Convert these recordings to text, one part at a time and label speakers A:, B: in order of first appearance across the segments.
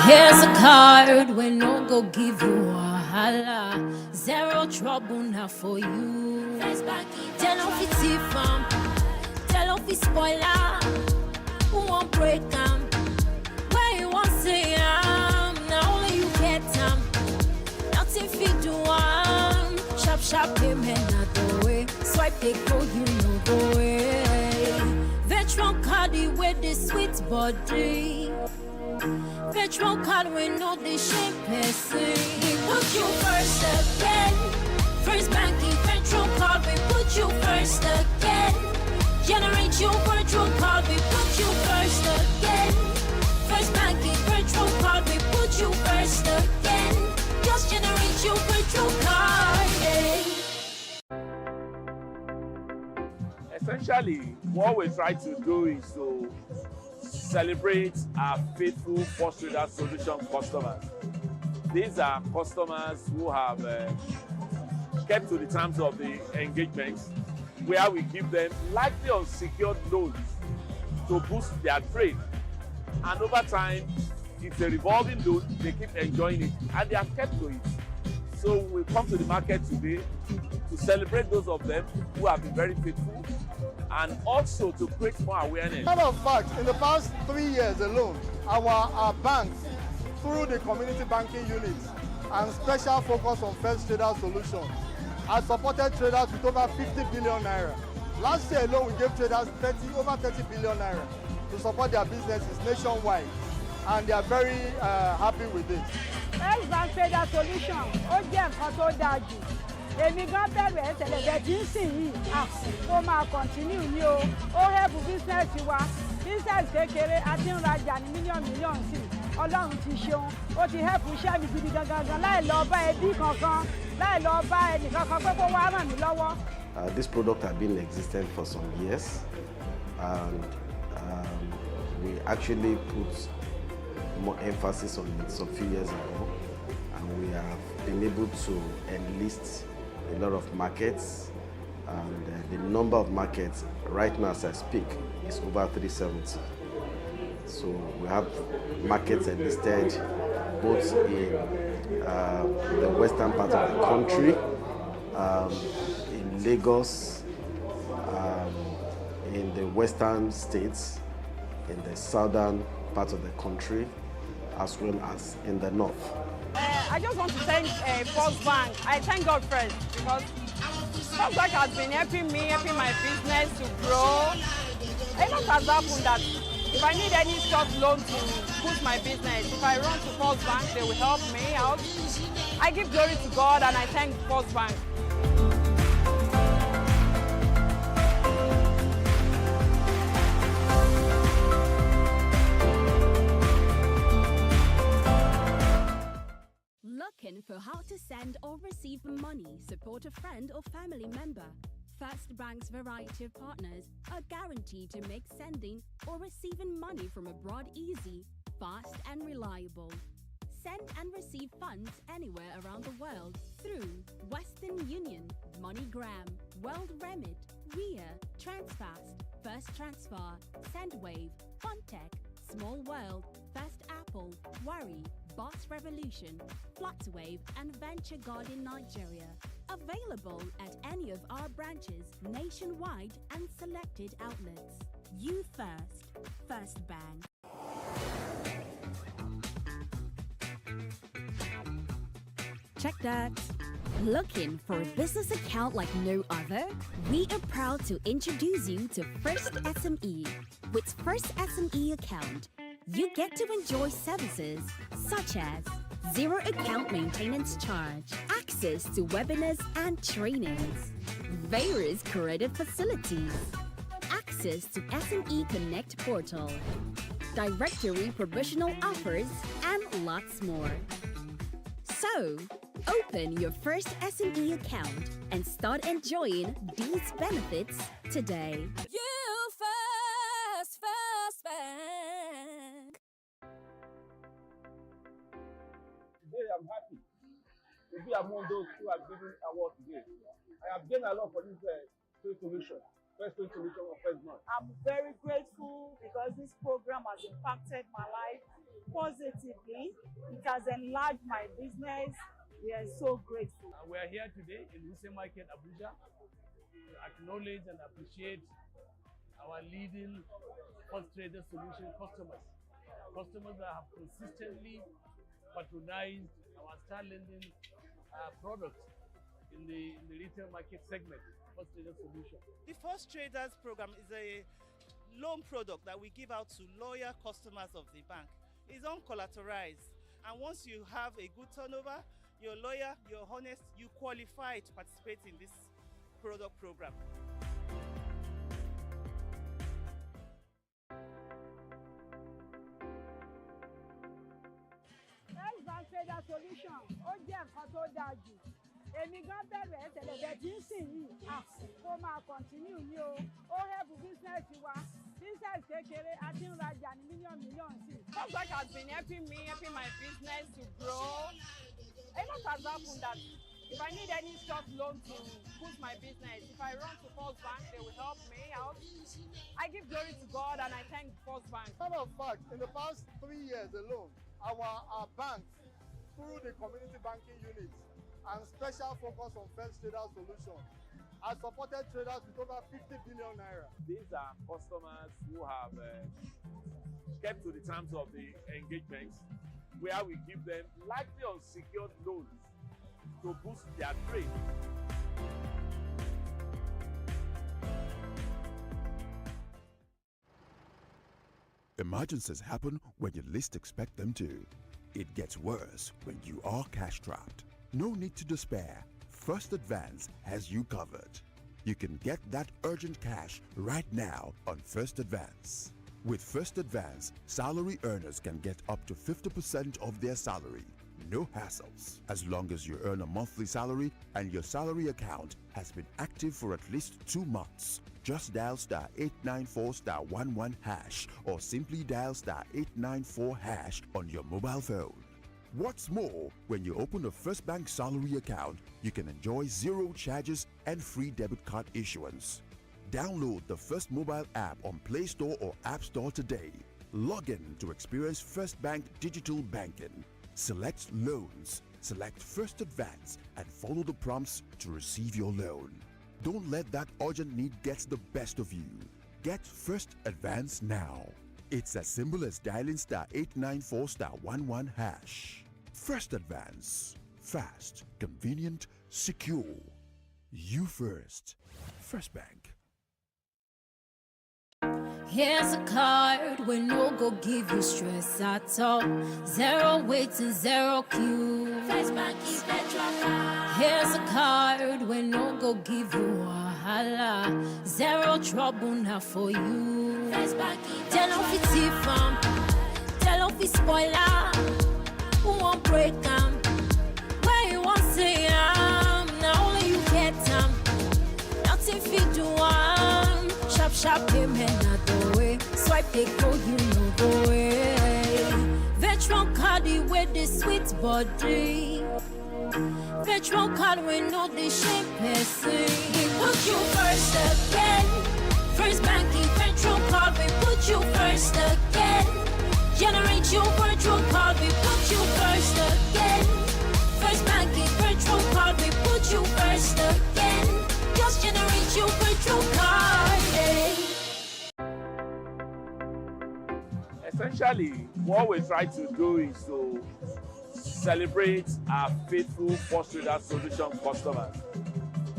A: Here's a card when no go give you a holla. Zero trouble now for you. Tell off it's fam, tell off it's spoiler. Who won't break them? Where you want say now only you get them. Nothing fit do one. Sharp payment not the way. Swipe they go you know the way. Veteran card with the sweet body. Petrol card we know the shape person. We put you first again. FirstBank petrol card we put you first again. Generate your virtual card we put you first again. FirstBank petrol card we put you first again. Just generate your virtual card.
B: Essentially, what we try to do is to celebrate our faithful First Trader Solution customers. These are customers who have kept to the terms of the engagement, where we give them likely unsecured loans to boost their trade. And over time, it's a revolving loan, they keep enjoying it, and they are kept to it. So we come to the market today to celebrate those of them who have been very faithful, and also to create more awareness.
C: Matter of fact, in the past 3 years alone, our banks, through the community banking units and special focus on First Trader Solutions, have supported traders with over 50 billion naira. Last year alone, we gave traders over 30 billion naira to support their businesses nationwide, and they are very happy with this.
D: FirstBank Trader Solution, ó jẹ́ nǹkan tó dáa jù. Èmi gan bẹ̀rù ẹ̀ tẹ́lẹ̀ bẹ́ẹ̀ tí ń sìn yìí, ó máa continue ní o. Ó help business wa, business kékeré àti ń rajà ní mílíọ̀nù sí. Ọlọ́run ti ṣeun, ó ti help iṣẹ́ mi gidi gangan láì lọ bá ẹbí kankan, láì lọ bá ẹnì kankan pé kó wá ràn mí lọ́wọ́.
E: This product has been existent for some years, and we actually put more emphasis on it some few years ago, and we have been able to enlist a lot of markets, and the number of markets right now as I speak is over 370. So we have markets enlisted both in the western part of the country, in Lagos, in the western states, in the southern part of the country, as well as in the north.
D: I just want to thank FirstBank. I thank God first because FirstBank has been helping me, helping my business to grow. A lot has happened that if I need any short loan to boost my business, if I run to FirstBank, they will help me out. I give glory to God and I thank FirstBank.
F: Looking for how to send or receive money, support a friend or family member? FirstBank's variety of partners are guaranteed to make sending or receiving money from abroad easy, fast and reliable. Send and receive funds anywhere around the world through Western Union, MoneyGram, World Remit, Ria, Transfast, First Transfer, Sendwave, Funtech, Small World, First Apple, Worry, Boss Revolution, Flutterwave, and Venture Guard in Nigeria. Available at any of our branches nationwide and selected outlets. You first. FirstBank. Check that. Looking for a business account like no other? We are proud to introduce you to First SME. With First SME account, you get to enjoy services such as zero account maintenance charge, access to webinars and trainings, various credit facilities, access to SME Connect portal, directory promotional offers, and lots more. So, open your first SME account and start enjoying these benefits today. FirstBank.
B: Today I'm happy to be among those who have given award today. I have gained a lot for this trade solution, first trade solution of FirstBank.
G: I'm very grateful because this program has impacted my life
D: positively. It has enlarged my business. We are so grateful.
G: We are here today in Wuse Market, Abuja, to acknowledge and appreciate our leading First Trader Solution customers. Customers that have consistently patronized our Star Lending product in the retail market segment, First Trader Solution.
H: The First Traders program is a loan product that we give out to loyal customers of the bank. It's uncollateralized, and once you have a good turnover, you're loyal, you're honest, you qualify to participate in this product program.
D: FirstBank Trader Solution ó jẹ́ nǹkan tó dáa jù. Èmi gan bẹ̀rù ẹ̀ tẹ́lẹ̀ bẹ́ẹ̀ tí ń sìn yìí. Ó máa continue ní o. Ó help business wa. Business kékeré àti ń rajà ní mílíọ̀nù sí.
I: FirstBank has been helping me, helping my business to grow. A lot has happened that if I need any short loan to boost my business, if I run to FirstBank, they will help me out. I give glory to God and I thank FirstBank.
C: Matter of fact, in the past 3 years alone, our banks, through the community banking units and special focus on First Trader Solution, has supported traders with over 50 billion naira.
B: These are customers who have kept to the terms of the engagements, where we give them likely unsecured loans to boost their trade.
J: Emergencies happen when you least expect them to. It gets worse when you are cash trapped. No need to despair. First Advance has you covered. You can get that urgent cash right now on First Advance. With First Advance, salary earners can get up to 50% of their salary. No hassles. As long as you earn a monthly salary and your salary account has been active for at least 2 months. Just dial *894*11# or simply dial *894# on your mobile phone. What's more, when you open a FirstBank salary account, you can enjoy 0 charges and free debit card issuance. Download the First mobile app on Play Store or App Store today. Log in to experience FirstBank digital banking. Select Loans, select First Advance, and follow the prompts to receive your loan. Don't let that urgent need get the best of you. Get First Advance now. It's as simple as dialing *894*11#. First Advance. Fast, convenient, secure. You first. FirstBank.
A: Here's a card we no go give you stress at all. 0 waiting, 0 queue. FirstBank is better. Here's a card we no go give you wahala. 0 trouble now for you. FirstBank is tell off it fam, tell off it spoiler. Who won't break them? Where you want say now only you get them. Nothing fit do one. Sharp payment not the way. Swipe they go, you know the way. Veteran card with the sweet body. Veteran card we know the shape person. We put you first again. FirstBank Veteran card we put you first again. Generate your virtual card we put you first again. FirstBank Veteran card we put you first again. Just generate your virtual card.
B: Essentially, what we try to do is to celebrate our faithful First Trader Solution customers.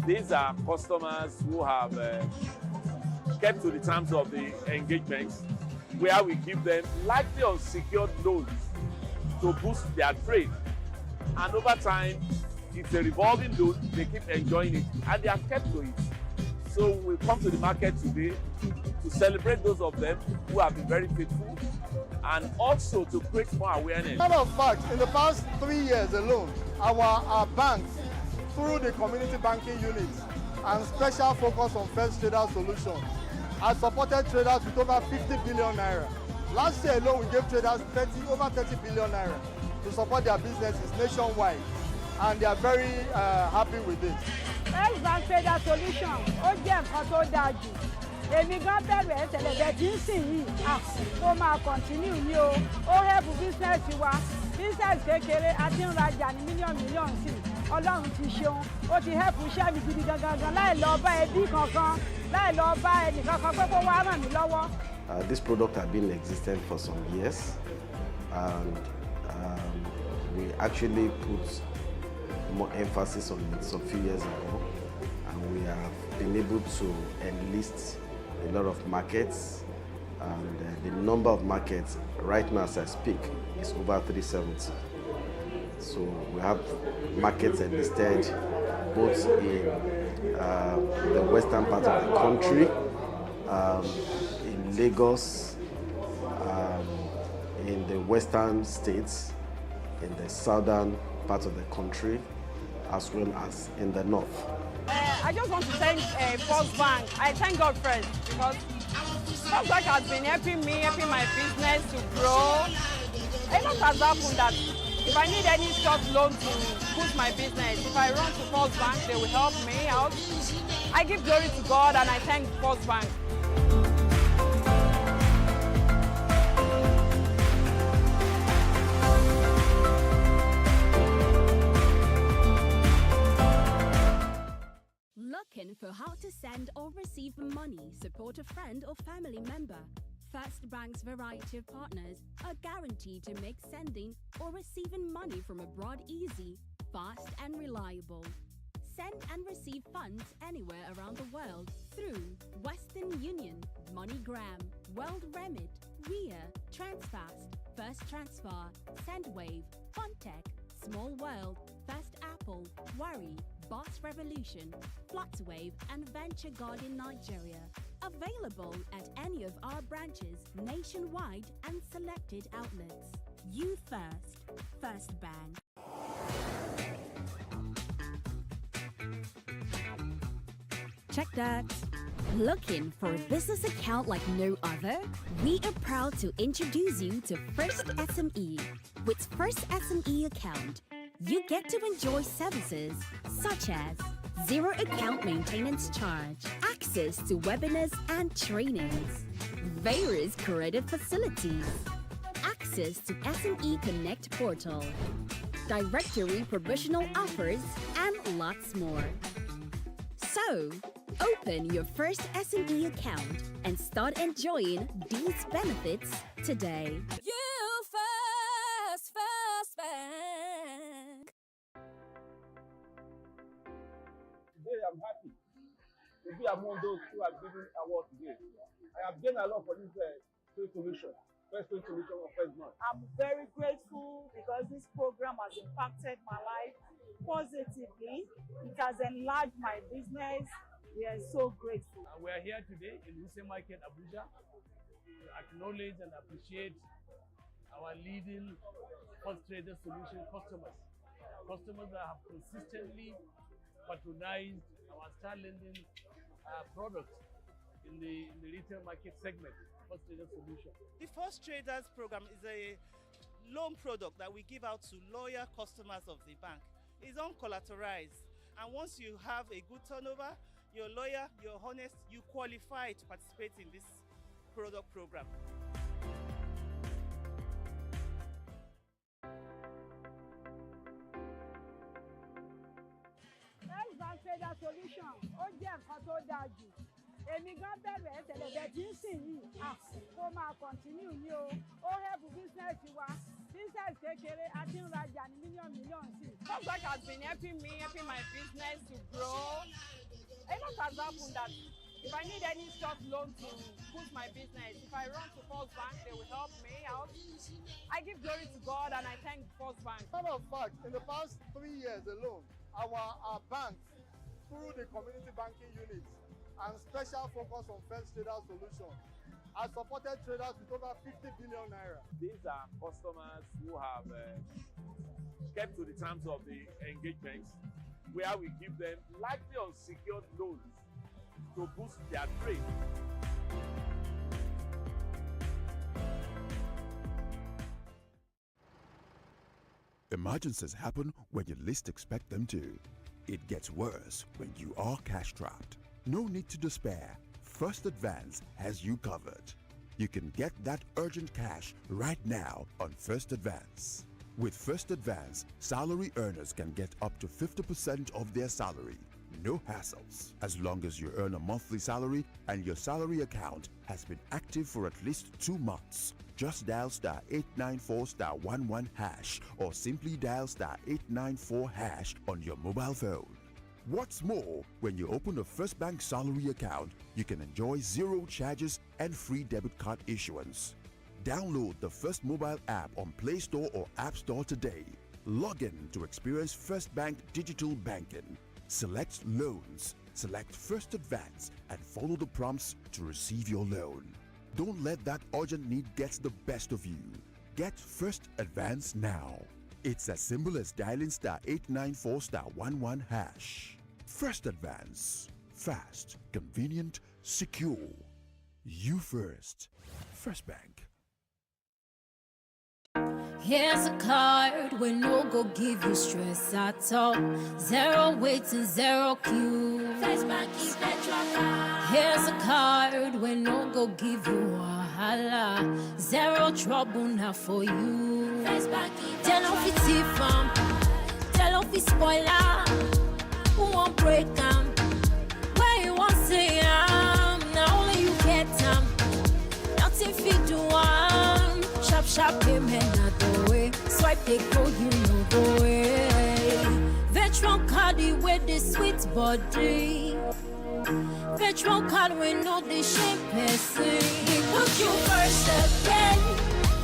B: These are customers who have kept to the terms of the engagements, where we give them likely unsecured loans to boost their trade. And over time, it's a revolving loan, they keep enjoying it, and they are kept to it. So we come to the market today to celebrate those of them who have been very faithful, and also to create more awareness.
C: Matter of fact, in the past 3 years alone, our banks, through the community banking units and special focus on First Trader Solution, has supported traders with over 50 billion naira. Last year alone, we gave traders over 30 billion naira to support their businesses nationwide, and they are very happy with it.
D: FirstBank Trader Solution ó jẹ́ nǹkan tó dáa jù. èmi gan bẹ̀rù ẹ̀ tẹ́lẹ̀ bẹ́ẹ̀ tí ń sìn yìí ó máa continue ní o ó help business wa business kékeré àti ń rajà ní mílíọ̀nù sí ọlọ́run ti ṣeun ó ti help iṣẹ́ mi gidi gangan láì lọ bá ẹbí kankan láì lọ bá ẹnìkankan pé kó wá ràn mí lọ́wọ́.
E: This product has been existent for some years, and we actually put more emphasis on it some few years ago, and we have been able to enlist a lot of markets, and the number of markets right now as I speak is over 370. So we have markets enlisted both in the western part of the country, in Lagos, in the western states, in the southern part of the country, as well as in the north.
I: I just want to thank FirstBank. I thank God first because FirstBank has been helping me, helping my business to grow. A lot has happened that if I need any short loan to boost my business, if I run to FirstBank, they will help me out. I give glory to God and I thank FirstBank.
F: Looking for how to send or receive money, support a friend or family member? FirstBank's variety of partners are guaranteed to make sending or receiving money from abroad easy, fast and reliable. Send and receive funds anywhere around the world through Western Union, MoneyGram, World Remit, RIA, Transfast, First Transfer, Sendwave, Funtech, Small World, First Apple, Worry, Boss Revolution, Fluxwave, and Venture Guard in Nigeria. Available at any of our branches nationwide and selected outlets. You first. FirstBank. Check that. Looking for a business account like no other? We are proud to introduce you to First SME. With First SME account, you get to enjoy services such as zero account maintenance charge, access to webinars and trainings, various credit facilities, access to SME Connect portal, directory provisional offers, and lots more. So, open your first SME account and start enjoying these benefits today. FirstBank.
B: Today I'm happy to be among those who are giving award today. I have gained a lot for this trade solution, first trade solution of FirstBank.
D: I'm very grateful because this program has impacted my life positively. It has enlarged my business. We are so grateful.
G: We are here today in Wuse Market, Abuja, to acknowledge and appreciate our leading first trader solution customers. Customers that have consistently patronized our Star Lending product in the retail market segment, first trader solution.
H: The First Traders program is a loan product that we give out to loyal customers of the bank. It's uncollateralized, and once you have a good turnover, you're loyal, you're honest, you qualify to participate in this product program.
D: FirstBank Trader Solution ó jẹ́ nǹkan tó dáa jù. Èmi gan bẹ̀rù ẹ̀ tẹ́lẹ̀ bẹ́ẹ̀ tí ń sìn yìí kó máa continue ní o. Ó help business wa. Business kékeré àti ń rajà ní mílíọ̀nù sí.
I: FirstBank has been helping me, helping my business to grow. A lot has happened that if I need any short loan to boost my business, if I run to FirstBank, they will help me out. I give glory to God and I thank FirstBank.
C: Matter of fact, in the past 3 years alone, our banks, through the community banking units and special focus on first trader solution, has supported traders with over 50 billion naira.
B: These are customers who have kept to the terms of the engagements, where we give them likely unsecured loans to boost their trade.
J: Emergencies happen when you least expect them to. It gets worse when you are cash-strapped. No need to despair. First Advance has you covered. You can get that urgent cash right now on First Advance. With First Advance, salary earners can get up to 50% of their salary. No hassles. As long as you earn a monthly salary and your salary account has been active for at least 2 months. Just dial *894*11# or simply dial *894# on your mobile phone. What's more, when you open a FirstBank salary account, you can enjoy 0 charges and free debit card issuance. Download the First mobile app on Play Store or App Store today. Log in to experience FirstBank digital banking. Select Loans, select First Advance, and follow the prompts to receive your loan. Don't let that urgent need get the best of you. Get First Advance now. It's as simple as dialing *894*11#. First Advance. Fast, convenient, secure. You first. First Bank.
A: Here's a card we no go give you stress at all. 0 waiting, 0 queue. FirstBank is petrol card. Here's a card we no go give you wahala. 0 trouble now for you. FirstBank is tell off it fam, tell off it spoiler. Who won't break them? Where you want say now only you get them. Nothing fit do one. Sharp payment not the way. Swipe they go, you know the way. Virtual card with the sweet body. Virtual card we know the shape person. We put you first again.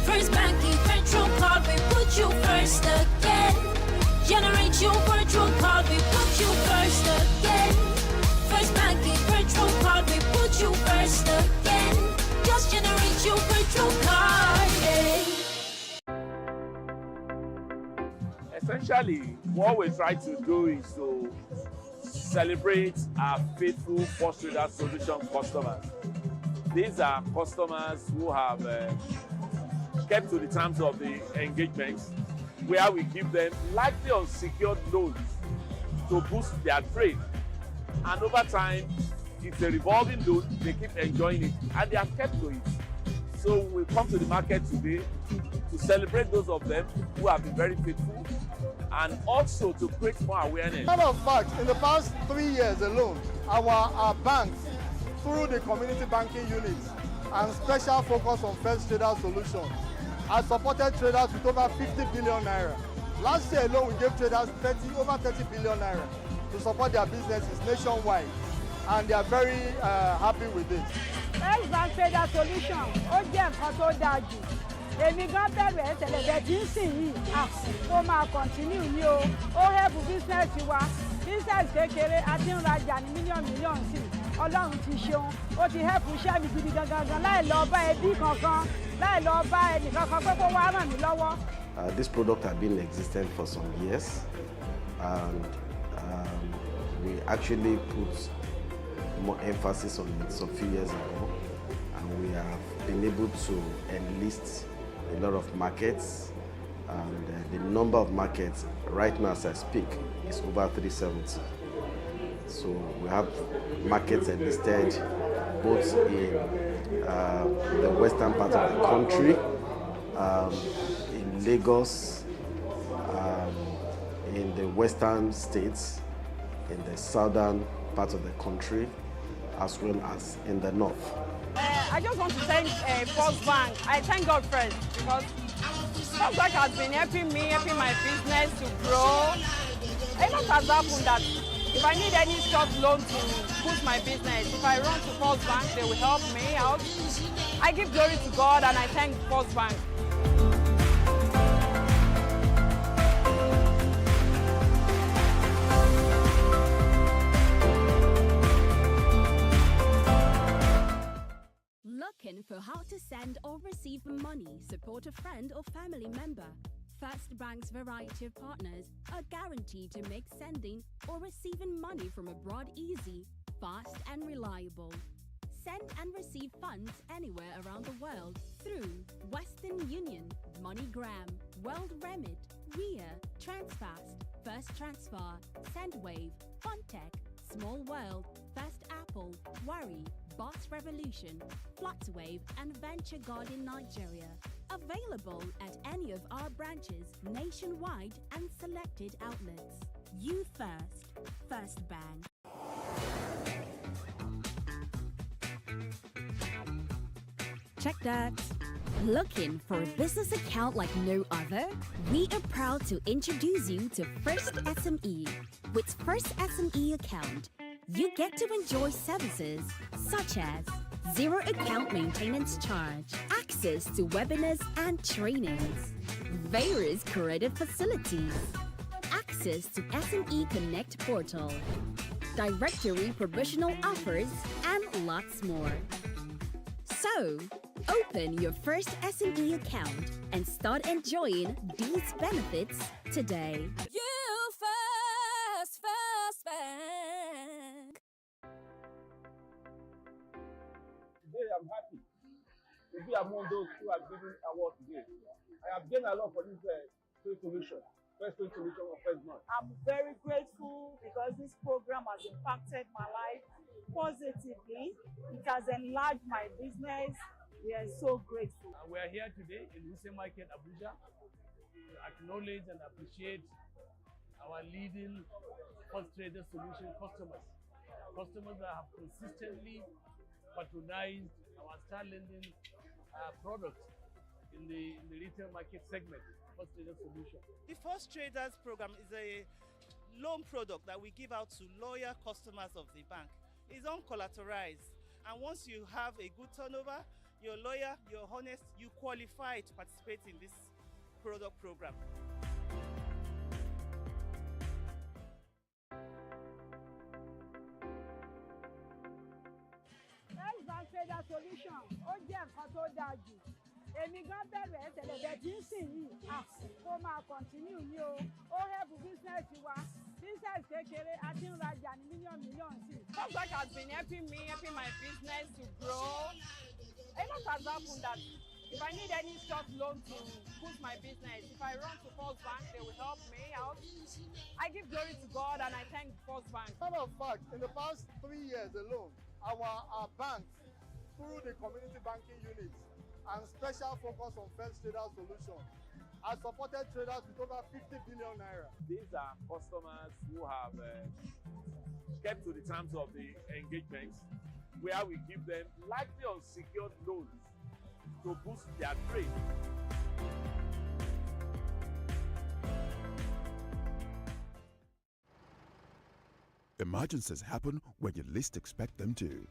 A: FirstBank virtual card we put you first again. Generate your virtual card we put you first again. FirstBank virtual card we put you first again. Just generate your virtual card.
B: Essentially, what we try to do is to celebrate our faithful First Trader Solution customers. These are customers who have kept to the terms of the engagements, where we give them likely unsecured loans to boost their trade. And over time, it's a revolving loan, they keep enjoying it, and they are kept to it. So we come to the market today to celebrate those of them who have been very faithful, and also to create more awareness.
C: Matter of fact, in the past 3 years alone, our banks, through the community banking units and special focus on First Trader Solution, has supported traders with over 50 billion naira. Last year alone, we gave traders over 30 billion naira to support their businesses nationwide, and they are very happy with this.
D: FirstBank Trader Solution ó jẹ́ nǹkan tó dáa jù. Èmi gan bẹ̀rù ẹ̀ tẹ́lẹ̀ bẹ́ẹ̀ tí ń sìn yìí. Ó máa continue ní o. Ó help business wa. Business kékeré a ti ń rajà ní mílíọ̀nù sí. Ọlọ́run ti ṣeun. Ó ti help iṣẹ́ mi gidi gangan láì lọ bá ẹbí kankan, láì lọ bá ẹnìkankan pé kó wá ràn mí lọ́wọ́.
E: This product has been existent for some years, and we actually put more emphasis on it some few years ago, and we have been able to enlist a lot of markets, and the number of markets right now as I speak is over 370. So we have markets enlisted both in the western part of the country, in Lagos, in the western states, in the southern part of the country, as well as in the north.
I: I just want to thank FirstBank. I thank God first because FirstBank has been helping me, helping my business to grow. A lot has happened that if I need any short loan to boost my business, if I run to FirstBank, they will help me out. I give glory to God and I thank FirstBank.
F: Looking for how to send or receive money, support a friend or family member? FirstBank's variety of partners are guaranteed to make sending or receiving money from abroad easy, fast and reliable. Send and receive funds anywhere around the world through Western Union, MoneyGram, World Remit, RIA, Transfast, First Transfer, Sendwave, Funtech, Small World, First Apple, Worry, Boss Revolution, Flutwave, and Venture Guard in Nigeria. Available at any of our branches nationwide and selected outlets. You first. FirstBank. Check that. Looking for a business account like no other? We are proud to introduce you to First SME. With First SME account, you get to enjoy services such as zero account maintenance charge, access to webinars and trainings, various creative facilities, access to SME Connect portal, directory promotional offers, and lots more. So, open your first SME account and start enjoying these benefits today.
A: You first, FirstBank.
K: Today I'm happy to be among those who are giving award today. I have gained a lot for this first solution of FirstBank.
L: I'm very grateful because this program has impacted my life positively. It has enlarged my business. We are so grateful.
G: We are here today in Wuse Market, Abuja, to acknowledge and appreciate our leading first trader solution customers. Customers that have consistently patronized our Star Lending product in the retail market segment, first trader solution.
H: The First Traders program is a loan product that we give out to loyal customers of the bank. It's uncollateralized, and once you have a good turnover, you're loyal, you're honest, you qualify to participate in this product program.
D: FirstBank trader solution ó jẹ́ nǹkan tó dáa jù. Èmi gan bẹ̀rù ẹ̀ tẹ́lẹ̀ bẹ́ẹ̀ tí ń sìn yìí. Kó máa continue ní o. Ó help business wa. Business kékeré àti ń rajà ní mílíọ̀nù sí.
I: FirstBank has been helping me, helping my business to grow. A lot has happened that if I need any short loan to boost my business, if I run to FirstBank, they will help me out. I give glory to God and I thank FirstBank.
C: Matter of fact, in the past 3 years alone, our banks, through the community banking units and special focus on first trader solution, has supported traders with over 50 billion naira.
B: These are customers who have kept to the terms of the engagement, where we give them likely unsecured loans to boost their trade.
J: Emergencies happen when you least expect them to.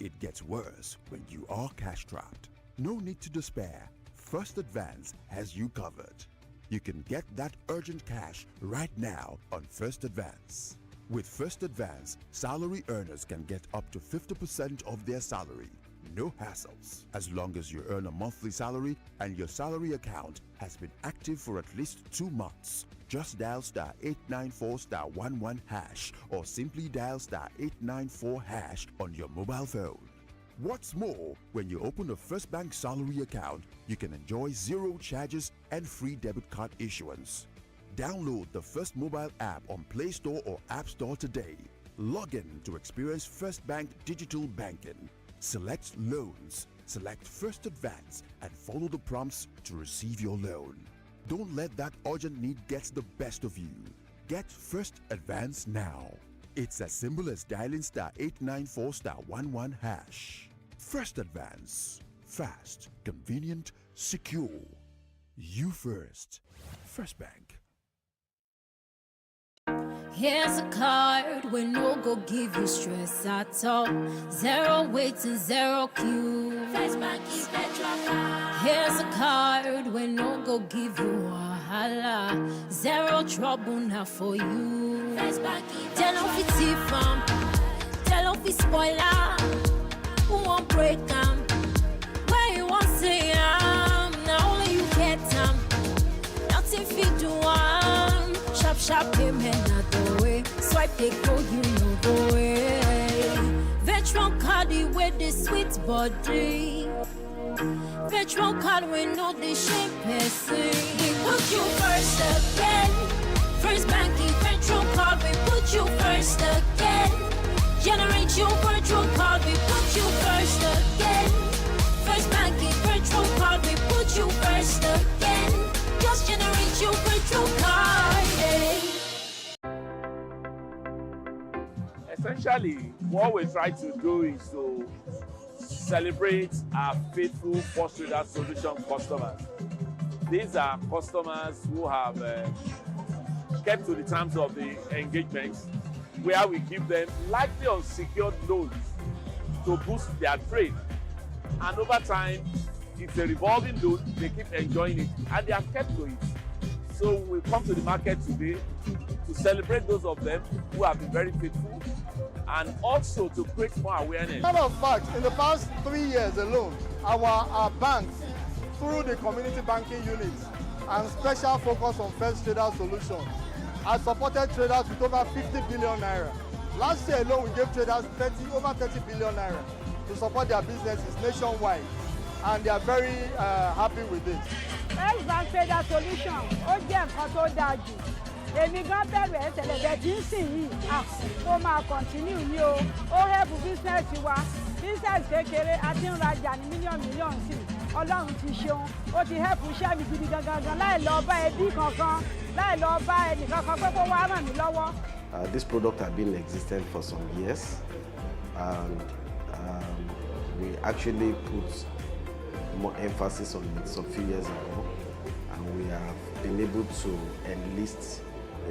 J: It gets worse when you are cash trapped. No need to despair. First Advance has you covered. You can get that urgent cash right now on First Advance. With First Advance, salary earners can get up to 50% of their salary. No hassles. As long as you earn a monthly salary and your salary account has been active for at least 2 months. Just dial *894*11# or simply dial *894# on your mobile phone. What's more, when you open a FirstBank salary account, you can enjoy 0 charges and free debit card issuance. Download the First mobile app on Play Store or App Store today. Log in to experience FirstBank digital banking. Select Loans, select First Advance, and follow the prompts to receive your loan. Don't let that urgent need get the best of you. Get First Advance now. It's as simple as dialing *894*11#. First Advance. Fast, convenient, secure. You first. FirstBank.
A: Here's a card we no go give you stress at all. 0 waiting, 0 queue. FirstBank is better card. Here's a card we no go give you wahala. 0 trouble now for you. FirstBank is tell off it from, tell off it spoiler. Who won't break them? Where you want say now only you get them. Nothing fit do sharp payment not the way. Swipe they go, you know the way. Virtual card with the sweet body. Virtual card we know the shape person. We put you first again. FirstBank virtual card we put you first again. Generate your virtual card we put you first. First again, just generate your virtual card.
B: Essentially, what we try to do is to celebrate our faithful First Trader Solution customers. These are customers who have kept to the terms of the engagements, where we give them likely unsecured loans to boost their trade. And over time, it's a revolving loan, they keep enjoying it, and they are kept to it. So we come to the market today to celebrate those of them who have been very faithful, and also to create more awareness.
C: Matter of fact, in the past 3 years alone, our banks, through the community banking units and special focus on First Trader Solution, has supported traders with over 50 billion naira. Last year alone, we gave traders over 30 billion naira to support their businesses nationwide, and they are very happy with this.
D: FirstBank Trader Solution ó jẹ́ nǹkan tó dáa jù. Èmi gan bẹ̀rù ẹ̀ tẹ́lẹ̀ bẹ́ẹ̀ tí ń sìn yìí ó máa continue ní o. Ó help business wa. Business kékeré àti ń rajà ní mílíọ̀nù sí. Ọlọ́run ti ṣeun. Ó ti help iṣẹ́ mi gidi gangan láì lọ bá ẹbí kankan, láì lọ bá ẹnì kankan pé kó wá ràn mí lọ́wọ́.
E: This product has been existent for some years, and we actually put more emphasis on it some few years ago, and we have been able to enlist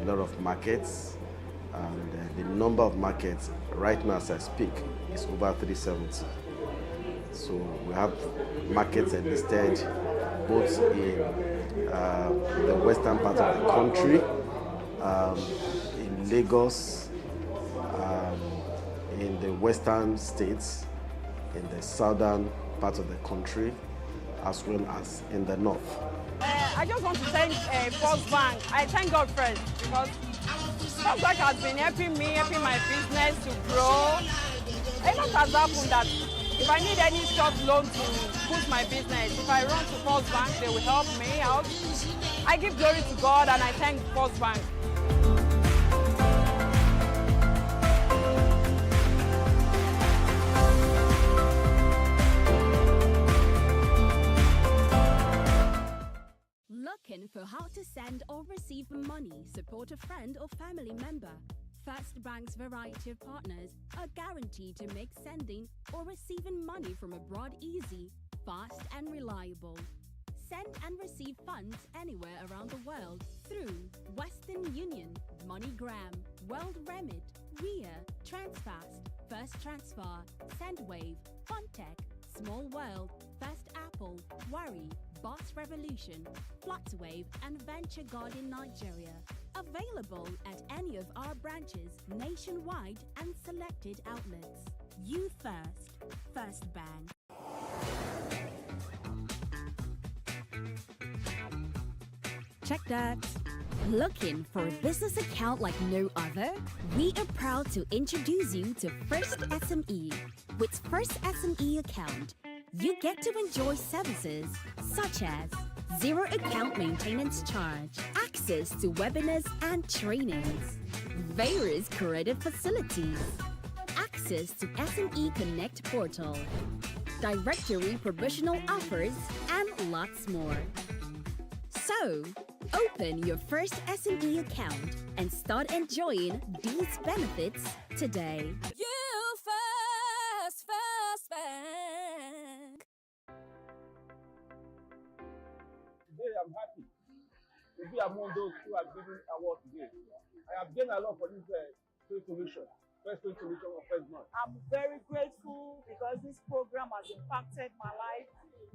E: a lot of markets, and the number of markets right now as I speak is over 370. So we have markets enlisted both in the western part of the country, in Lagos, in the western states, in the southern part of the country, as well as in the north.
I: I just want to thank FirstBank. I thank God first because FirstBank has been helping me, helping my business to grow. A lot has happened that if I need any short loan to push my business, if I run to FirstBank, they will help me out. I give glory to God and I thank FirstBank.
F: Looking for how to send or receive money, support a friend or family member? FirstBank's variety of partners are guaranteed to make sending or receiving money from abroad easy, fast and reliable. Send and receive funds anywhere around the world through Western Union, MoneyGram, World Remit, Ria, Transfast, First Transfer, Sendwave, Funtech, Small World, First Apple, Worry, Boss Revolution, Fluxwave, and Venture God in Nigeria. Available at any of our branches nationwide and selected outlets. You first. FirstBank. Check that. Looking for a business account like no other? We are proud to introduce you to First SME. With First SME account, you get to enjoy services such as zero account maintenance charge, access to webinars and trainings, various creative facilities, access to SME Connect portal, directory promotional offers, and lots more. So, open your First SME account and start enjoying these benefits today. FirstBank.
K: Today I'm happy to be among those who are giving award today. I have gained a lot for this trade solution, first trade solution of FirstBank.
L: I'm very grateful because this program has impacted my life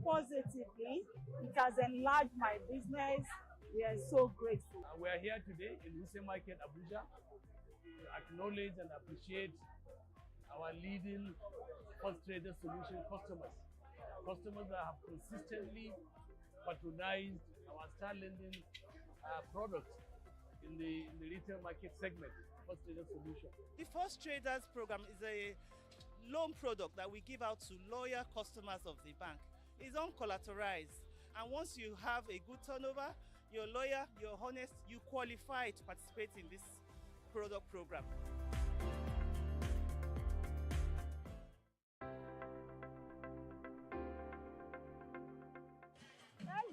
L: positively. It has enlarged my business. We are so grateful.
G: We are here today in Wuse Market, Abuja, to acknowledge and appreciate our leading First Trader Solution customers. Customers that have consistently patronized our star lending product in the retail market segment, First Trader Solution.
H: The First Traders program is a loan product that we give out to loyal customers of the bank. It's uncollateralized, and once you have a good turnover, you're loyal, you're honest, you qualify to participate in this product program.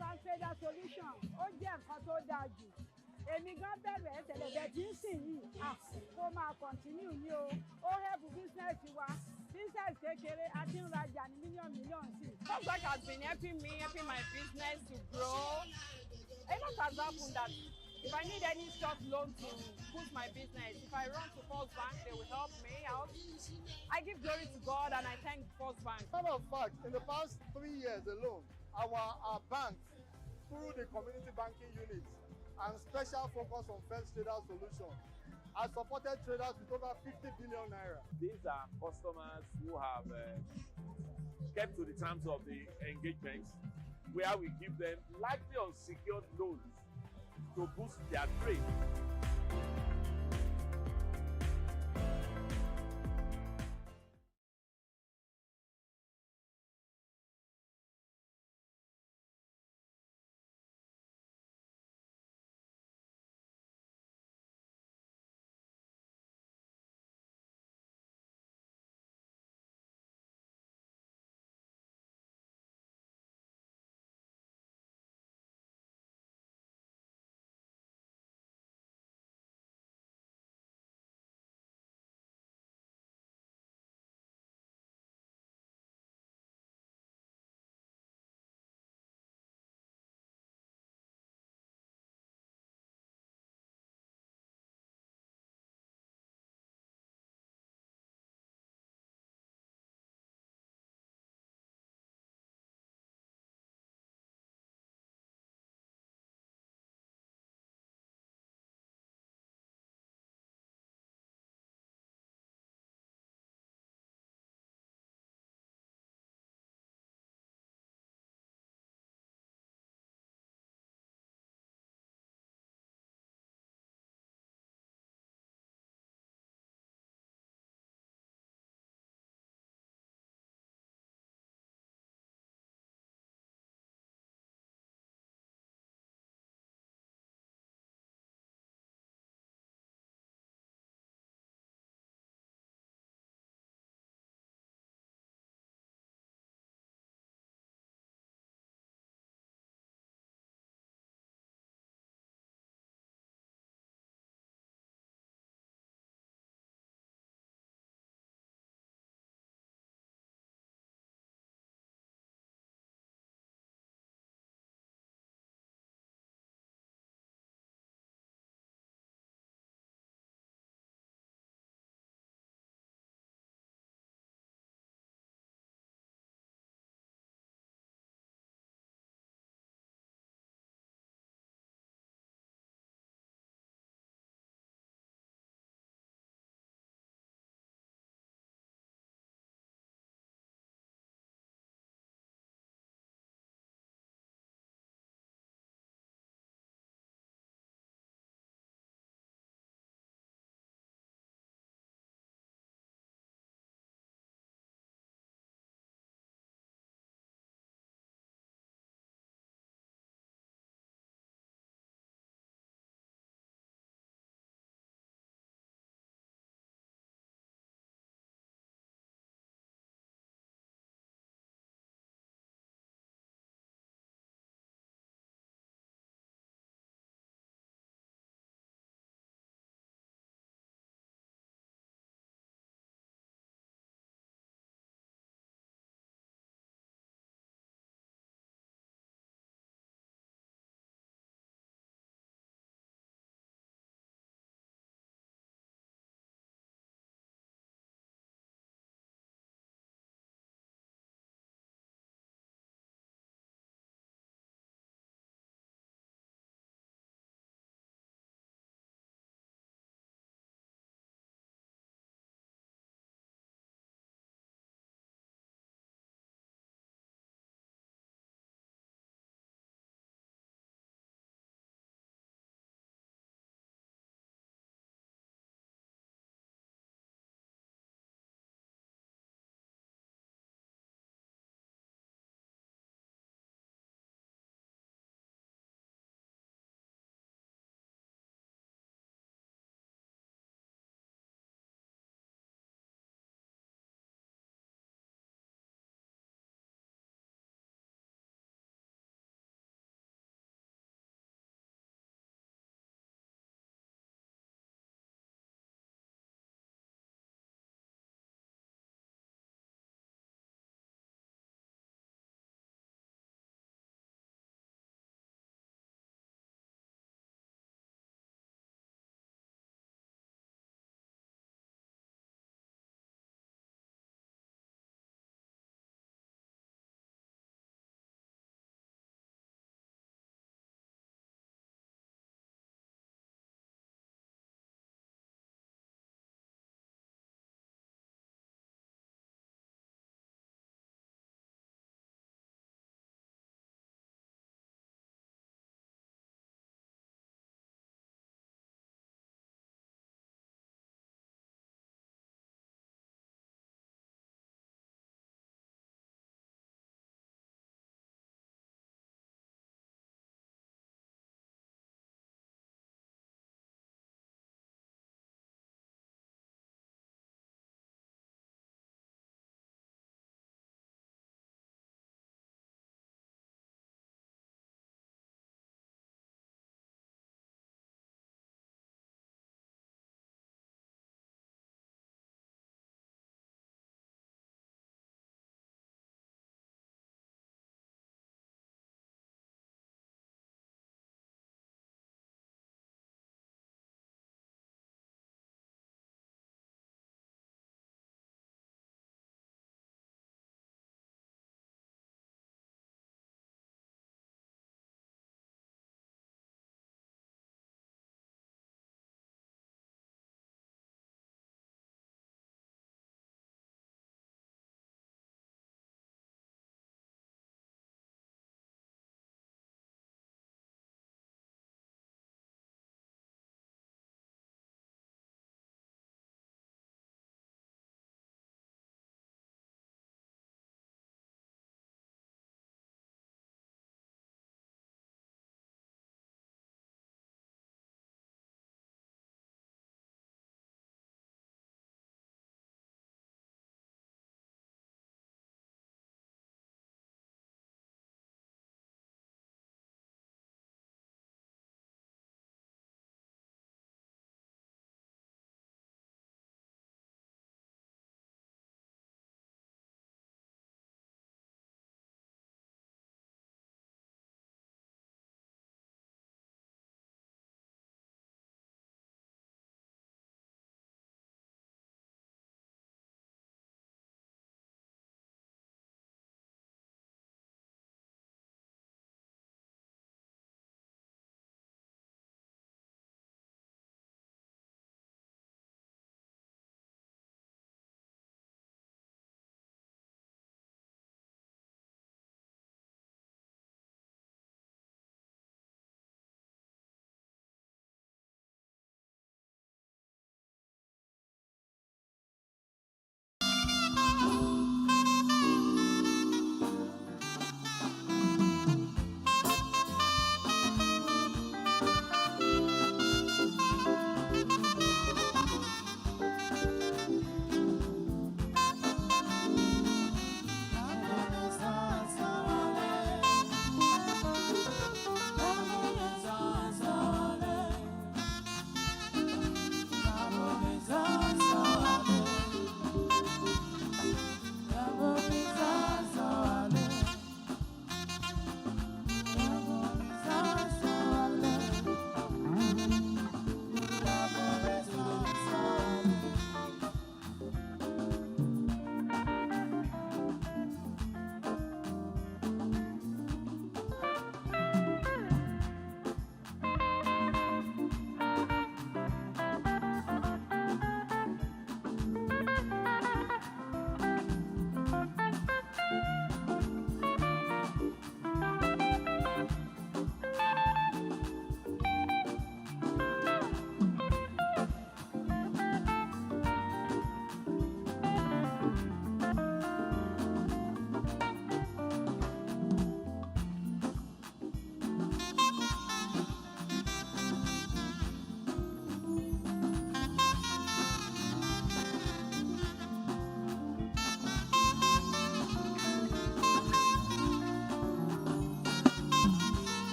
D: FirstBank trader solution ó jẹ́ nǹkan tó dáa jù èmi gan bẹ̀rù ẹ̀ tẹ́lẹ̀ bẹ́ẹ̀ tí ń sìn yìí kó máa continue ní o ó help business wa business kékeré a ti ń rajà ní mílíọ̀nù sí.
I: FirstBank has been helping me, helping my business to grow. A lot has happened that if I need any short loan to boost my business, if I run to FirstBank, they will help me out. I give glory to God and I thank FirstBank.
C: Matter of fact, in the past 3 years alone, our banks, through the community banking units and special focus on first trader solution, has supported traders with over 50 billion naira.
B: These are customers who have kept to the terms of the engagement, where we give them likely unsecured loans to boost their trade.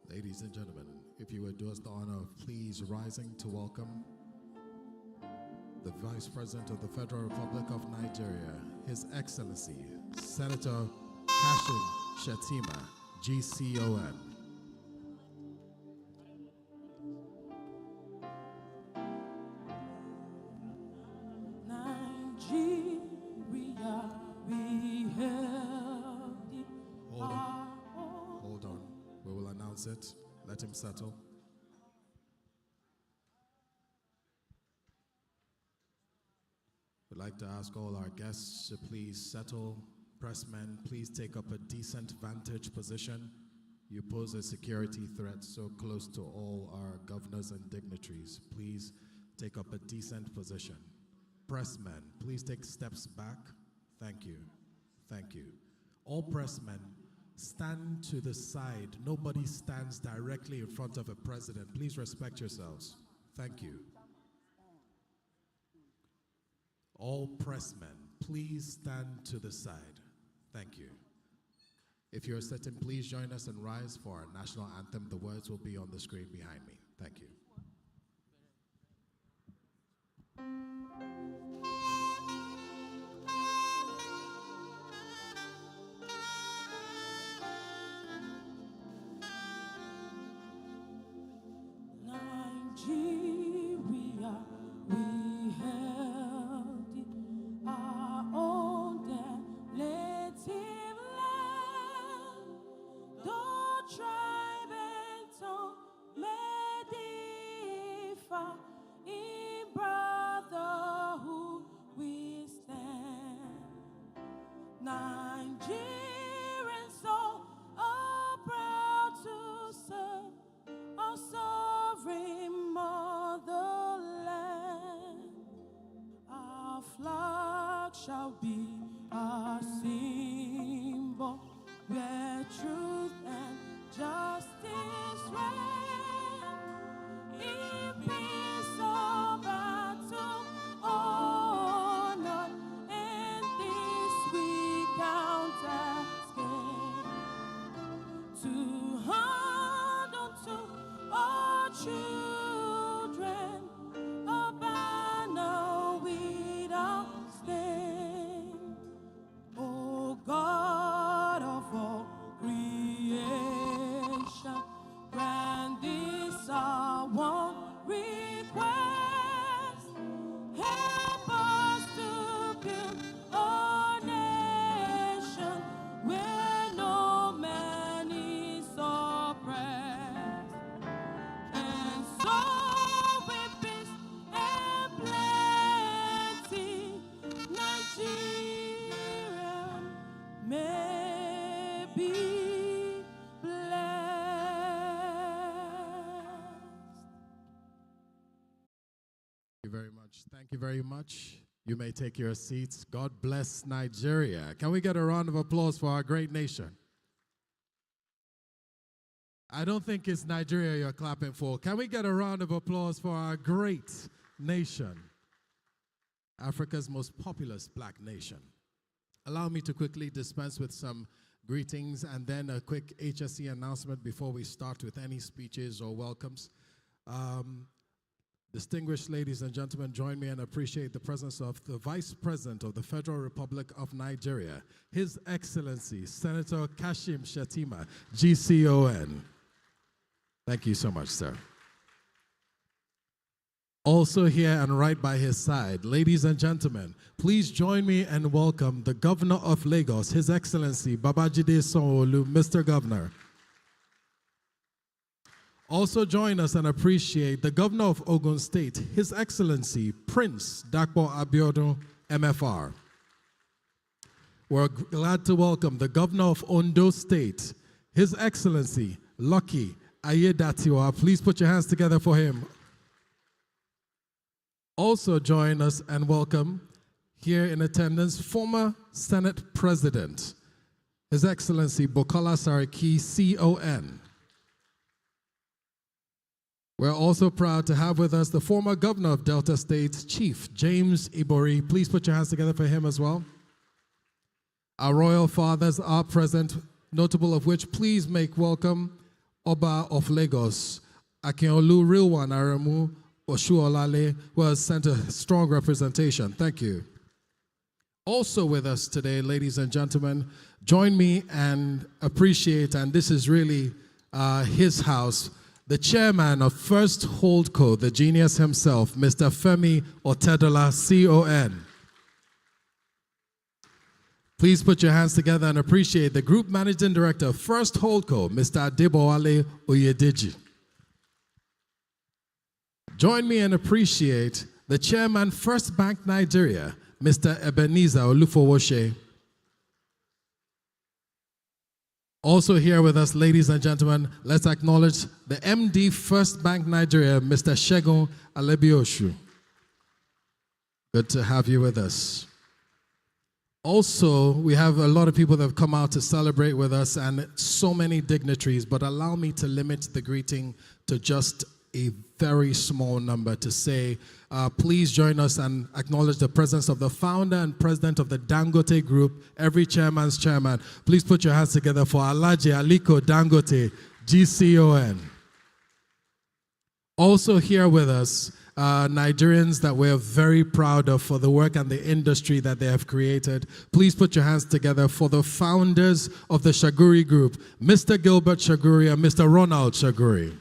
M: Ladies and gentlemen, if you would do us the honor of please rising to welcome the Vice President of the Federal Republic of Nigeria, His Excellency, Senator Kashim Shettima, GCON. Hold on. We will announce it. Let him settle. We'd like to ask all our guests to please settle. Pressmen, please take up a decent vantage position. You pose a security threat so close to all our governors and dignitaries. Please take up a decent position. Pressmen, please take steps back. Thank you. Thank you. All pressmen, stand to the side. Nobody stands directly in front of a president. Please respect yourselves. Thank you. All pressmen, please stand to the side. Thank you. If you're sitting, please join us and rise for our national anthem. The words will be on the screen behind me. Thank you.
A: Nigeria, we held it, our own native land. Though tribe and tongue may differ, in brotherhood we stand. Nigerians all are proud to serve our sovereign motherland. Our flag shall be our symbol, where truth and justice reign. In peace or battle, honor and this we count as gain. To hand unto our children a banner without stain. O God of all creation, grant this our one request. Help us to build a nation where no man is oppressed. And so with peace and plenty, Nigeria may be blessed.
M: Thank you very much. Thank you very much. You may take your seats. God bless Nigeria. Can we get a round of applause for our great nation? I don't think it's Nigeria you're clapping for. Can we get a round of applause for our great nation? Africa's most populous black nation. Allow me to quickly dispense with some greetings and then a quick HSE announcement before we start with any speeches or welcomes. Distinguished ladies and gentlemen, join me and appreciate the presence of the Vice President of the Federal Republic of Nigeria, His Excellency, Senator Kashim Shettima, GCON. Thank you so much, sir. Also here and right by his side, ladies and gentlemen, please join me and welcome the Governor of Lagos, His Excellency Babajide Sanwo-Olu, Mr. Governor. Also join us and appreciate the Governor of Ogun State, His Excellency Prince Dakpo Abiodun, MFR. We're glad to welcome the Governor of Ondo State, His Excellency Lucky Ayedatiwa. Please put your hands together for him. Also join us and welcome here in attendance former Senate President, His Excellency Bukola Saraki, CON. We're also proud to have with us the former Governor of Delta State, Chief James Ibori. Please put your hands together for him as well. Our royal fathers are present, notable of which please make welcome Oba of Lagos, Akinolu Rilwan Aremu Oshuolale, who has sent a strong representation. Thank you. Also with us today, ladies and gentlemen, join me and appreciate, and this is really his house, the chairman of First Holdco, the genius himself, Mr. Femi Otedola, CON. Please put your hands together and appreciate the Group Managing Director of First Holdco, Mr. Adebowale Oyedeji. Join me and appreciate the Chairman, FirstBank Nigeria, Mr. Ebenezer Olufowoshe. Also here with us, ladies and gentlemen, let's acknowledge the MD FirstBank Nigeria, Mr. Shegun Alebioshu. Good to have you with us. Also, we have a lot of people that have come out to celebrate with us and so many dignitaries, but allow me to limit the greeting to just a very small number to say Please join us and acknowledge the presence of the founder and president of the Dangote Group, every chairman's chairman. Please put your hands together for Alhaji Aliko Dangote, GCON. Also here with us, Nigerians that we're very proud of for the work and the industry that they have created. Please put your hands together for the founders of the Shaguri Group, Mr. Gilbert Shaguri and Mr. Ronald Shaguri.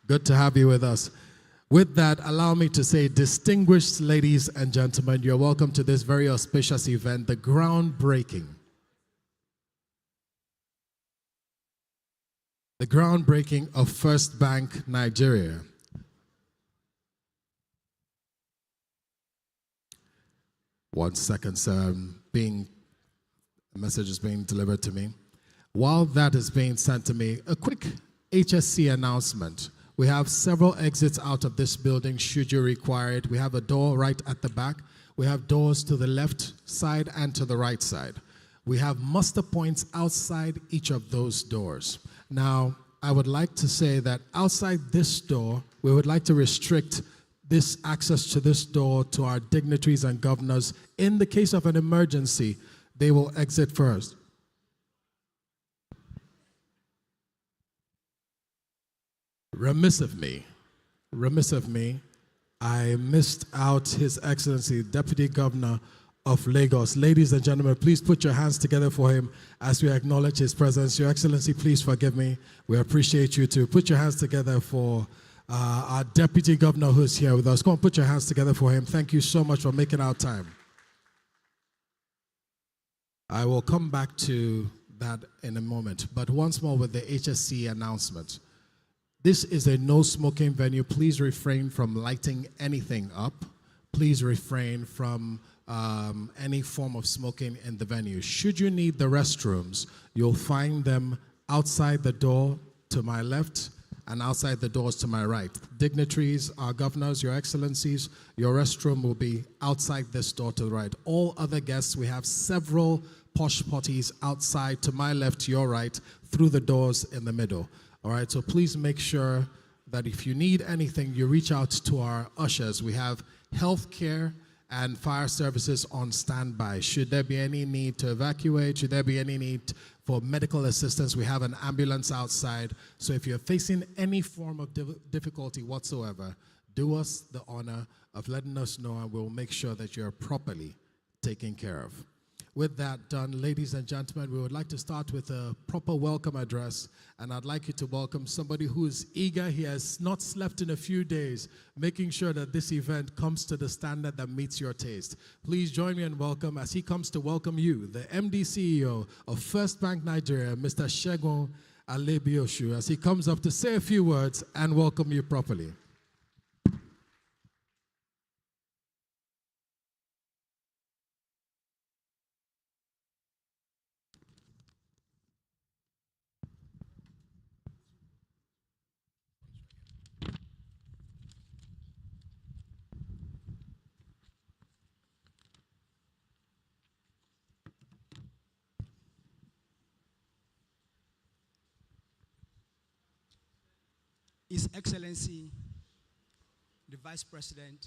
M: Good to have you with us. With that, allow me to say, distinguished ladies and gentlemen, you're welcome to this very auspicious event, the groundbreaking. The groundbreaking of FirstBank Nigeria. One second, sir. A message is being delivered to me. While that is being sent to me, a quick HSC announcement. We have several exits out of this building should you require it. We have a door right at the back. We have doors to the left side and to the right side. We have muster points outside each of those doors. Now, I would like to say that outside this door, we would like to restrict this access to this door to our dignitaries and governors. In the case of an emergency, they will exit first. Remiss of me, I missed out His Excellency, Deputy Governor of Lagos. Ladies and gentlemen, please put your hands together for him as we acknowledge his presence. Your Excellency, please forgive me. We appreciate you too. Put your hands together for our Deputy Governor who's here with us. Come on, put your hands together for him. Thank you so much for making our time. I will come back to that in a moment, but once more with the HSC announcement. This is a no smoking venue. Please refrain from lighting anything up. Please refrain from any form of smoking in the venue. Should you need the restrooms, you'll find them outside the door to my left and outside the doors to my right. Dignitaries, our governors, your excellencies, your restroom will be outside this door to the right. All other guests, we have several posh potties outside to my left, to your right, through the doors in the middle. All right, so please make sure that if you need anything, you reach out to our ushers. We have healthcare and fire services on standby. Should there be any need to evacuate, should there be any need for medical assistance, we have an ambulance outside. So if you're facing any form of difficulty whatsoever, do us the honor of letting us know, and we'll make sure that you're properly taken care of. With that done, ladies and gentlemen, we would like to start with a proper welcome address, and I'd like you to welcome somebody who is eager. He has not slept in a few days, making sure that this event comes to the standard that meets your taste. Please join me and welcome, as he comes to welcome you, the MD CEO of FirstBank Nigeria, Mr. Segun Alebioshu, as he comes up to say a few words and welcome you properly.
N: His Excellency, the Vice President,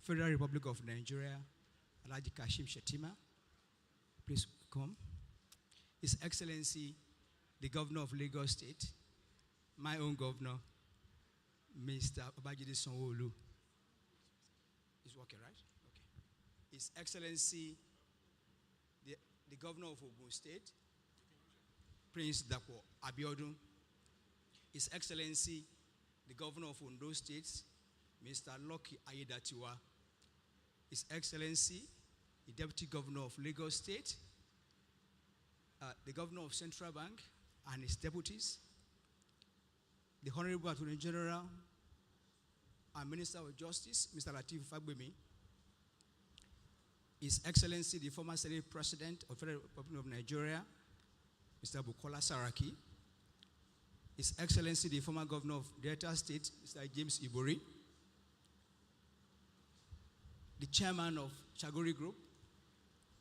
N: Federal Republic of Nigeria, Alhaji Kashim Shettima, please come. His Excellency, the Governor of Lagos State, my own Governor, Mr. Babajide Sanwo-Olu. He's working, right? Okay. His Excellency, the Governor of Ogun State, Prince Dapo Abiodun. His Excellency, the Governor of Ondo State, Mr. Lucky Ayedatiwa. His Excellency, the Deputy Governor of Lagos State, the Governor of Central Bank and his deputies, the Honorable Attorney General and Minister of Justice, Mr. Lateef Fagbemi, His Excellency, the former Senate President of the Federal Republic of Nigeria, Mr. Bukola Saraki, His Excellency, the former Governor of Delta State, Mr. James Ibori, the Chairman of Shaguri Group,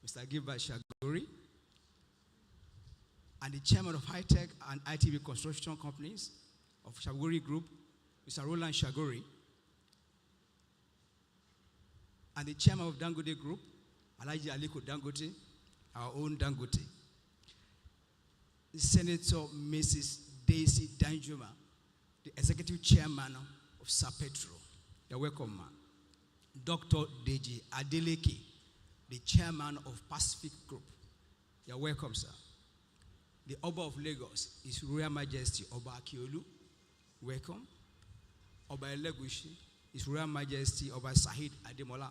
N: Mr. Gilbert Shaguri, and the Chairman of High Tech and ITV Construction Companies of Shaguri Group, Mr. Roland Shaguri, and the chairman of Dangote Group, Alhaji Aliko Dangote, our own Dangote. Senator Mrs. Daisy Danjuma, the executive chairman of Sapetro. You're welcome, ma'am. Dr. Deji Adeleke, the chairman of Pacific Group. You're welcome, sir. The Oba of Lagos is Royal Majesty Oba Akiolu. Welcome. Oba Elegushi is Royal Majesty Oba Sahid Ademola.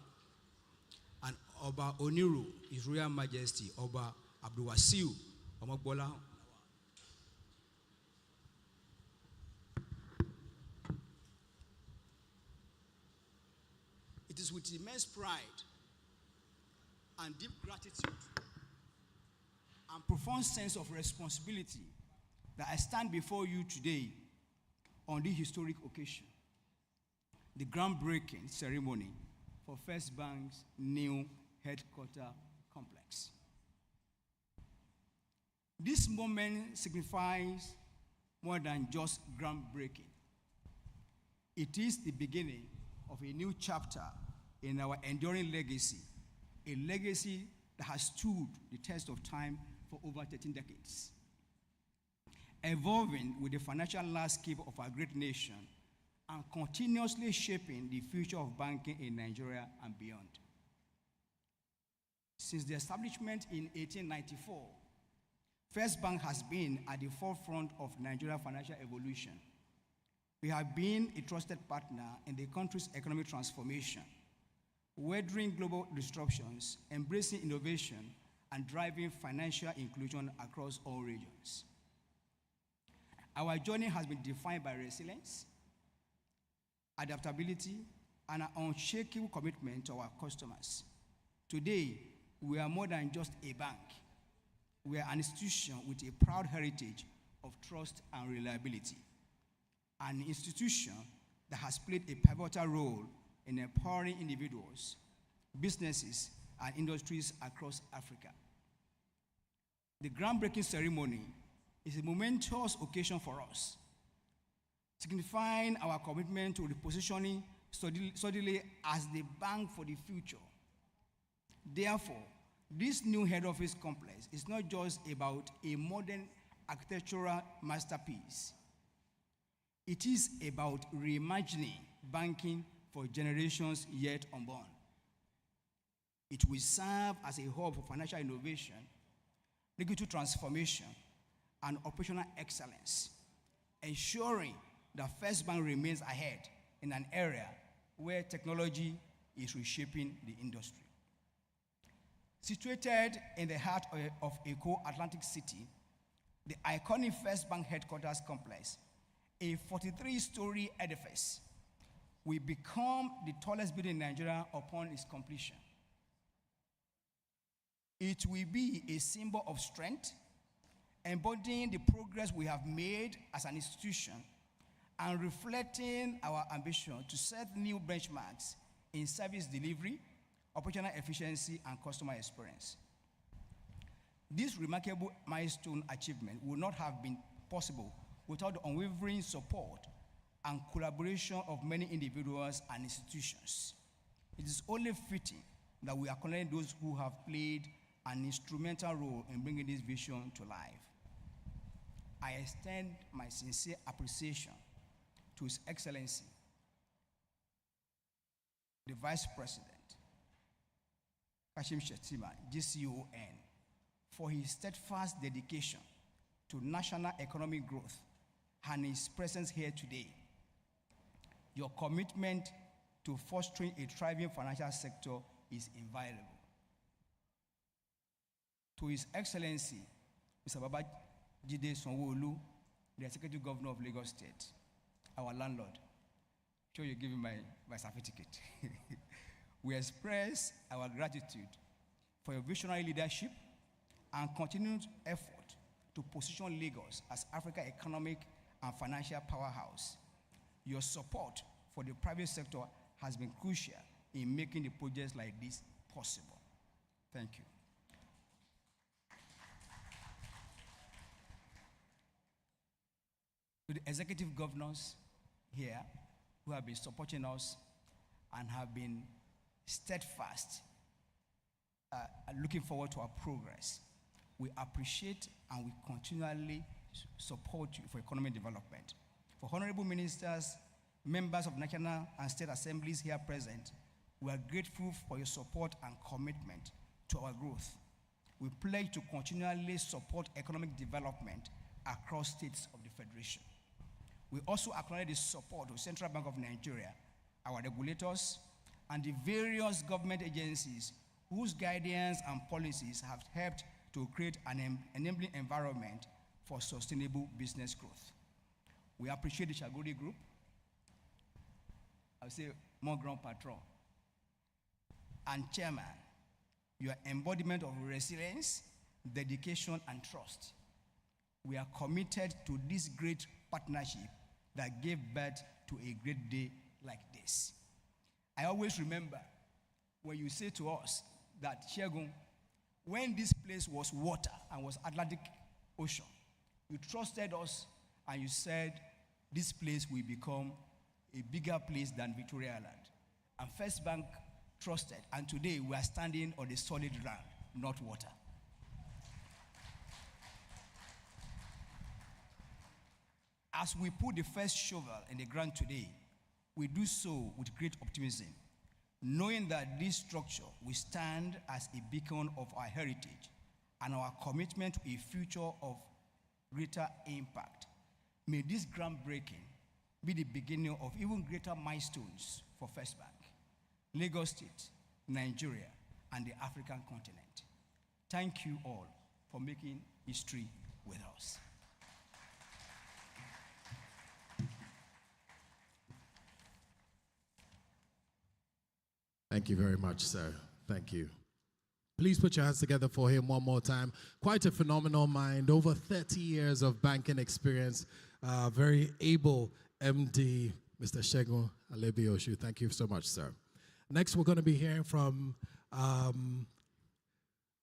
N: And Oba Oniru is Royal Majesty Oba Abdulwasiu Omogbola. It is with immense pride and deep gratitude and profound sense of responsibility that I stand before you today on this historic occasion, the groundbreaking ceremony for FirstBank's new headquarter complex. This moment signifies more than just groundbreaking. It is the beginning of a new chapter in our enduring legacy, a legacy that has stood the test of time for over 13 decades, evolving with the financial landscape of our great nation and continuously shaping the future of banking in Nigeria and beyond. Since the establishment in 1894, FirstBank has been at the forefront of Nigeria's financial evolution. We have been a trusted partner in the country's economic transformation, weathering global disruptions, embracing innovation, and driving financial inclusion across all regions. Our journey has been defined by resilience, adaptability, and an unshakable commitment to our customers. Today, we are more than just a bank. We are an institution with a proud heritage of trust and reliability. An institution that has played a pivotal role in empowering individuals, businesses, and industries across Africa. The groundbreaking ceremony is a momentous occasion for us, signifying our commitment to repositioning solidly as the bank for the future. Therefore, this new head office complex is not just about a modern architectural masterpiece. It is about reimagining banking for generations yet unborn. It will serve as a hub for financial innovation, digital transformation, and operational excellence, ensuring that FirstBank remains ahead in an area where technology is reshaping the industry. Situated in the heart of Eko Atlantic City, the iconic FirstBank headquarters complex, a 43-story edifice, will become the tallest building in Nigeria upon its completion. It will be a symbol of strength, embodying the progress we have made as an institution and reflecting our ambition to set new benchmarks in service delivery, operational efficiency, and customer experience. This remarkable milestone achievement would not have been possible without the unwavering support and collaboration of many individuals and institutions. It is only fitting that we acknowledge those who have played an instrumental role in bringing this vision to life. I extend my sincere appreciation to His Excellency, the Vice President, Kashim Shettima, GCON, for his steadfast dedication to national economic growth and his presence here today. Your commitment to fostering a thriving financial sector is inviolable. To His Excellency, Mr. Babajide Sanwo-Olu, the Executive Governor of Lagos State, our landlord. Sure, you give him my certificate. We express our gratitude for your visionary leadership and continued effort to position Lagos as Africa's economic and financial powerhouse. Your support for the private sector has been crucial in making the projects like this possible. Thank you. To the executive governors here who have been supporting us and have been steadfast, looking forward to our progress. We appreciate and we continually support you for economic development. For honorable ministers, members of national and state assemblies here present, we are grateful for your support and commitment to our growth. We pledge to continually support economic development across states of the Federation. We also acknowledge the support of Central Bank of Nigeria, our regulators, and the various government agencies whose guidance and policies have helped to create an enabling environment for sustainable business growth. We appreciate the Shaguri Group. I would say more grand patron and chairman, your embodiment of resilience, dedication, and trust. We are committed to this great partnership that gave birth to a great day like this. I always remember when you say to us that, Shegun, when this place was water and was Atlantic Ocean, you trusted us and you said this place will become a bigger place than Victoria Island. And FirstBank trusted, and today we are standing on a solid ground, not water. As we put the first shovel in the ground today, we do so with great optimism, knowing that this structure will stand as a beacon of our heritage and our commitment to a future of greater impact. May this groundbreaking be the beginning of even greater milestones for FirstBank, Lagos State, Nigeria, and the African continent. Thank you all for making history with us.
M: Thank you very much, sir. Thank you. Please put your hands together for him one more time. Quite a phenomenal mind, over 30 years of banking experience, very able MD, Mr. Shegun Alebioshu. Thank you so much, sir. Next, we're going to be hearing from our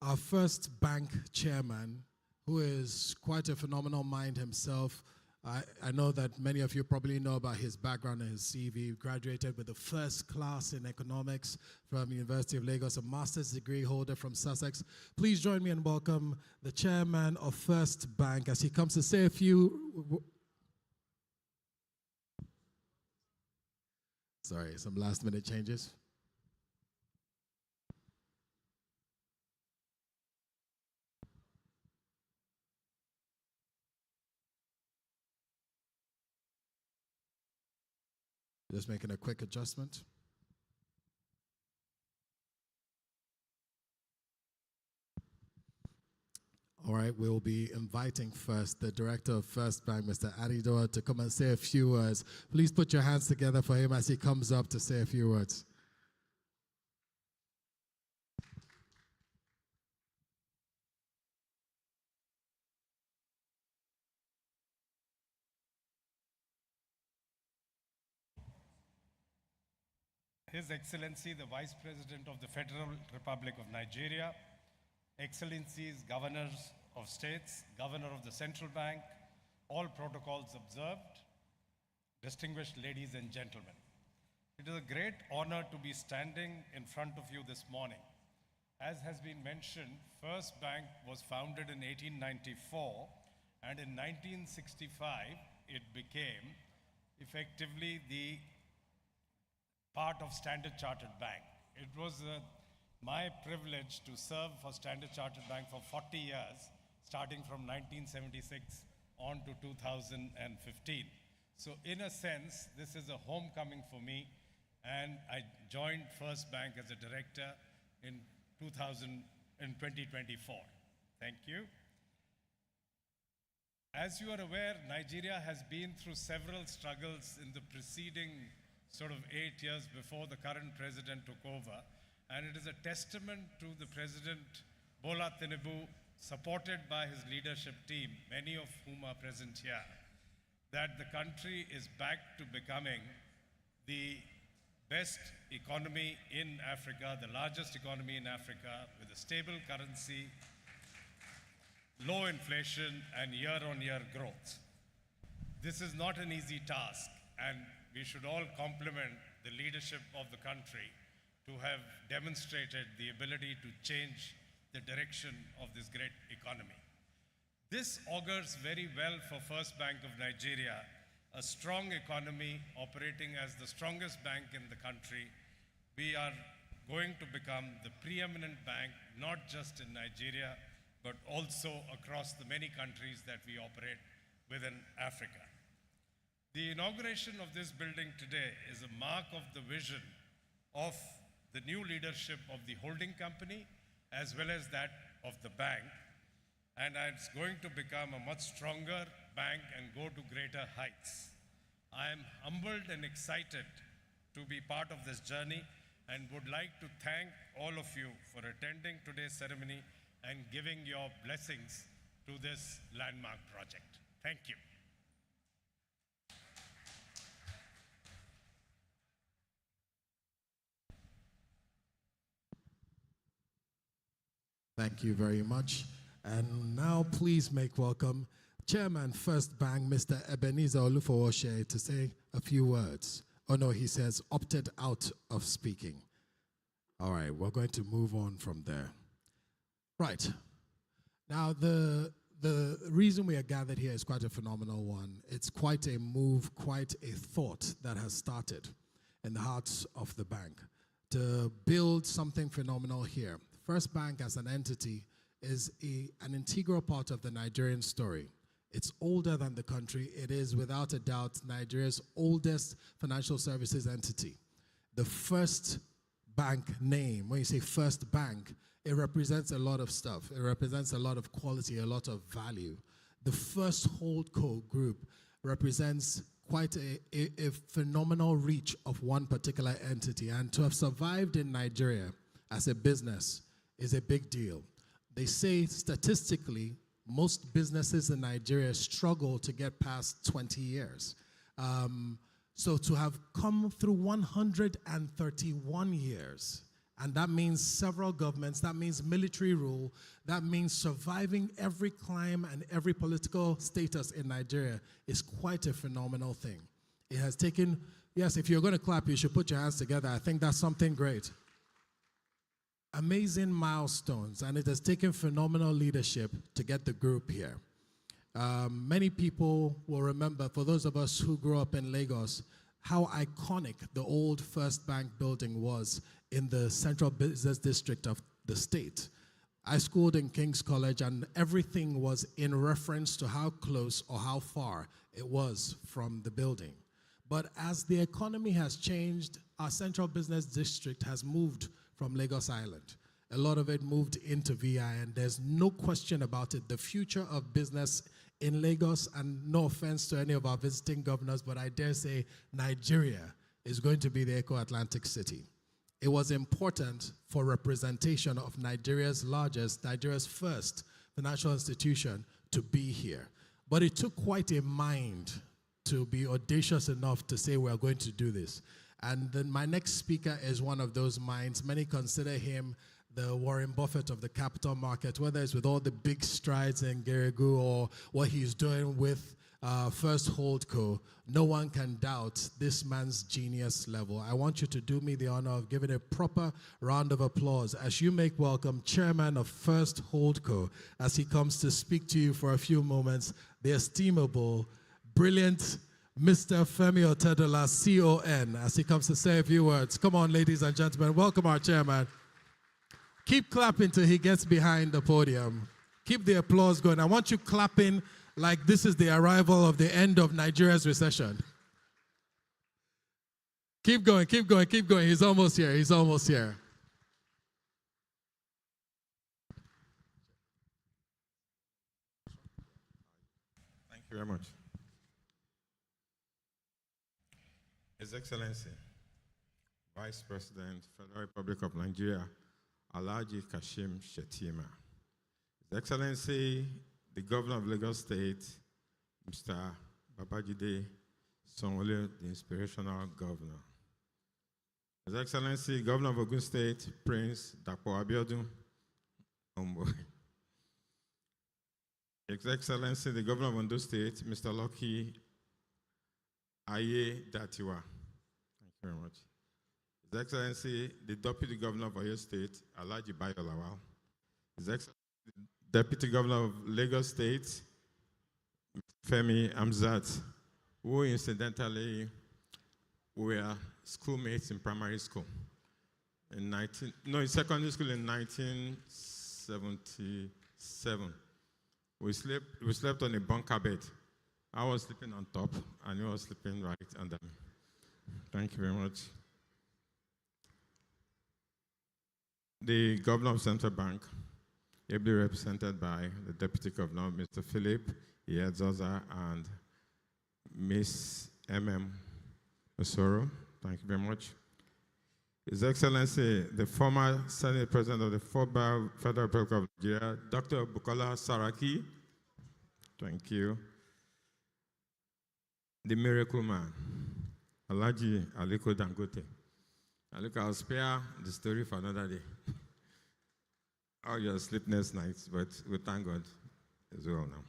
M: FirstBank chairman, who is quite a phenomenal mind himself. I know that many of you probably know about his background and his CV. Graduated with a first class in economics from University of Lagos, a master's degree holder from Sussex. Please join me and welcome the chairman of FirstBank as he comes to say a few... Sorry, some last minute changes. Just making a quick adjustment. All right, we'll be inviting first the director of FirstBank, Mr. Adidoa, to come and say a few words. Please put your hands together for him as he comes up to say a few words.
O: His Excellency, the Vice President of the Federal Republic of Nigeria, Excellencies, Governors of States, Governor of the Central Bank, all protocols observed, distinguished ladies and gentlemen. It is a great honor to be standing in front of you this morning. As has been mentioned, FirstBank was founded in 1894, and in 1965, it became effectively the part of Standard Chartered Bank. It was my privilege to serve for Standard Chartered Bank for 40 years, starting from 1976 on to 2015. So in a sense, this is a homecoming for me, and I joined FirstBank as a director in 2024. Thank you. As you are aware, Nigeria has been through several struggles in the preceding sort of 8 years before the current president took over. And it is a testament to the President Bola Tinubu, supported by his leadership team, many of whom are present here, that the country is back to becoming the best economy in Africa, the largest economy in Africa, with a stable currency, low inflation, and year-on-year growth. This is not an easy task, and we should all compliment the leadership of the country to have demonstrated the ability to change the direction of this great economy. This augurs very well for First Bank of Nigeria, a strong economy operating as the strongest bank in the country. We are going to become the preeminent bank, not just in Nigeria, but also across the many countries that we operate within Africa. The inauguration of this building today is a mark of the vision of the new leadership of the holding company as well as that of the bank. And it's going to become a much stronger bank and go to greater heights. I am humbled and excited to be part of this journey and would like to thank all of you for attending today's ceremony and giving your blessings to this landmark project. Thank you.
M: Thank you very much. And now please make welcome Chairman First Bank, Mr. Ebenezer Olufowoshe, to say a few words. Oh no, he says opted out of speaking. All right, we're going to move on from there. Right. Now, the reason we are gathered here is quite a phenomenal one. It's quite a move, quite a thought that has started in the hearts of the bank to build something phenomenal here. First Bank as an entity is an integral part of the Nigerian story. It's older than the country. It is, without a doubt, Nigeria's oldest financial services entity. The First Bank name, when you say First Bank, it represents a lot of stuff. It represents a lot of quality, a lot of value. The First Holdco group represents quite a phenomenal reach of one particular entity. And to have survived in Nigeria as a business is a big deal. They say statistically, most businesses in Nigeria struggle to get past 20 years. So to have come through 131 years, and that means several governments, that means military rule, that means surviving every climb and every political status in Nigeria is quite a phenomenal thing. It has taken, yes, if you're going to clap, you should put your hands together. I think that's something great. Amazing milestones, and it has taken phenomenal leadership to get the group here. Many people will remember, for those of us who grew up in Lagos, how iconic the old First Bank building was in the central business district of the state. I schooled in King's College, and everything was in reference to how close or how far it was from the building. But as the economy has changed, our central business district has moved from Lagos Island. A lot of it moved into VI, and there's no question about it. The future of business in Lagos, and no offense to any of our visiting governors, but I dare say Nigeria is going to be the Eco-Atlantic city. It was important for representation of Nigeria's first financial institution to be here. But it took quite a mind to be audacious enough to say we're going to do this. And then my next speaker is one of those minds. Many consider him the Warren Buffett of the capital market, whether it's with all the big strides in Geregu or what he's doing with First Holdco. No one can doubt this man's genius level. I want you to do me the honor of giving a proper round of applause as you make welcome Chairman of First Holdco as he comes to speak to you for a few moments, the estimable, brilliant Mr. Femi Otedola, CON, as he comes to say a few words. Come on, ladies and gentlemen, welcome our chairman. Keep clapping till he gets behind the podium. Keep the applause going. I want you clapping like this is the arrival of the end of Nigeria's recession. Keep going, keep going, keep going. He's almost here, he's almost here.
P: Thank you very much. His Excellency, Vice President, Federal Republic of Nigeria, Alhaji Kashim Shettima. His Excellency, the Governor of Lagos State, Mr. Babajide Sanwo-Olu, the inspirational governor. His Excellency, Governor of Ogun State, Prince Dapo Abiodun. His Excellency, the Governor of Ondo State, Mr. Lucky Aye Datiwa. Thank you very much. His Excellency, the Deputy Governor of Oyo State, Alhaji Bayo Lawal. His Excellency, the Deputy Governor of Lagos State, Femi Amzat, who incidentally were schoolmates in primary school. In secondary school in 1977. We slept on a bunker bed. I was sleeping on top, and he was sleeping right under me. Thank you very much. The Governor of Central Bank, ably represented by the Deputy Governor, Mr. Philip Iedzoza, and Miss M.M. Osoro. Thank you very much. His Excellency, the former Senate President of the Federal Republic of Nigeria, Dr. Bukola Saraki. Thank you. The Miracle Man, Alhaji Aliko Dangote. Aliko, I'll spare the story for another day. All your sleepless nights, but we thank God as well now.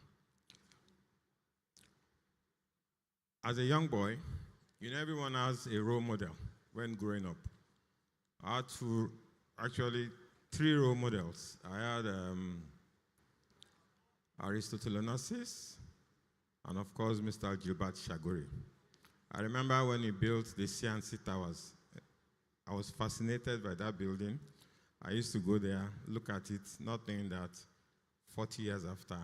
P: As a young boy, everyone has a role model when growing up. I had three role models. I had Aristotle Onassis, and of course, Mr. Gilbert Shagori. I remember when he built the CNC Towers. I was fascinated by that building. I used to go there, look at it, not knowing that 40 years after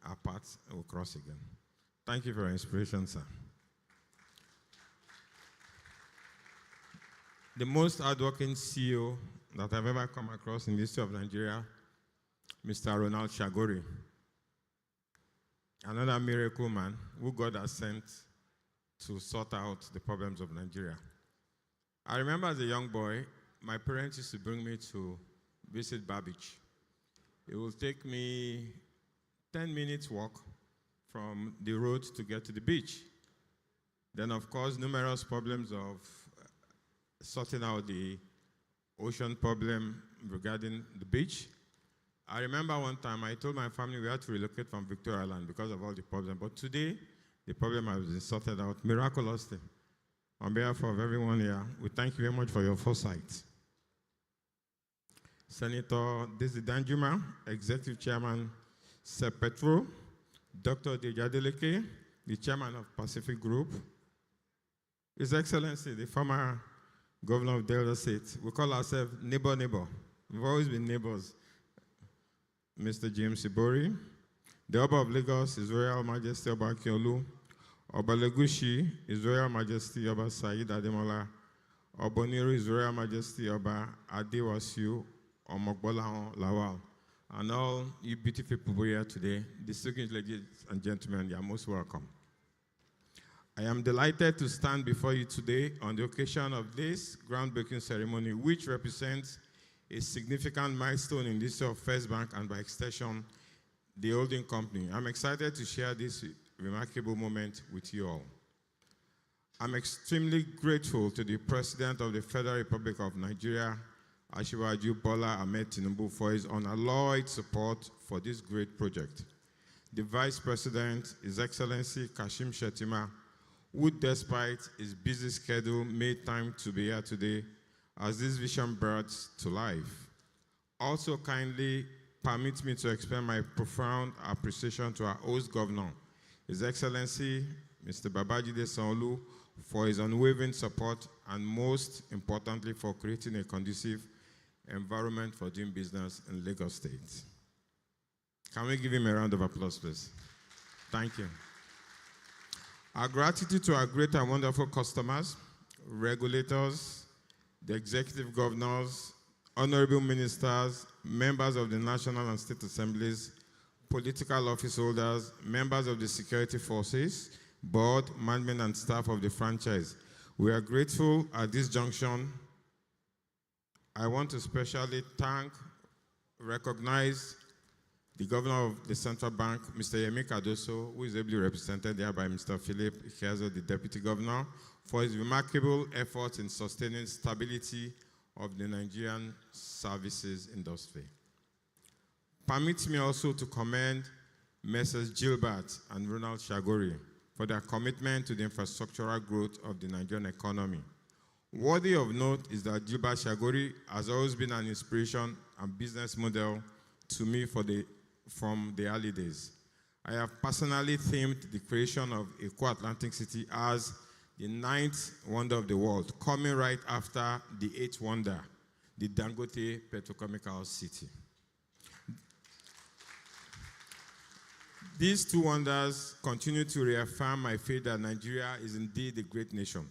P: our paths will cross again. Thank you for your inspiration, sir. The most hardworking CEO that I've ever come across in the history of Nigeria, Mr. Ronald Shagori. Another miracle man who God has sent to sort out the problems of Nigeria. I remember as a young boy, my parents used to bring me to visit Bar Beach. It would take me 10 minutes walk from the road to get to the beach. Then, of course, numerous problems of sorting out the ocean problem regarding the beach. I remember one time I told my family we had to relocate from Victoria Island because of all the problems. But today, the problem has been sorted out miraculously. On behalf of everyone here, we thank you very much for your foresight. Senator Desi Danjuma, Executive Chairman, Sepetro, Dr. Dejadeleke, the Chairman of Pacific Group, His Excellency, the former Governor of Delta State. We call ourselves neighbor. We've always been neighbors. Mr. James Ibori, the Oba of Lagos, His Royal Majesty Oba Akiolu, Oba Legushi, His Royal Majesty Oba Said Ademola, Oboniru, His Royal Majesty Oba Adewasiu Omogbola Lawal, and all you beautiful people here today, distinguished ladies and gentlemen, you are most welcome. I am delighted to stand before you today on the occasion of this groundbreaking ceremony, which represents a significant milestone in the history of FirstBank and by extension, the holding company. I'm excited to share this remarkable moment with you all. I'm extremely grateful to the President of the Federal Republic of Nigeria, Asiwaju Bola Ahmed Tinubu, for his unalloyed support for this great project. The Vice President, His Excellency Kashim Shettima, who despite his busy schedule made time to be here today as this vision brought to life. Also kindly permit me to express my profound appreciation to our host governor, His Excellency Mr. Babajide Sanwo-Olu, for his unwavering support and most importantly for creating a conducive environment for doing business in Lagos State. Can we give him a round of applause, please? Thank you. Our gratitude to our great and wonderful customers, regulators, the executive governors, honorable ministers, members of the National and State Assemblies, political office holders, members of the security forces, board, management, and staff of the franchise. We are grateful at this junction. I want to specially recognize the Governor of the Central Bank, Mr. Yemi Cardoso, who is ably represented there by Mr. Philip Ihezo, the Deputy Governor, for his remarkable efforts in sustaining stability of the Nigerian services industry. Permit me also to commend Messrs. Gilbert and Ronald Shagori for their commitment to the infrastructural growth of the Nigerian economy. Worthy of note is that Juba Shagori has always been an inspiration and business model to me from the early days. I have personally themed the creation of Eko Atlantic City as the 9th wonder of the world, coming right after the 8th wonder, the Dangote Petrochemical City. These two wonders continue to reaffirm my faith that Nigeria is indeed a great nation.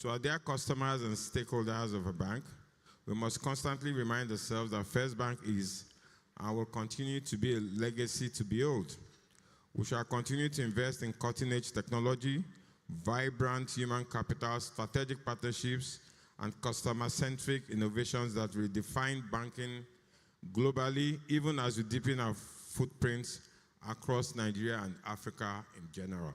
P: To our dear customers and stakeholders of a bank, we must constantly remind ourselves that FirstBank is and will continue to be a legacy to behold. We shall continue to invest in cutting-edge technology, vibrant human capital, strategic partnerships, and customer-centric innovations that will define banking globally, even as we deepen our footprints across Nigeria and Africa in general.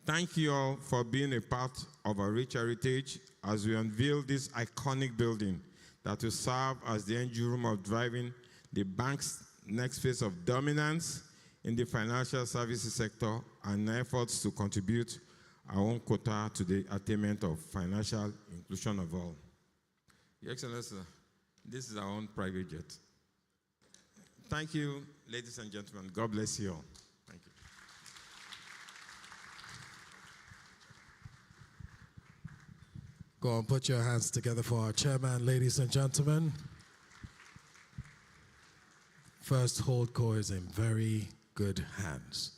P: Thank you all for being a part of our rich heritage as we unveil this iconic building that will serve as the engine room of driving the bank's next phase of dominance in the financial services sector and efforts to contribute our own quota to the attainment of financial inclusion of all. Your Excellency, this is our own private jet. Thank you, ladies and gentlemen. God bless you all. Thank you.
M: Go on, put your hands together for our chairman, ladies and gentlemen. First Holdco is in very good hands.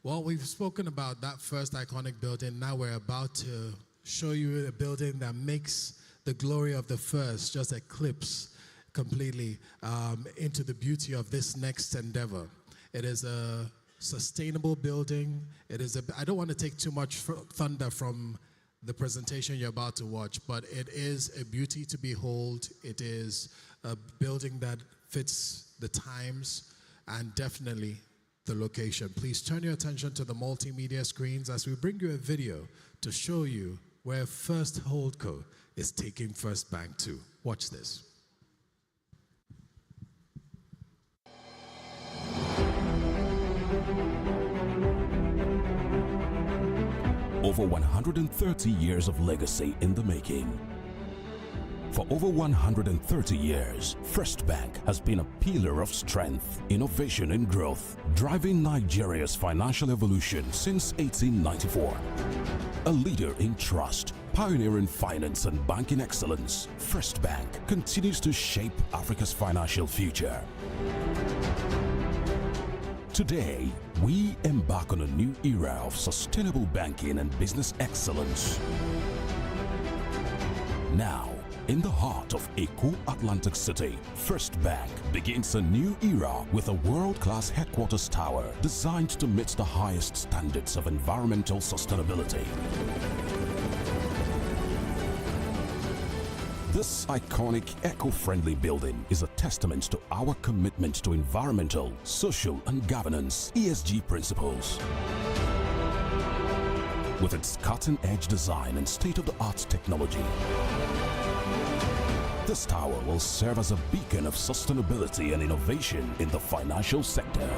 M: Well, we've spoken about that first iconic building. Now we're about to show you a building that makes the glory of the first just eclipse completely into the beauty of this next endeavor. It is a sustainable building. I don't want to take too much thunder from the presentation you're about to watch, but it is a beauty to behold. It is a building that fits the times and definitely the location. Please turn your attention to the multimedia screens as we bring you a video to show you where First Holdco is taking FirstBank to. Watch this.
Q: Over 130 years of legacy in the making. For over 130 years, FirstBank has been a pillar of strength, innovation and growth, driving Nigeria's financial evolution since 1894. A leader in trust, pioneering finance and banking excellence, FirstBank continues to shape Africa's financial future. Today, we embark on a new era of sustainable banking and business excellence. Now, in the heart of Eko Atlantic City, FirstBank begins a new era with a world-class headquarters tower designed to meet the highest standards of environmental sustainability. This iconic eco-friendly building is a testament to our commitment to environmental, social and governance (ESG) principles. With its cutting-edge design and state-of-the-art technology, this tower will serve as a beacon of sustainability and innovation in the financial sector.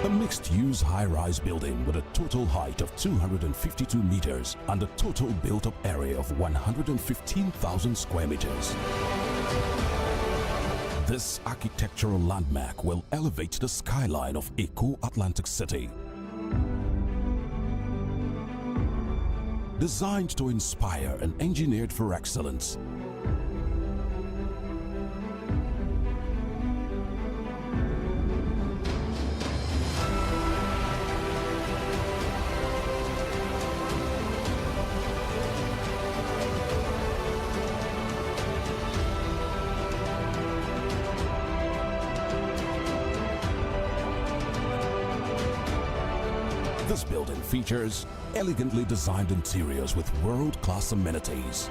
Q: A mixed-use high-rise building with a total height of 252 meters and a total built-up area of 115,000 square meters. This architectural landmark will elevate the skyline of Eko Atlantic City. Designed to inspire and engineered for excellence, this building features elegantly designed interiors with world-class amenities.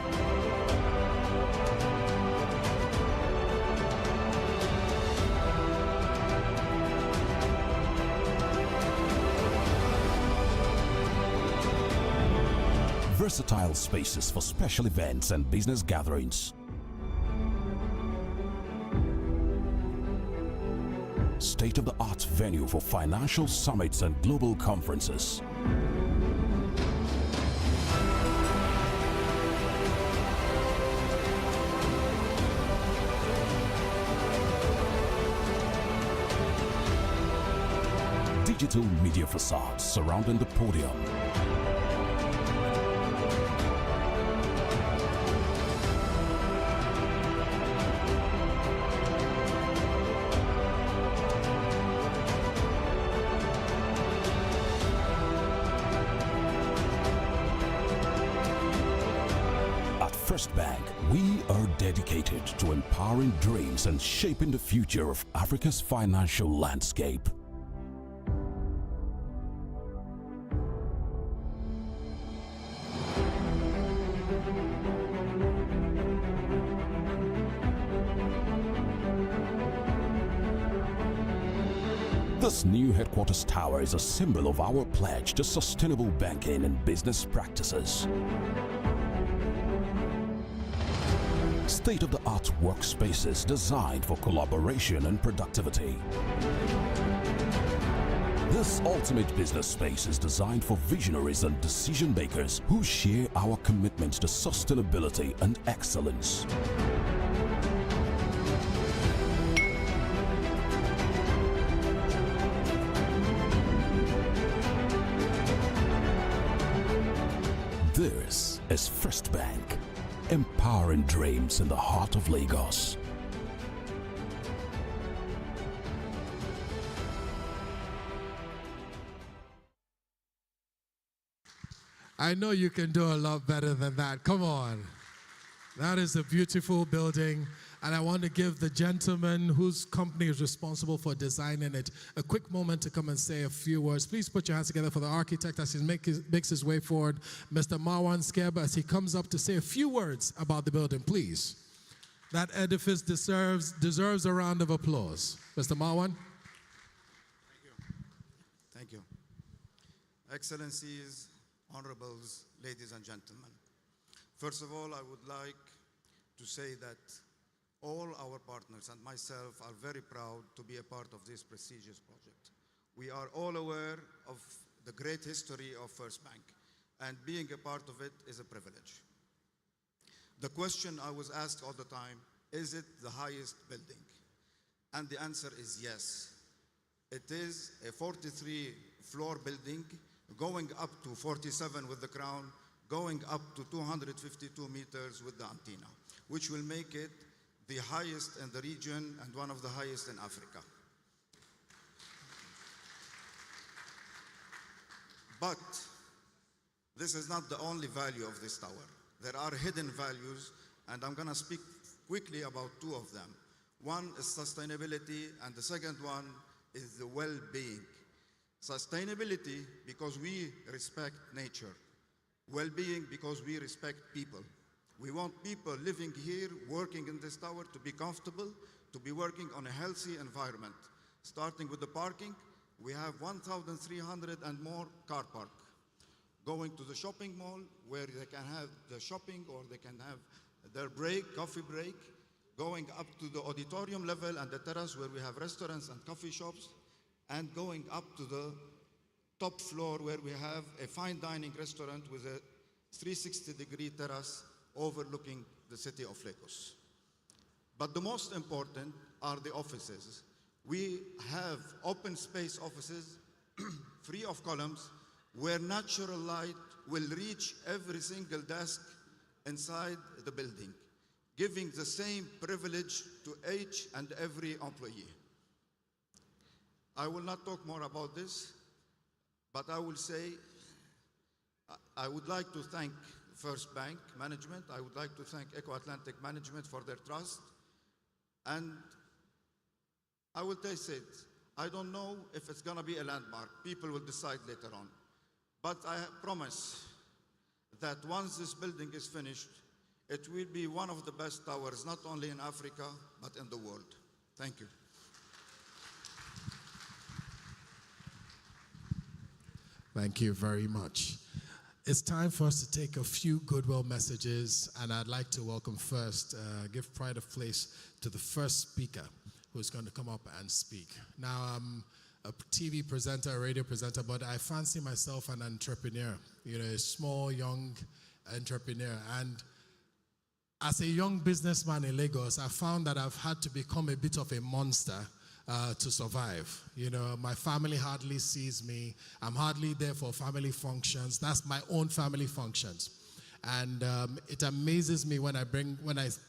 Q: Versatile spaces for special events and business gatherings. State-of-the-art venue for financial summits and global conferences. digital media facades surrounding the podium. FirstBank, we are dedicated to empowering dreams and shaping the future of Africa's financial landscape. This new headquarters tower is a symbol of our pledge to sustainable banking and business practices. State-of-the-art workspaces designed for collaboration and productivity. This ultimate business space is designed for visionaries and decision makers who share our commitment to sustainability and excellence. This is FirstBank, empowering dreams in the heart of Lagos.
M: I know you can do a lot better than that. Come on. That is a beautiful building. And I want to give the gentleman whose company is responsible for designing it a quick moment to come and say a few words. Please put your hands together for the architect as he makes his way forward, Mr. Marwan Skeb, as he comes up to say a few words about the building, please. That edifice deserves a round of applause. Mr. Marwan.
R: Thank you. Excellencies, honorables, ladies and gentlemen. First of all, I would like to say that all our partners and myself are very proud to be a part of this prestigious project. We are all aware of the great history of FirstBank, and being a part of it is a privilege. The question I was asked all the time, is it the highest building? And the answer is yes. It is a 43-floor building, going up to 47 with the crown, going up to 252 meters with the antenna, which will make it the highest in the region and one of the highest in Africa. But this is not the only value of this tower. There are hidden values, and I'm going to speak quickly about two of them. One is sustainability, and the second one is the well-being. Sustainability, because we respect nature. Well-being, because we respect people. We want people living here, working in this tower, to be comfortable, to be working on a healthy environment. Starting with the parking, we have 1,300 and more car park. Going to the shopping mall, where they can have the shopping or they can have their break, coffee break. Going up to the auditorium level and the terrace, where we have restaurants and coffee shops. And going up to the top floor, where we have a fine dining restaurant with a 360-degree terrace overlooking the city of Lagos. But the most important are the offices. We have open space offices, free of columns, where natural light will reach every single desk inside the building, giving the same privilege to each and every employee. I will not talk more about this, but I will say I would like to thank FirstBank management. I would like to thank Eco-Atlantic management for their trust. And I will taste it. I don't know if it's going to be a landmark. People will decide later on. But I promise that once this building is finished, it will be one of the best towers, not only in Africa, but in the world. Thank you.
M: Thank you very much. It's time for us to take a few Goodwill messages, and I'd like to welcome first, give pride of place to the first speaker who's going to come up and speak. Now, I'm a TV presenter, a radio presenter, but I fancy myself an entrepreneur, you know, a small, young entrepreneur. And as a young businessman in Lagos, I found that I've had to become a bit of a monster to survive. You know, my family hardly sees me. I'm hardly there for family functions. That's my own family functions. And it amazes me when I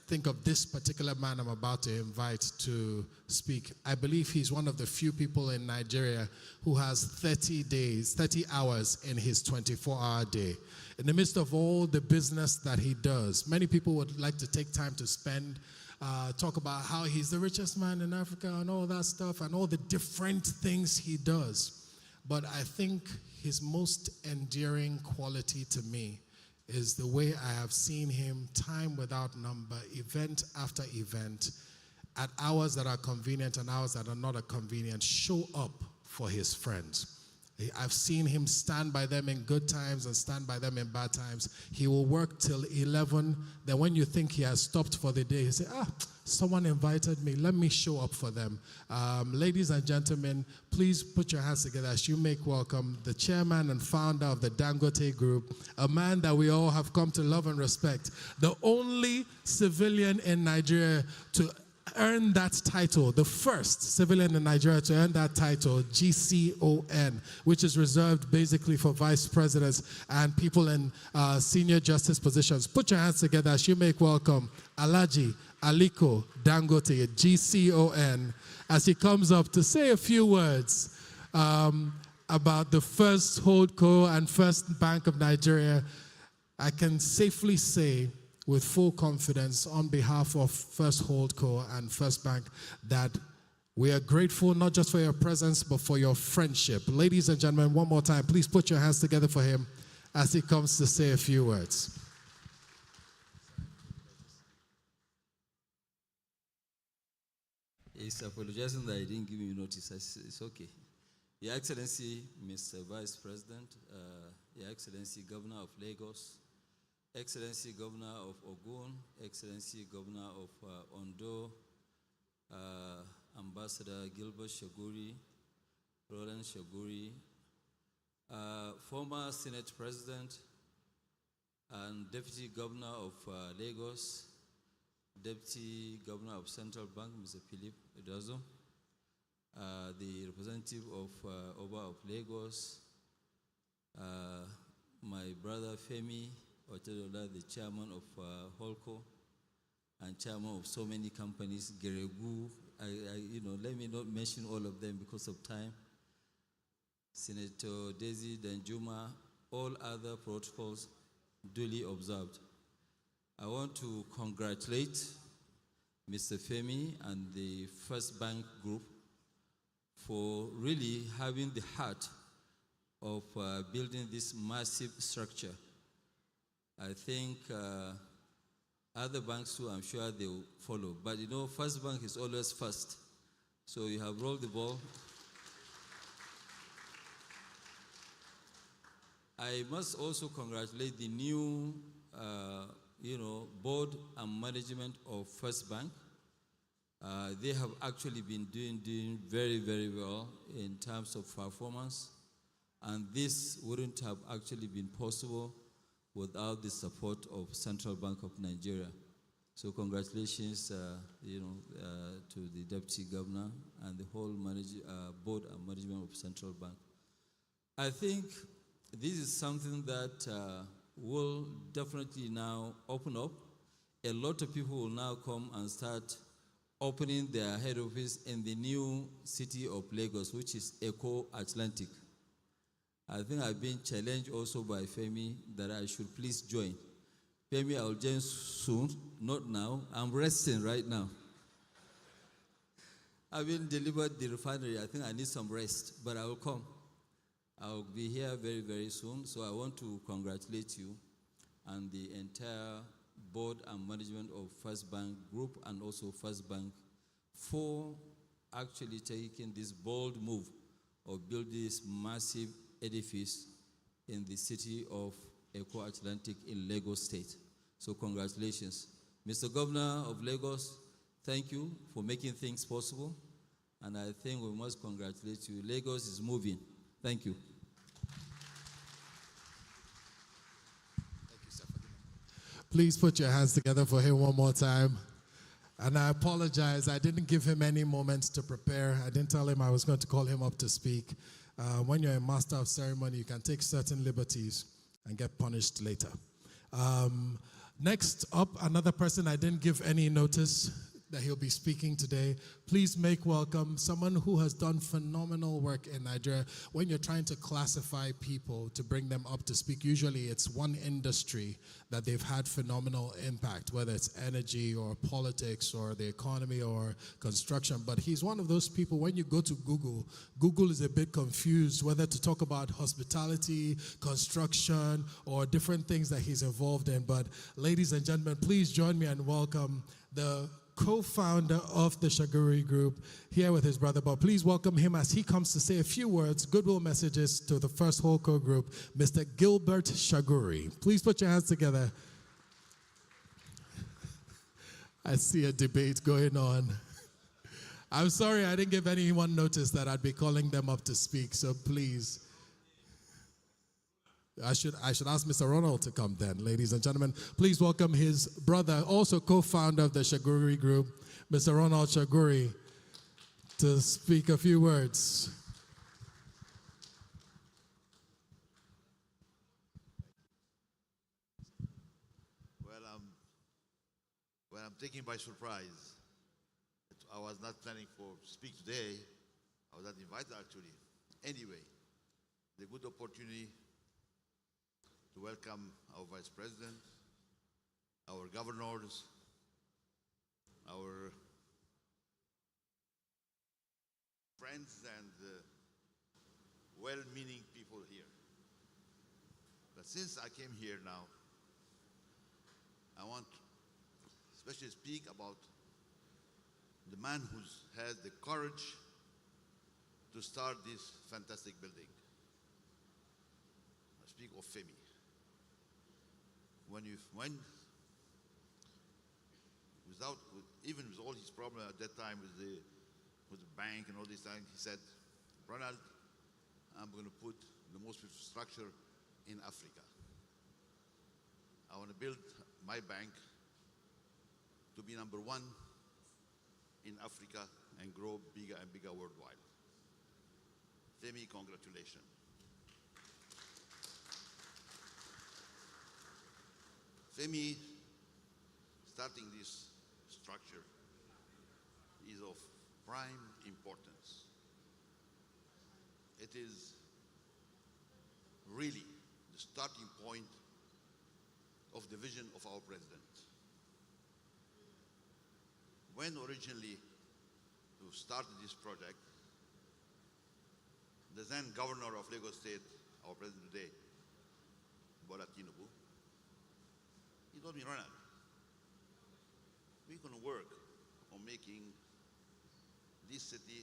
M: think of this particular man I'm about to invite to speak. I believe he's one of the few people in Nigeria who has 30 hours in his 24-hour day. In the midst of all the business that he does, many people would like to take time to spend, talk about how he's the richest man in Africa and all that stuff and all the different things he does. But I think his most endearing quality to me is the way I have seen him time without number, event after event, at hours that are convenient and hours that are not convenient, show up for his friends. I've seen him stand by them in good times and stand by them in bad times. He will work till 11. Then when you think he has stopped for the day, he say, someone invited me. Let me show up for them. Ladies and gentlemen, please put your hands together as you make welcome the chairman and founder of the Dangote Group, a man that we all have come to love and respect, the only civilian in Nigeria to earn that title, the first civilian in Nigeria to earn that title, GCON, which is reserved basically for vice presidents and people in senior justice positions. Put your hands together as you make welcome Alhaji Aliko Dangote, GCON, as he comes up to say a few words about the First Holdco and First Bank of Nigeria. I can safely say with full confidence on behalf of First Holdco and First Bank that we are grateful not just for your presence, but for your friendship. Ladies and gentlemen, one more time, please put your hands together for him as he comes to say a few words.
S: He's apologizing that I didn't give you notice. It's okay. Your Excellency, Mr. Vice President, Your Excellency, Governor of Lagos, Excellency Governor of Ogun, Excellency Governor of Ondo, Ambassador Gilbert Shaguri, Roland Shaguri, former Senate President and Deputy Governor of Lagos, Deputy Governor of Central Bank, Mr. Philip Edozo, the representative of Oba of Lagos, my brother Femi Otedola, the chairman of Holco and chairman of so many companies, Geregu, let me not mention all of them because of time. Senator Daisy Danjuma, all other protocols duly observed. I want to congratulate Mr. Femi and the First Bank Group for really having the heart of building this massive structure. I think other banks too, I'm sure they will follow. But First Bank is always first. So you have rolled the ball. I must also congratulate the new, board and management of First Bank. They have actually been doing very, very well in terms of performance. And this wouldn't have actually been possible without the support of Central Bank of Nigeria. So congratulations, to the Deputy Governor and the whole board and management of Central Bank. I think this is something that will definitely now open up. A lot of people will now come and start opening their head office in the new city of Lagos, which is Eco Atlantic. I think I've been challenged also by Femi that I should please join. Femi, I'll join soon, not now. I'm resting right now. I've been delivered the refinery. I think I need some rest, but I will come. I'll be here very, very soon. So I want to congratulate you and the entire board and management of First Bank Group and also First Bank for actually taking this bold move of building this massive edifice in the city of Eco Atlantic in Lagos State. So congratulations. Mr. Governor of Lagos, thank you for making things possible. And I think we must congratulate you. Lagos is moving. Thank you.
M: Please put your hands together for him one more time. And I apologize, I didn't give him any moments to prepare. I didn't tell him I was going to call him up to speak. When you're a master of ceremony, you can take certain liberties and get punished later. Next up, another person I didn't give any notice that he'll be speaking today. Please make welcome someone who has done phenomenal work in Nigeria. When you're trying to classify people to bring them up to speak, usually it's one industry that they've had phenomenal impact, whether it's energy or politics or the economy or construction. But he's one of those people, when you go to Google, Google is a bit confused whether to talk about hospitality, construction, or different things that he's involved in. But ladies and gentlemen, please join me and welcome the co-founder of the Shaguri Group, here with his brother, but please welcome him as he comes to say a few words, goodwill messages to the First Holdco Group, Mr. Gilbert Shaguri. Please put your hands together. I see a debate going on. I'm sorry I didn't give anyone notice that I'd be calling them up to speak, so please. I should ask Mr. Ronald to come then, ladies and gentlemen. Please welcome his brother, also co-founder of the Shaguri Group, Mr. Ronald Shaguri, to speak a few words.
T: Well, I'm taken by surprise. I was not planning to speak today. I was not invited, actually. Anyway, the good opportunity to welcome our Vice President, our governors, our friends and well-meaning people here. But since I came here now, I want to especially speak about the man who has the courage to start this fantastic building. I speak of Femi. Even with all his problems at that time with the bank and all these things, he said, Ronald, I'm going to put the most beautiful structure in Africa. I want to build my bank to be number one in Africa and grow bigger and bigger worldwide. Femi, congratulations. Femi, starting this structure is of prime importance. It is really the starting point of the vision of our president. When originally we started this project, the then governor of Lagos State, our president today, Bola Tinubu, he told me, Ronald, we're going to work on making this city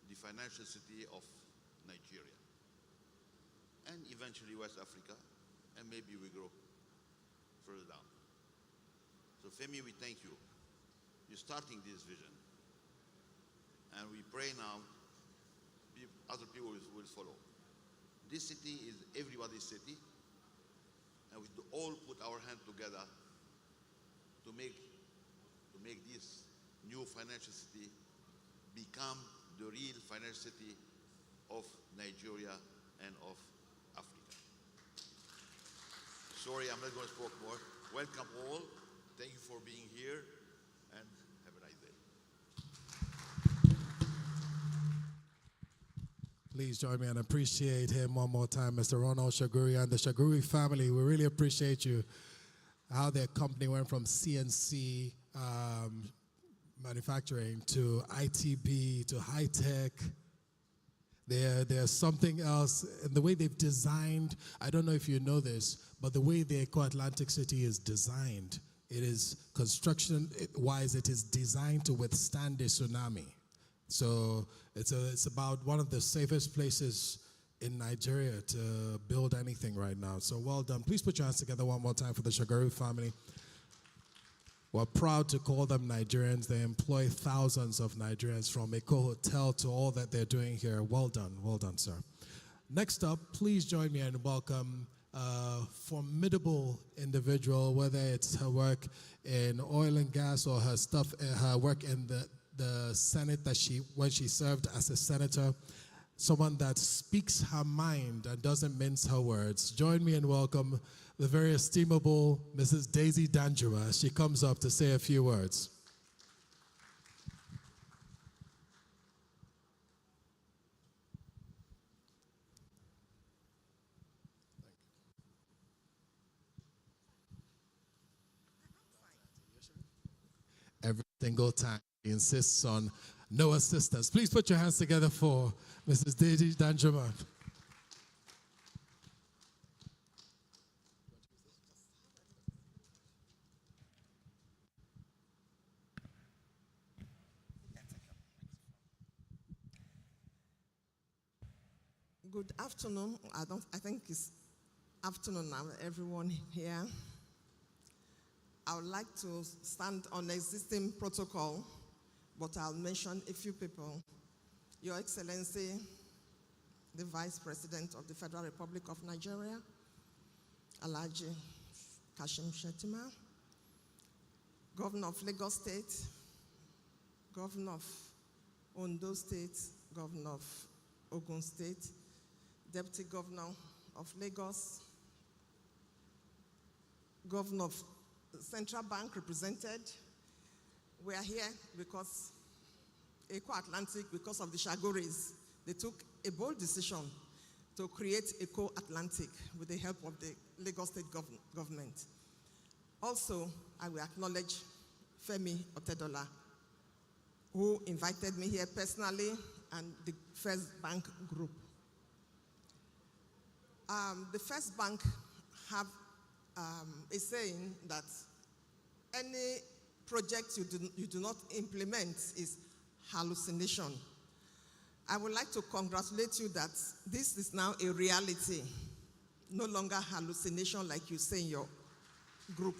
T: the financial city of Nigeria and eventually West Africa, and maybe we grow further down. So Femi, we thank you. You're starting this vision, and we pray now other people will follow. This city is everybody's city, and we all put our hands together to make this new financial city become the real financial city of Nigeria and of Africa. Sorry, I'm not going to speak more. Welcome all. Thank you for being here, and have a nice day.
M: Please join me and appreciate him one more time, Mr. Ronald Shaguri and the Shaguri family. We really appreciate you. How their company went from CNC manufacturing to ITB to high tech. There's something else in the way they've designed. I don't know if you know this, but the way the Eco Atlantic City is designed, it is construction-wise, it is designed to withstand a tsunami. So it's about one of the safest places in Nigeria to build anything right now. So well done. Please put your hands together one more time for the Shaguri family. We're proud to call them Nigerians. They employ thousands of Nigerians, from Eco Hotel to all that they're doing here. Well done, sir. Next up, please join me and welcome a formidable individual, whether it's her work in oil and gas or her work in the Senate when she served as a senator. Someone that speaks her mind and doesn't mince her words. Join me in welcome the very estimable Mrs. Daisy Danjuma as she comes up to say a few words. Every single time he insists on no assistance. Please put your hands together for Mrs. Daisy Danjuma.
U: Good afternoon. I think it's afternoon now, everyone here. I would like to stand on existing protocol, but I'll mention a few people. Your Excellency, the Vice President of the Federal Republic of Nigeria, Alhaji Kashim Shettima, Governor of Lagos State, Governor of Ondo State, Governor of Ogun State, Deputy Governor of Lagos, Governor of Central Bank represented. We are here because Eco-Atlantic, because of the Shagoris, they took a bold decision to create Eco-Atlantic with the help of the Lagos State government. Also, I will acknowledge Femi Otedola, who invited me here personally, and the FirstBank group. The FirstBank have a saying that any project you do not implement is hallucination. I would like to congratulate you that this is now a reality, no longer hallucination like you say in your group.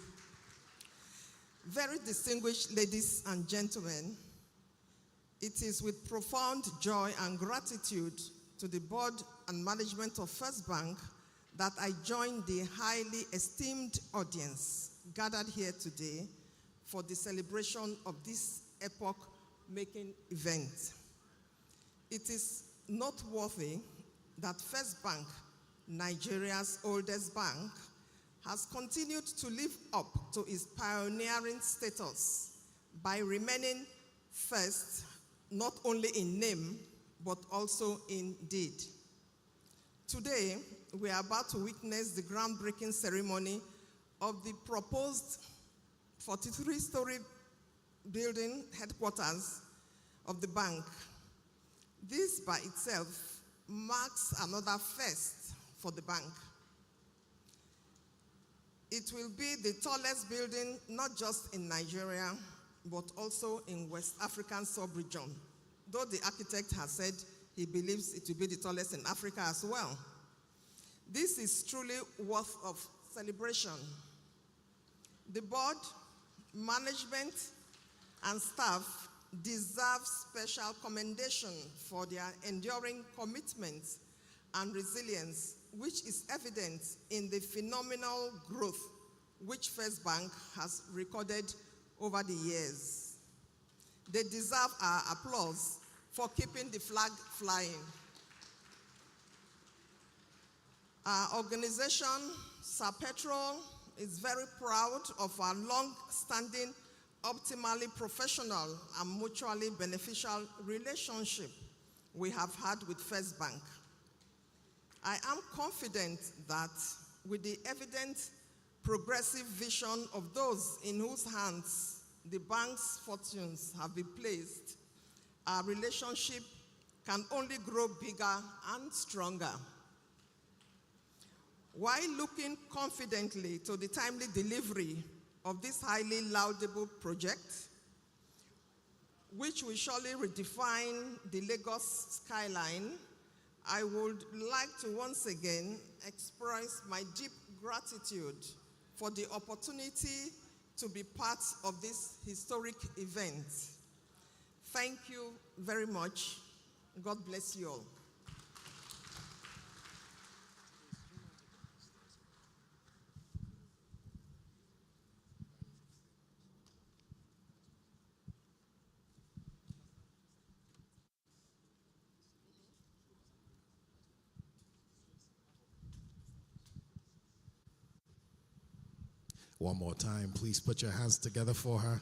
U: Very distinguished ladies and gentlemen, it is with profound joy and gratitude to the board and management of FirstBank that I join the highly esteemed audience gathered here today for the celebration of this epoch-making event. It is noteworthy that FirstBank, Nigeria's oldest bank, has continued to live up to its pioneering status by remaining first, not only in name, but also in deed. Today, we are about to witness the groundbreaking ceremony of the proposed 43-story building headquarters of the bank. This by itself marks another first for the bank. It will be the tallest building, not just in Nigeria, but also in West African sub-region, though the architect has said he believes it will be the tallest in Africa as well. This is truly worth of celebration. The board, management, and staff deserve special commendation for their enduring commitment and resilience, which is evident in the phenomenal growth which FirstBank has recorded over the years. They deserve our applause for keeping the flag flying. Our organization, Sir Petrol, is very proud of our long-standing, optimally professional and mutually beneficial relationship we have had with FirstBank. I am confident that with the evident progressive vision of those in whose hands the bank's fortunes have been placed, our relationship can only grow bigger and stronger. While looking confidently to the timely delivery of this highly laudable project, which will surely redefine the Lagos skyline, I would like to once again express my deep gratitude for the opportunity to be part of this historic event. Thank you very much. God bless you all.
M: One more time, please put your hands together for her.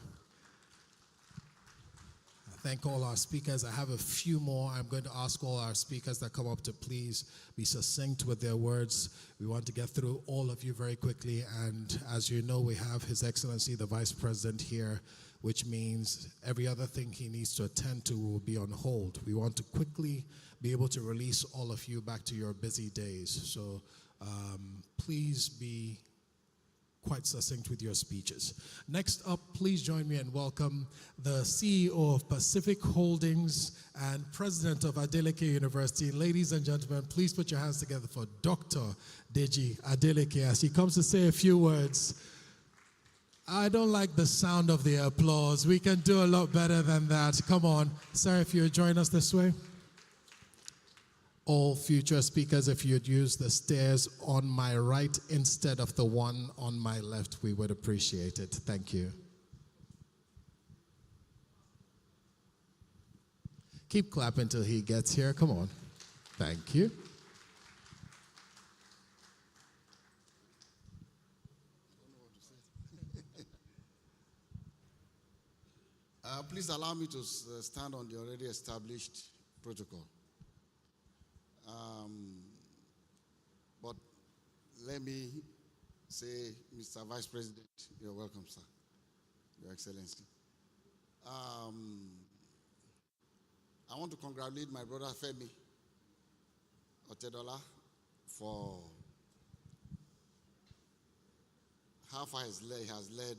M: Thank all our speakers. I have a few more. I'm going to ask all our speakers that come up to please be succinct with their words. We want to get through all of you very quickly. And as you know, we have His Excellency, the Vice President here, which means every other thing he needs to attend to will be on hold. We want to quickly be able to release all of you back to your busy days. So please be quite succinct with your speeches. Next up, please join me and welcome the CEO of Pacific Holdings and President of Adeleke University. Ladies and gentlemen, please put your hands together for Dr. Deji Adeleke as he comes to say a few words. I don't like the sound of the applause. We can do a lot better than that. Come on. Sir, if you would join us this way. All future speakers, if you'd use the stairs on my right instead of the one on my left, we would appreciate it. Thank you. Keep clapping till he gets here. Come on. Thank you.
J: Please allow me to stand on the already established protocol. But let me say, Mr. Vice President, you're welcome, sir, Your Excellency. I want to congratulate my brother Femi Otedola for how far he has led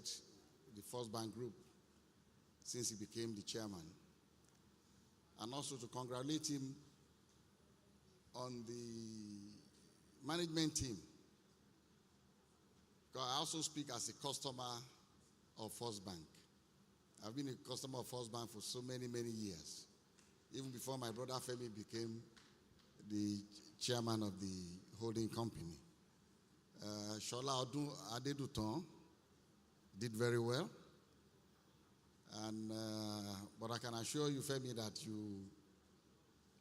J: the FirstBank Group since he became the chairman, and also to congratulate him on the management team. Because I also speak as a customer of FirstBank. I've been a customer of FirstBank for so many, many years, even before my brother Femi became the chairman of the holding company. Shola Adeduton did very well. And, but I can assure you, Femi, that you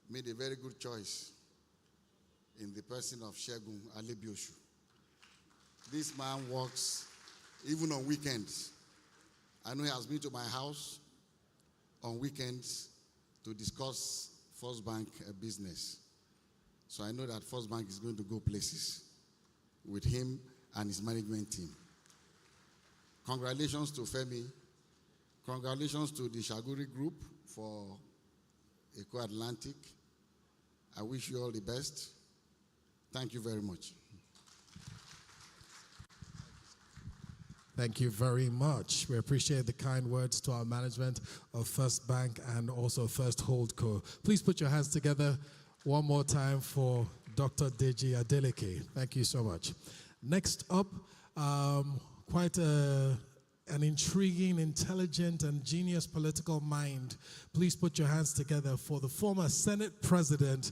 J: made a very good choice in the person of Shegun Alebioshu. This man works even on weekends. I know he has been to my house on weekends to discuss FirstBank business. So I know that FirstBank is going to go places with him and his management team. Congratulations to Femi. Congratulations to the Shaguri Group for Eco Atlantic. I wish you all the best. Thank you very much.
M: Thank you very much. We appreciate the kind words to our management of FirstBank and also First Holdco. Please put your hands together one more time for Dr. Deji Adeleke. Thank you so much. Next up, quite an intriguing, intelligent, and genius political mind. Please put your hands together for the former Senate President,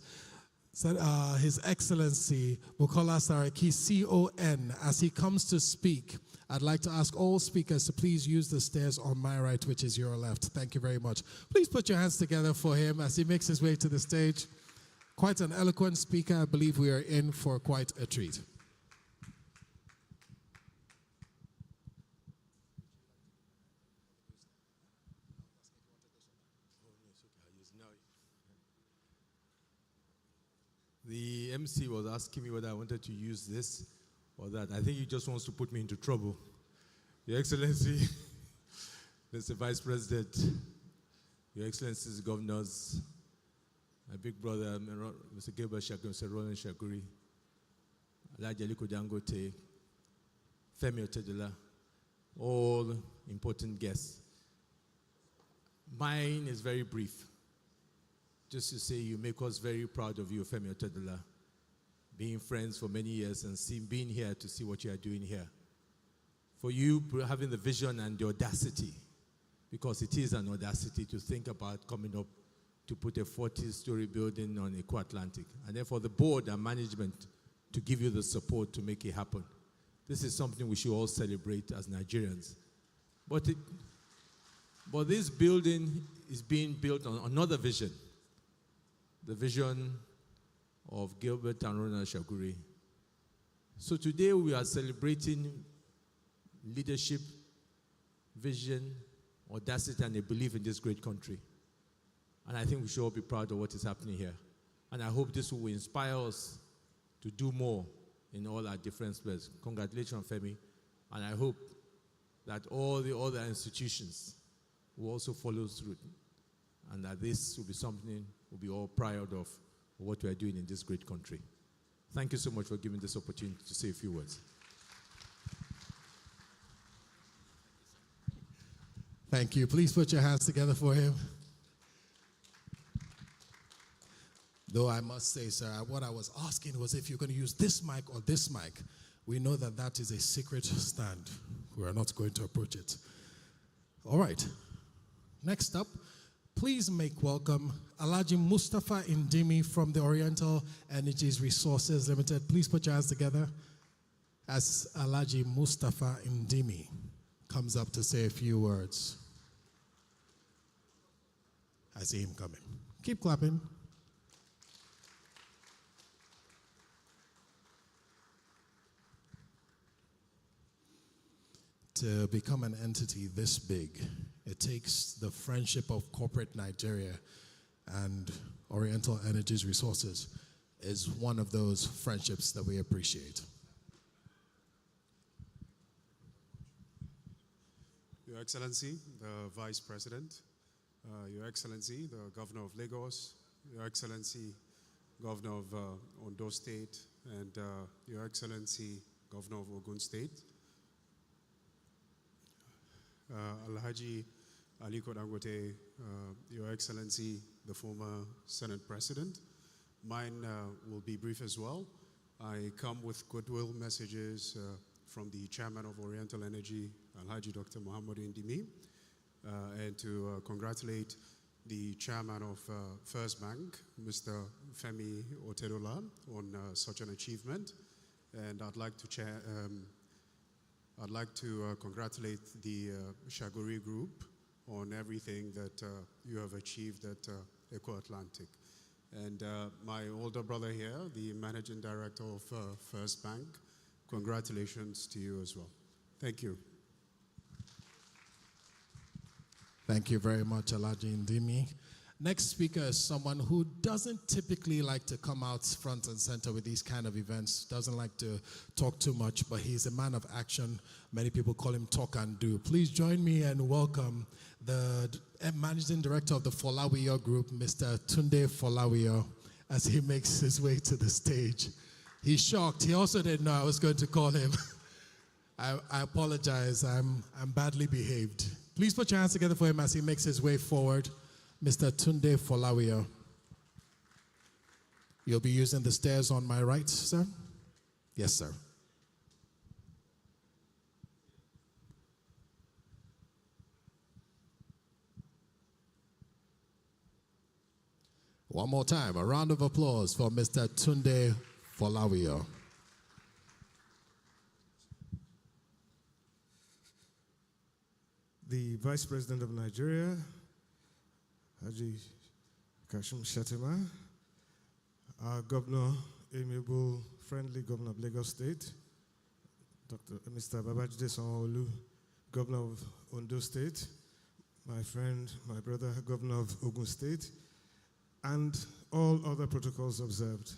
M: His Excellency Bukola Saraki, CON, as he comes to speak. I'd like to ask all speakers to please use the stairs on my right, which is your left. Thank you very much. Please put your hands together for him as he makes his way to the stage. Quite an eloquent speaker. I believe we are in for quite a treat.
V: The MC was asking me whether I wanted to use this or that. I think he just wants to put me into trouble. Your Excellency, Mr. Vice President, Your Excellencies, Governors, my big brother, Mr. Gilbert Shaguri, Mr. Roland Shaguri, Alhaji Aliko Dangote, Femi Otedola, all important guests. Mine is very brief. Just to say you make us very proud of you, Femi Otedola, being friends for many years and being here to see what you are doing here. For you having the vision and the audacity, because it is an audacity to think about coming up to put a 40-story building on Eco Atlantic, and then for the board and management to give you the support to make it happen. This is something we should all celebrate as Nigerians. But this building is being built on another vision. The vision of Gilbert and Ronald Shaguri. So today we are celebrating leadership, vision, audacity, and a belief in this great country. And I think we should all be proud of what is happening here. And I hope this will inspire us to do more in all our different spheres. Congratulations, Femi. And I hope that all the other institutions will also follow through, and that this will be something we'll be all proud of what we are doing in this great country. Thank you so much for giving this opportunity to say a few words.
E: Thank you. Please put your hands together for him. Though I must say, sir, what I was asking was if you're going to use this mic or this mic. We know that that is a secret stand. We are not going to approach it. All right. Next up, please make welcome Alhaji Mustafa Indimi from the Oriental Energies Resources Limited. Please put your hands together as Alhaji Mustafa Indimi comes up to say a few words. I see him coming. Keep clapping. To become an entity this big, it takes the friendship of corporate Nigeria, and Oriental Energies Resources is one of those friendships that we appreciate.
F: Your Excellency, the Vice President, Your Excellency, the Governor of Lagos, Your Excellency, Governor of Ondo State, and Your Excellency, Governor of Ogun State, Alhaji Aliko Dangote, Your Excellency, the former Senate President. Mine will be brief as well. I come with goodwill messages from the Chairman of Oriental Energy, Alhaji Dr. Muhammad Indimi, and to congratulate the Chairman of FirstBank, Mr. Femi Otedola, on such an achievement. And I'd like to congratulate the Shaguri Group on everything that you have achieved at Eco Atlantic. And my older brother here, the Managing Director of FirstBank, congratulations to you as well. Thank you.
E: Thank you very much, Alhaji Indimi. Next speaker is someone who doesn't typically like to come out front and center with these kind of events, doesn't like to talk too much, but he's a man of action. Many people call him talk and do. Please join me and welcome the Managing Director of the Folawiyo Group, Mr. Tunde Folawiyo, as he makes his way to the stage. He's shocked. He also didn't know I was going to call him. I apologize. I'm badly behaved. Please put your hands together for him as he makes his way forward. Mr. Tunde Folawiyo. You'll be using the stairs on my right, sir? Yes, sir. One more time, a round of applause for Mr. Tunde Folawiyo.
W: The Vice President of Nigeria, Haji Kashim Shettima, our Governor, amiable, friendly Governor of Lagos State, Mr. Babajide Sanwo-Olu, Governor of Ondo State, my friend, my brother, Governor of Ogun State, and all other protocols observed.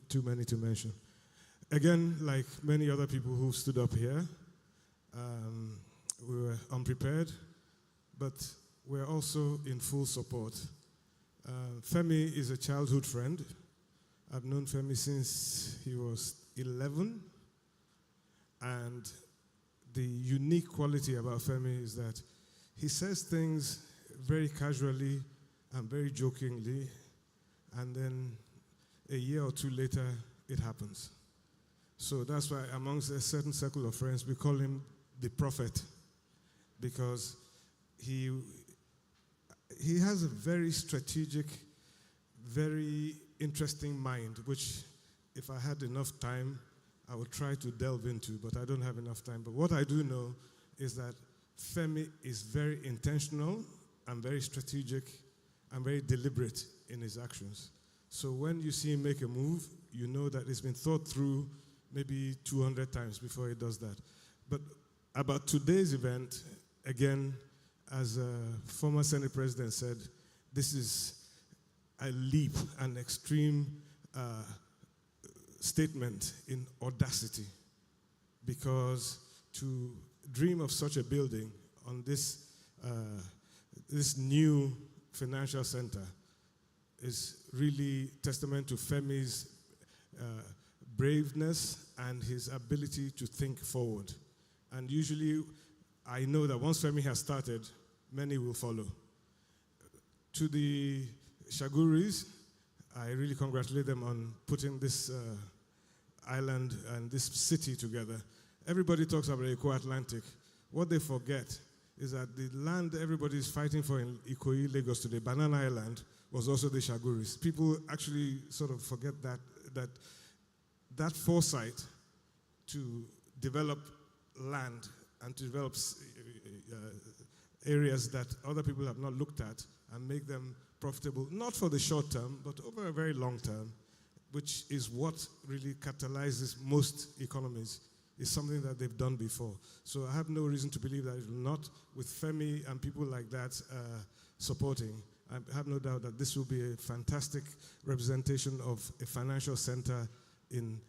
W: Too many to mention. Again, like many other people who stood up here, we were unprepared, but we're also in full support. Femi is a childhood friend. I've known Femi since he was 11. And the unique quality about Femi is that he says things very casually and very jokingly, and then a year or two later, it happens. So that's why amongst a certain circle of friends, we call him the prophet, because he has a very strategic, very interesting mind, which if I had enough time, I would try to delve into, but I don't have enough time. But what I do know is that Femi is very intentional and very strategic and very deliberate in his actions. So when you see him make a move, you know that it's been thought through maybe 200 times before he does that. But About today's event, again, as a former Senate President said, this is a leap, an extreme statement in audacity, because to dream of such a building on this new financial center is really testament to Femi's braveness and his ability to think forward. And usually, I know that once Femi has started, many will follow. To the Shaguris, I really congratulate them on putting this island and this city together. Everybody talks about Eco Atlantic. What they forget is that the land everybody is fighting for in Ikoyi, Lagos today, Banana Island, was also the Shaguris. People actually sort of forget that foresight to develop land and to develop areas that other people have not looked at and make them profitable, not for the short term, but over a very long term, which is what really catalyzes most economies, is something that they've done before. So I have no reason to believe that it will not, with Femi and people like that supporting. I have no doubt that this will be a fantastic representation of a financial center in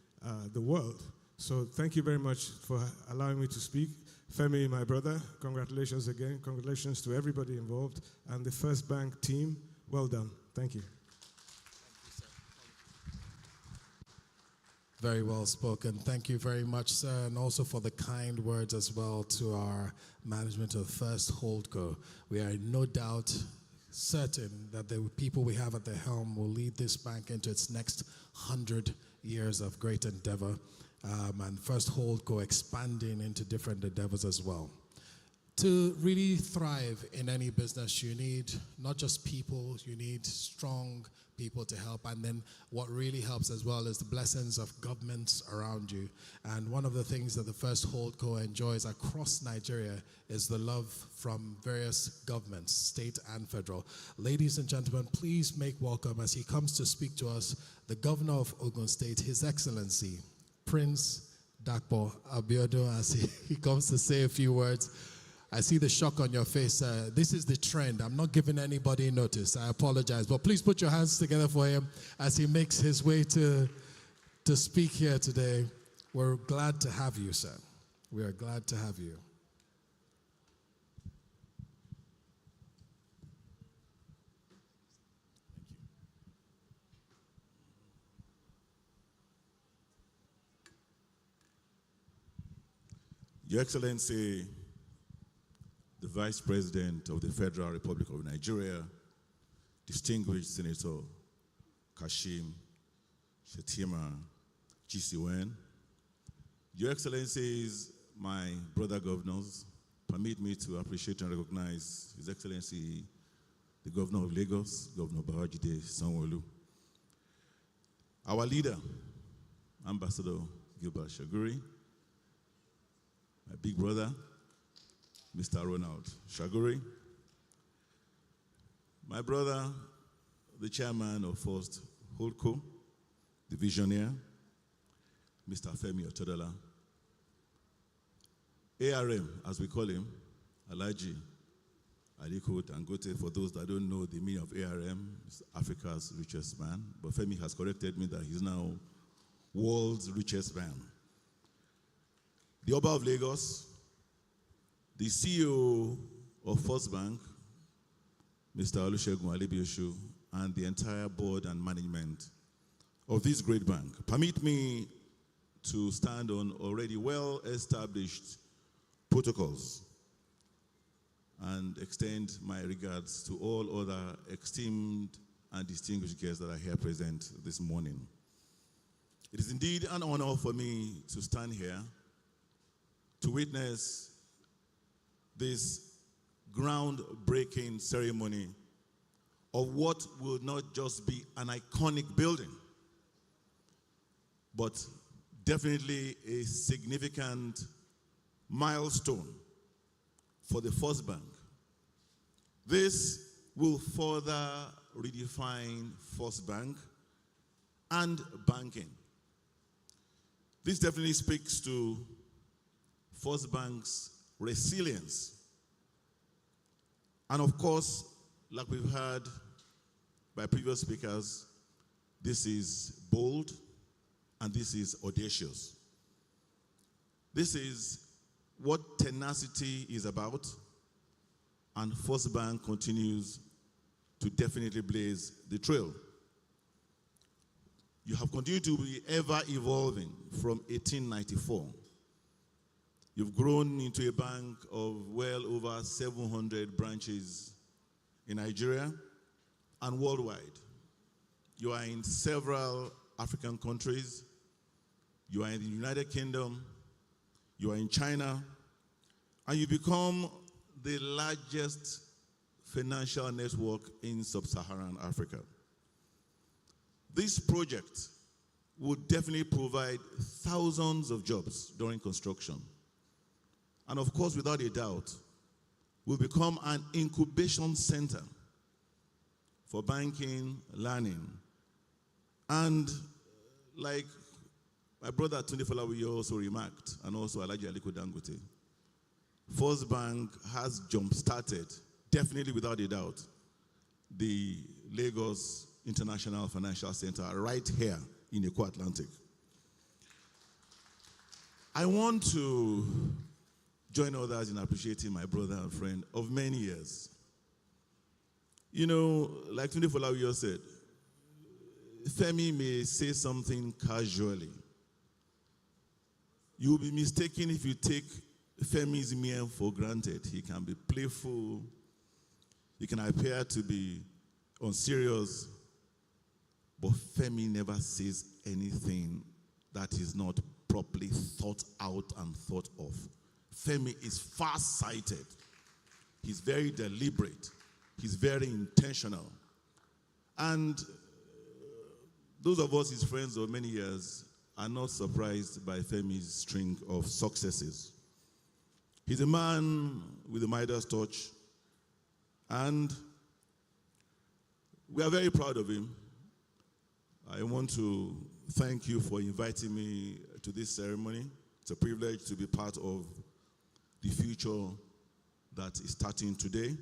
W: the world. So thank you very much for allowing me to speak. Femi, my brother, congratulations again. Congratulations to everybody involved and the FirstBank team. Well done. Thank you.
E: Very well spoken. Thank you very much, sir, and also for the kind words as well to our management of First Holdco. We are no doubt certain that the people we have at the helm will lead this bank into its next 100 years of great endeavor, and First Holdco expanding into different endeavors as well. To really thrive in any business, you need not just people, you need strong people to help. And then what really helps as well is the blessings of governments around you. And one of the things that the First Holdco enjoys across Nigeria is the love from various governments, state and federal. Ladies and gentlemen, please make welcome as he comes to speak to us, the Governor of Ogun State, His Excellency, Prince Dakpo Abiodun, as he comes to say a few words. I see the shock on your face. This is the trend. I'm not giving anybody notice. I apologize. But please put your hands together for him as he makes his way to speak here today. We're glad to have you, sir. We are glad to have you.
G: Your Excellency, the Vice President of the Federal Republic of Nigeria, distinguished Senator Kashim Shettima GCON, Your Excellencies, my brother governors, permit me to appreciate and recognize His Excellency, the Governor of Lagos, Governor Babajide Sanwo-Olu, our leader, Ambassador Gilbert Shaguri, my big brother, Mr. Ronald Shaguri, my brother, the chairman of First Holdco, the visionary, Mr. Femi Otedola, ARM, as we call him, Alhaji Aliko Dangote. For those that don't know the meaning of ARM, is Africa's richest man, but Femi has corrected me that he's now world's richest man. The Oba of Lagos, the CEO of FirstBank, Mr. Olusegun Alebiosu, and the entire board and management of this great bank. Permit me to stand on already well-established protocols and extend my regards to all other esteemed and distinguished guests that are here present this morning. It is indeed an honor for me to stand here to witness this groundbreaking ceremony of what will not just be an iconic building, but definitely a significant milestone for the FirstBank. This will further redefine FirstBank and banking. This definitely speaks to FirstBank's resilience. And of course, like we've heard by previous speakers, this is bold and this is audacious. This is what tenacity is about, and FirstBank continues to definitely blaze the trail. You have continued to be ever evolving from 1894. You've grown into a bank of well over 700 branches in Nigeria and worldwide. You are in several African countries. You are in the United Kingdom. You are in China. And you become the largest financial network in sub-Saharan Africa. This project would definitely provide thousands of jobs during construction. And of course, without a doubt, will become an incubation center for banking, learning. And like my brother Tunde Falawiyo also remarked, and also Alhaji Aliko Dangote, FirstBank has jump-started, definitely without a doubt, the Lagos International Financial Center right here in Eko Atlantic. I want to join others in appreciating my brother and friend of many years. You know, like Tunde Falawiyo said, Femi may say something casually. You will be mistaken if you take Femi's mien for granted. He can be playful. He can appear to be unserious. But Femi never says anything that is not properly thought out and thought of. Femi is far-sighted. He's very deliberate. He's very intentional. And those of us, his friends of many years, are not surprised by Femi's string of successes. He's a man with a Midas touch, and we are very proud of him. I want to thank you for inviting me to this ceremony. It's a privilege to be part of the future that is starting today.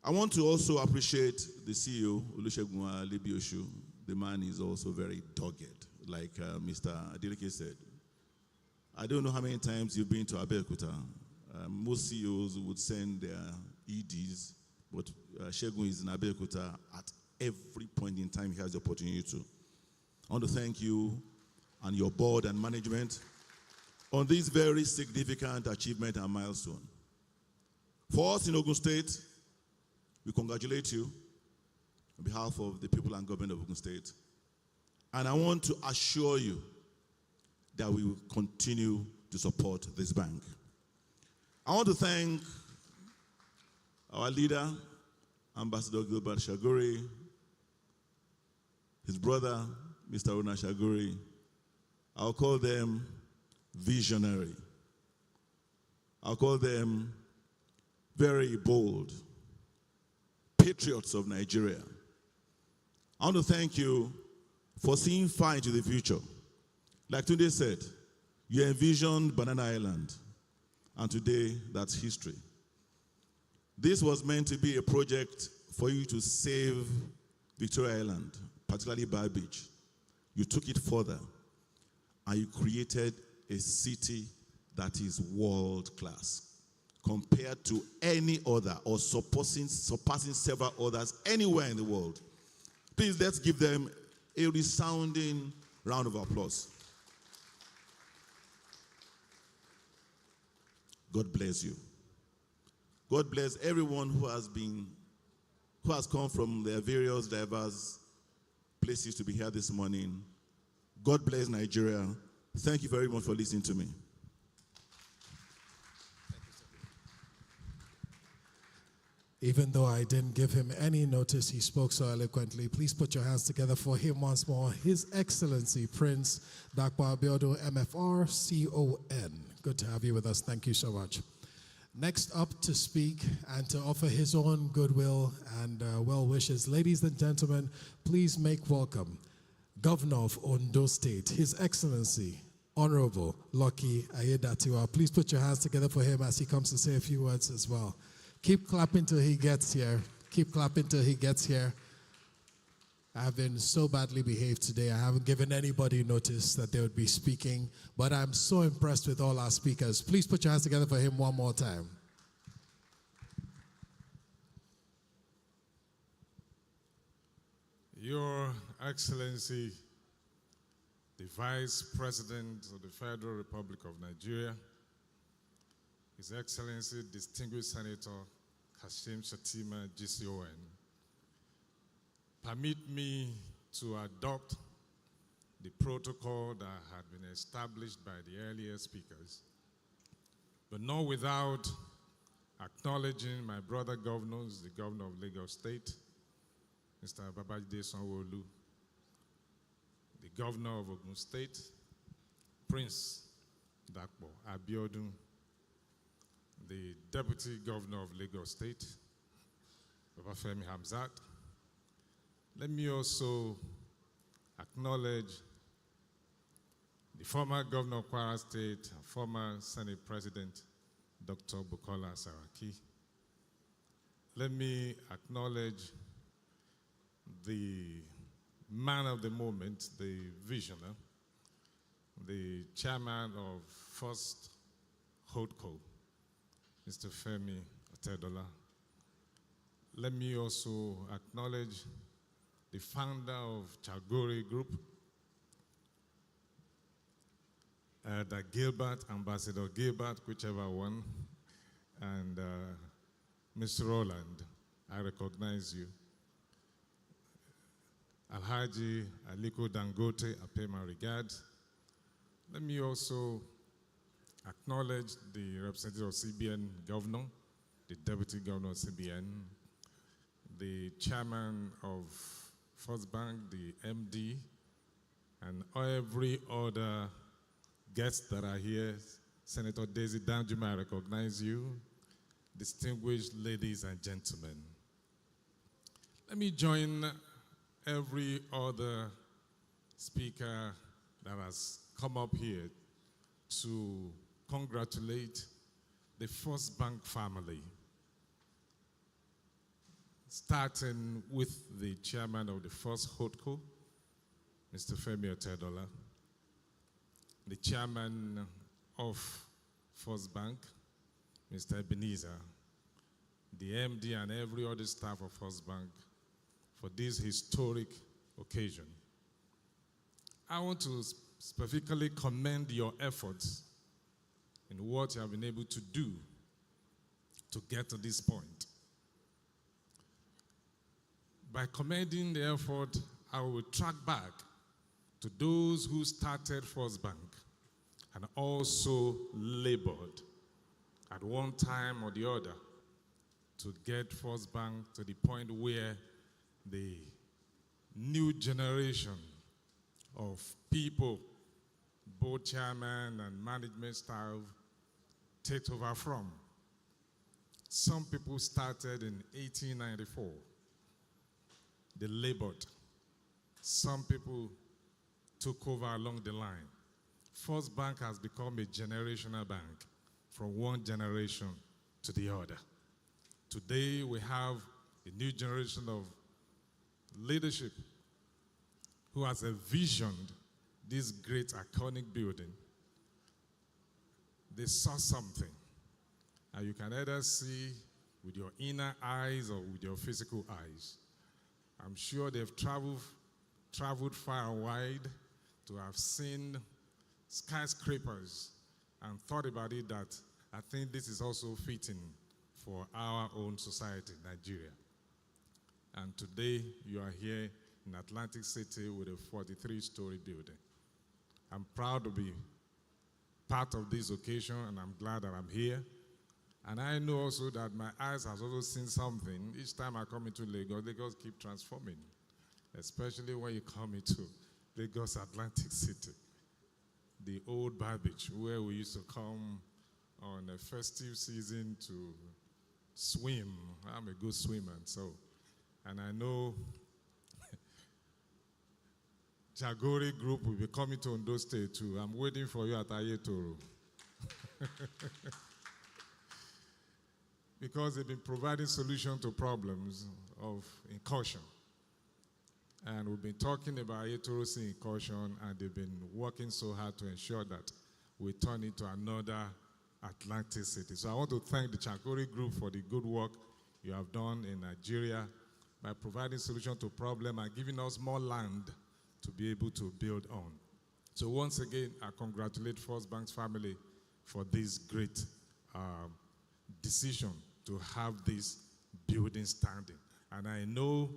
G: I want to also appreciate the CEO, Olusegun Alebioshu. The man is also very dogged, like Mr. Adeleke said. I don't know how many times you've been to Abeokuta. Most CEOs would send their EDs, but Segun is in Abeokuta at every point in time he has the opportunity to. I want to thank you and your board and management on this very significant achievement and milestone. For us in Ogun State, we congratulate you on behalf of the people and government of Ogun State. And I want to assure you that we will continue to support this bank. I want to thank our leader, Ambassador Gilbert Shaguri, his brother, Mr. Rona Shaguri. I'll call them visionary. I'll call them very bold, patriots of Nigeria. I want to thank you for seeing far into the future. Like Tunde said, you envisioned Banana Island, and today that's history. This was meant to be a project for you to save Victoria Island, particularly Bar Beach. You took it further, and you created a city that is world-class compared to any other or surpassing several others anywhere in the world. Please, let's give them a resounding round of applause. God bless you. God bless everyone who has come from their various diverse places to be here this morning. God bless Nigeria. Thank you very much for listening to me.
E: Even though I didn't give him any notice, he spoke so eloquently. Please put your hands together for him once more. His Excellency, Prince Dakwa Abiodun, MFR, CON. Good to have you with us. Thank you so much. Next up to speak and to offer his own goodwill and well wishes, ladies and gentlemen, please make welcome Governor of Ondo State, His Excellency Honorable Lucky Ayedatiwa. Please put your hands together for him as he comes to say a few words as well. Keep clapping till he gets here. Keep clapping till he gets here. I have been so badly behaved today. I haven't given anybody notice that they would be speaking, but I'm so impressed with all our speakers. Please put your hands together for him one more time.
H: Your Excellency, the Vice President of the Federal Republic of Nigeria, His Excellency, Distinguished Senator Kashim Shettima, GCON, permit me to adopt the protocol that had been established by the earlier speakers, but not without acknowledging my brother governors, the Governor of Lagos State, Mr. Babajide Sanwo-Olu, the Governor of Ogun State, Prince Dakpo Abiodun, the Deputy Governor of Lagos State, Babafemi Hamzat. Let me also acknowledge the former Governor of Kwara State, former Senate President, Dr. Bukola Saraki. Let me acknowledge the man of the moment, the visionary, the chairman of First Holdco, Mr. Femi Otedola. Let me also acknowledge the founder of Chagori Group, the Gilbert, Ambassador Gilbert, whichever one, and Mr. Roland, I recognize you. Alhaji Aliko Dangote, I pay my regards. Let me also acknowledge the representative of CBN Governor, the Deputy Governor of CBN, the Chairman of FirstBank, the MD, and every other guest that are here. Senator Daisy Danjuma, I recognize you. Distinguished ladies and gentlemen. Let me join every other speaker that has come up here to congratulate the FirstBank family, starting with the chairman of the First Holdco, Mr. Femi Otedola, the chairman of FirstBank, Mr. Ebenezer, the MD and every other staff of FirstBank for this historic occasion. I want to specifically commend your efforts in what you have been able to do to get to this point. By commending the effort, I will track back to those who started FirstBank and also labored at one time or the other to get FirstBank to the point where the new generation of people, both chairman and management staff, take over from. Some people started in 1894. They labored. Some people took over along the line. FirstBank has become a generational bank from one generation to the other. Today we have a new generation of leadership who has envisioned this great iconic building. They saw something, and you can either see with your inner eyes or with your physical eyes. I'm sure they've traveled far and wide to have seen skyscrapers and thought about it that I think this is also fitting for our own society, Nigeria. And today you are here in Atlantic City with a 43-story building. I'm proud to be part of this occasion, and I'm glad that I'm here. And I know also that my eyes have also seen something. Each time I come into Lagos, Lagos keep transforming, especially when you come into Lagos Atlantic City, the old bar beach where we used to come on a festive season to swim. I'm a good swimmer, and I know Chagori Group will be coming to Ondo State too. I'm waiting for you at Ayetoro. Because they've been providing solutions to problems of incursion. And we've been talking about Ayetoro Sea incursion, and they've been working so hard to ensure that we turn it to another Atlantic city. So I want to thank the Chagori Group for the good work you have done in Nigeria by providing solutions to problems and giving us more land to be able to build on. So once again, I congratulate FirstBank's family for this great decision to have this building standing. And I know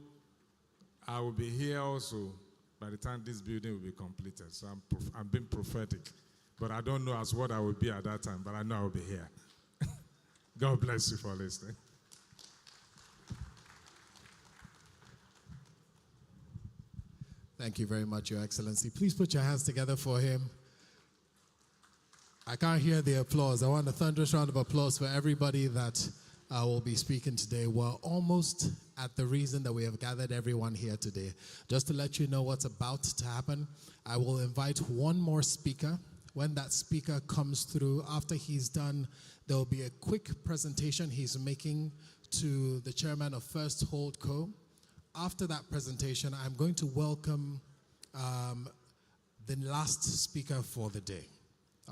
H: I will be here also by the time this building will be completed. So I'm being prophetic. But I don't know as what I will be at that time, but I know I will be here. God bless you for listening.
E: Thank you very much, Your Excellency. Please put your hands together for him. I can't hear the applause. I want a thunderous round of applause for everybody that will be speaking today. We're almost at the reason that we have gathered everyone here today. Just to let you know what's about to happen, I will invite one more speaker. When that speaker comes through, after he's done, there will be a quick presentation he's making to the chairman of First Holdco. After that presentation, I'm going to welcome the last speaker for the day,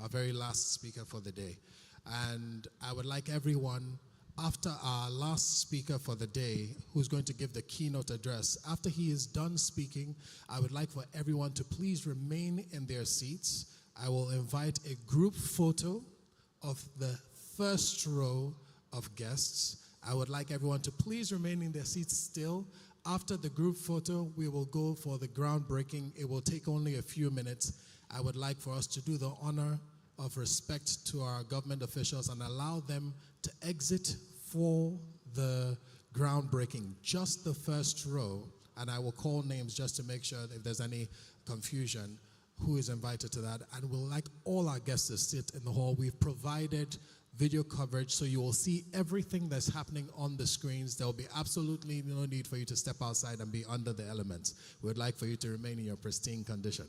E: our very last speaker for the day. And I would like everyone, after our last speaker for the day, who's going to give the keynote address, after he is done speaking, I would like for everyone to please remain in their seats. I will invite a group photo of the first row of guests. I would like everyone to please remain in their seats still. After the group photo, we will go for the groundbreaking. It will take only a few minutes. I would like for us to do the honor of respect to our government officials and allow them to exit for the groundbreaking, just the first row. And I will call names just to make sure that if there's any confusion, who is invited to that. And we'll like all our guests to sit in the hall. We've provided video coverage, so you will see everything that's happening on the screens. There will be absolutely no need for you to step outside and be under the elements. We'd like for you to remain in your pristine condition.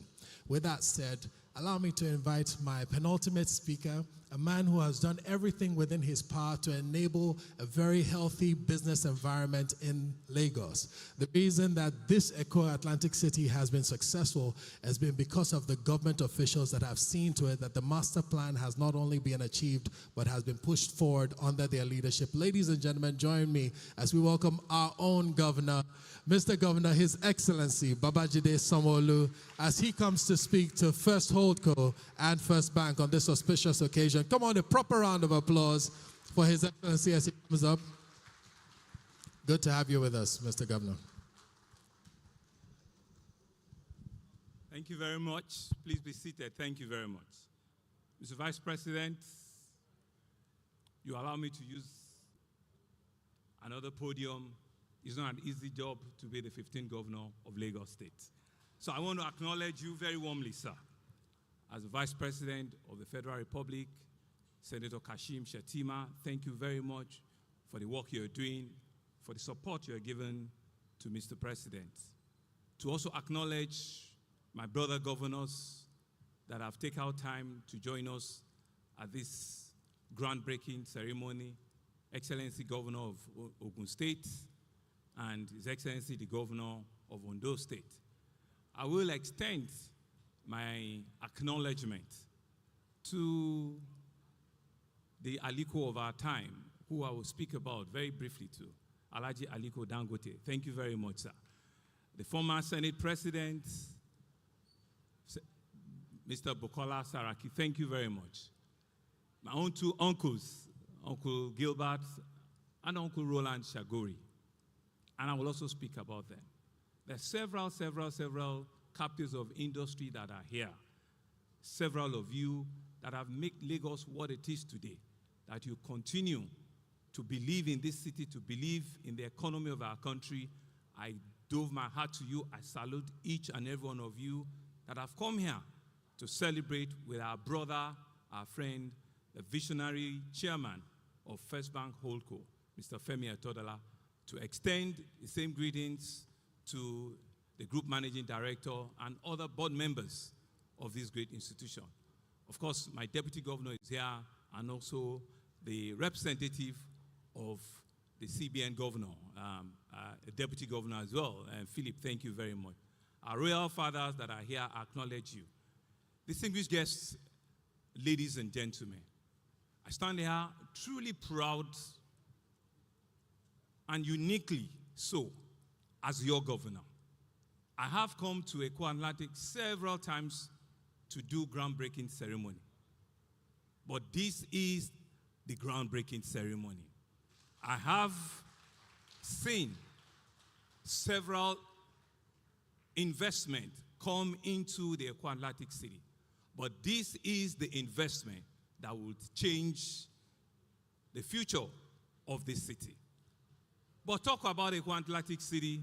E: With that said, allow me to invite my penultimate speaker, a man who has done everything within his power to enable a very healthy business environment in Lagos. The reason that this Eco-Atlantic city has been successful has been because of the government officials that have seen to it that the master plan has not only been achieved, but has been pushed forward under their leadership. Ladies and gentlemen, join me as we welcome our own governor, Mr. Governor, His Excellency Babajide Sanwo-Olu, as he comes to speak to First Holdco and FirstBank on this auspicious occasion. Come on, a proper round of applause for His Excellency as he comes up. Good to have you with us, Mr. Governor.
D: Thank you very much. Please be seated. Thank you very much. Mr. Vice President, you allow me to use another podium. It's not an easy job to be the 15th governor of Lagos State. So I want to acknowledge you very warmly, sir. As the Vice President of the Federal Republic, Senator Kashim Shettima, thank you very much for the work you're doing, for the support you're giving to Mr. President. To also acknowledge my brother governors that have taken out time to join us at this groundbreaking ceremony, Excellency Governor of Ogun State, and His Excellency the Governor of Ondo State. I will extend my acknowledgement to the Aliko of our time, who I will speak about very briefly to, Alhaji Aliko Dangote. Thank you very much, sir. The former Senate President, Mr. Bukola Saraki, thank you very much. My own two uncles, Uncle Gilbert and Uncle Roland Shagori, and I will also speak about them. There are several captives of industry that are here. Several of you that have made Lagos what it is today, that you continue to believe in this city, to believe in the economy of our country. I dove my heart to you. I salute each and every one of you that have come here to celebrate with our brother, our friend, the visionary chairman of FirstBank Holdco, Mr. Femi Etodola, to extend the same greetings to the group managing director, and other board members of this great institution. Of course, my deputy governor is here, and also the representative of the CBN governor, a deputy governor as well. And Philip, thank you very much. Our royal fathers that are here acknowledge you. Distinguished guests, ladies and gentlemen, I stand here truly proud and uniquely so as your governor. I have come to Eko Atlantic several times to do groundbreaking ceremony. But this is the groundbreaking ceremony. I have seen several investments come into the Eko Atlantic City. But this is the investment that will change the future of this city. But talk about Eko Atlantic City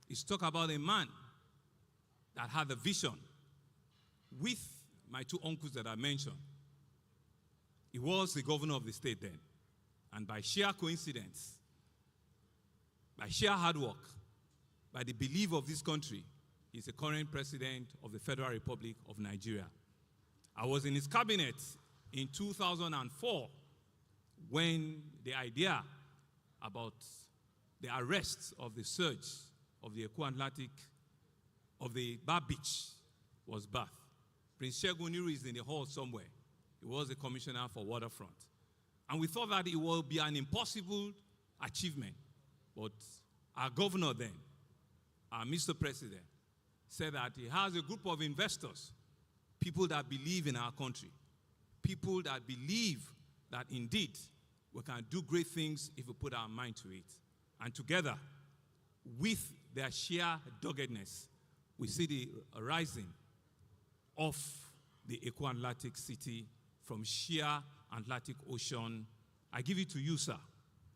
D: is talk about a man that had a vision with my two uncles that I mentioned. He was the governor of the state then. And by sheer coincidence, by sheer hard work, by the belief of this country, he's the current president of the Federal Republic of Nigeria. I was in his cabinet in 2004 when the idea about the arrest of the surge of the Eko Atlantic, of the Bar Beach, was birthed. Prince Segun Oniru is in the hall somewhere. He was the commissioner for waterfront. And we thought that it would be an impossible achievement. But our governor then, our Mr. President, said that he has a group of investors, people that believe in our country, people that believe that indeed we can do great things if we put our mind to it. And together, with their sheer doggedness, we see the rising of the Eko Atlantic City from sheer Atlantic Ocean. I give it to you, sir,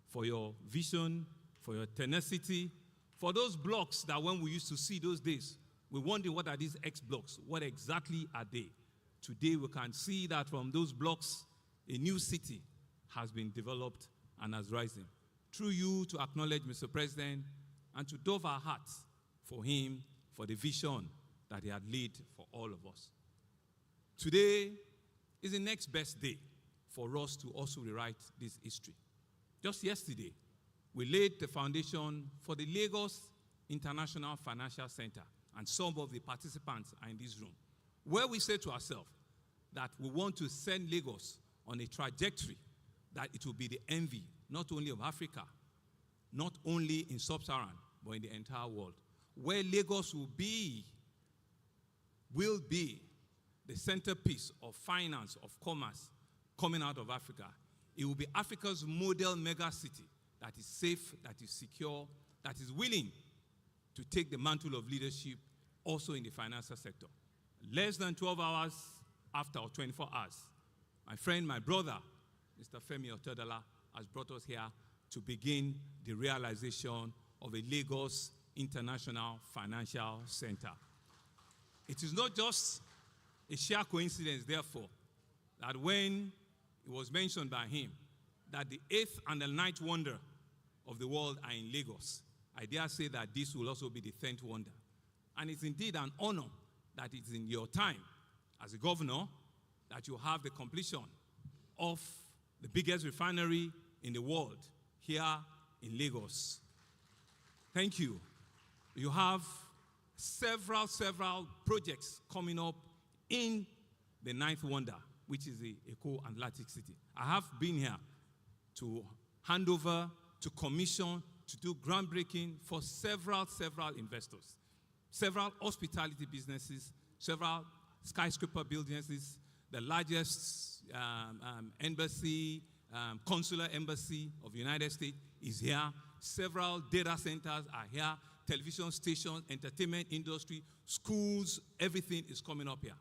D: for your vision, for your tenacity, for those blocks that when we used to see those days, we wonder what are these X blocks? What exactly are they? Today we can see that from those blocks, a new city has been developed and has risen. Through you to acknowledge Mr. President and to dove our hearts for him, for the vision that he had laid for all of us. Today is the next best day for us to also rewrite this history. Just yesterday, we laid the foundation for the Lagos International Financial Center, and some of the participants are in this room, where we say to ourselves that we want to send Lagos on a trajectory that it will be the envy, not only of Africa, not only in sub-Saharan, but in the entire world, where Lagos will be the centerpiece of finance, of commerce, coming out of Africa. It will be Africa's model mega city that is safe, that is secure, that is willing to take the mantle of leadership also in the financial sector. Less than 12 hours after, or 24 hours, my friend, my brother, Mr. Femi Otedala, has brought us here to begin the realization of a Lagos International Financial Center. It is not just a sheer coincidence, therefore, that when it was mentioned by him that the 8th and the 9th wonder of the world are in Lagos, I dare say that this will also be the 10th wonder. And it's indeed an honor that it's in your time as a governor that you have the completion of the biggest refinery in the world here in Lagos. Thank you. You have several projects coming up in the 9th wonder, which is the Eko Atlantic City. I have been here to hand over, to commission, to do groundbreaking for several investors, several hospitality businesses, several skyscraper businesses, the largest embassy, consular embassy of the United States is here. Several data centers are here, television stations, entertainment industry, schools, everything is coming up here.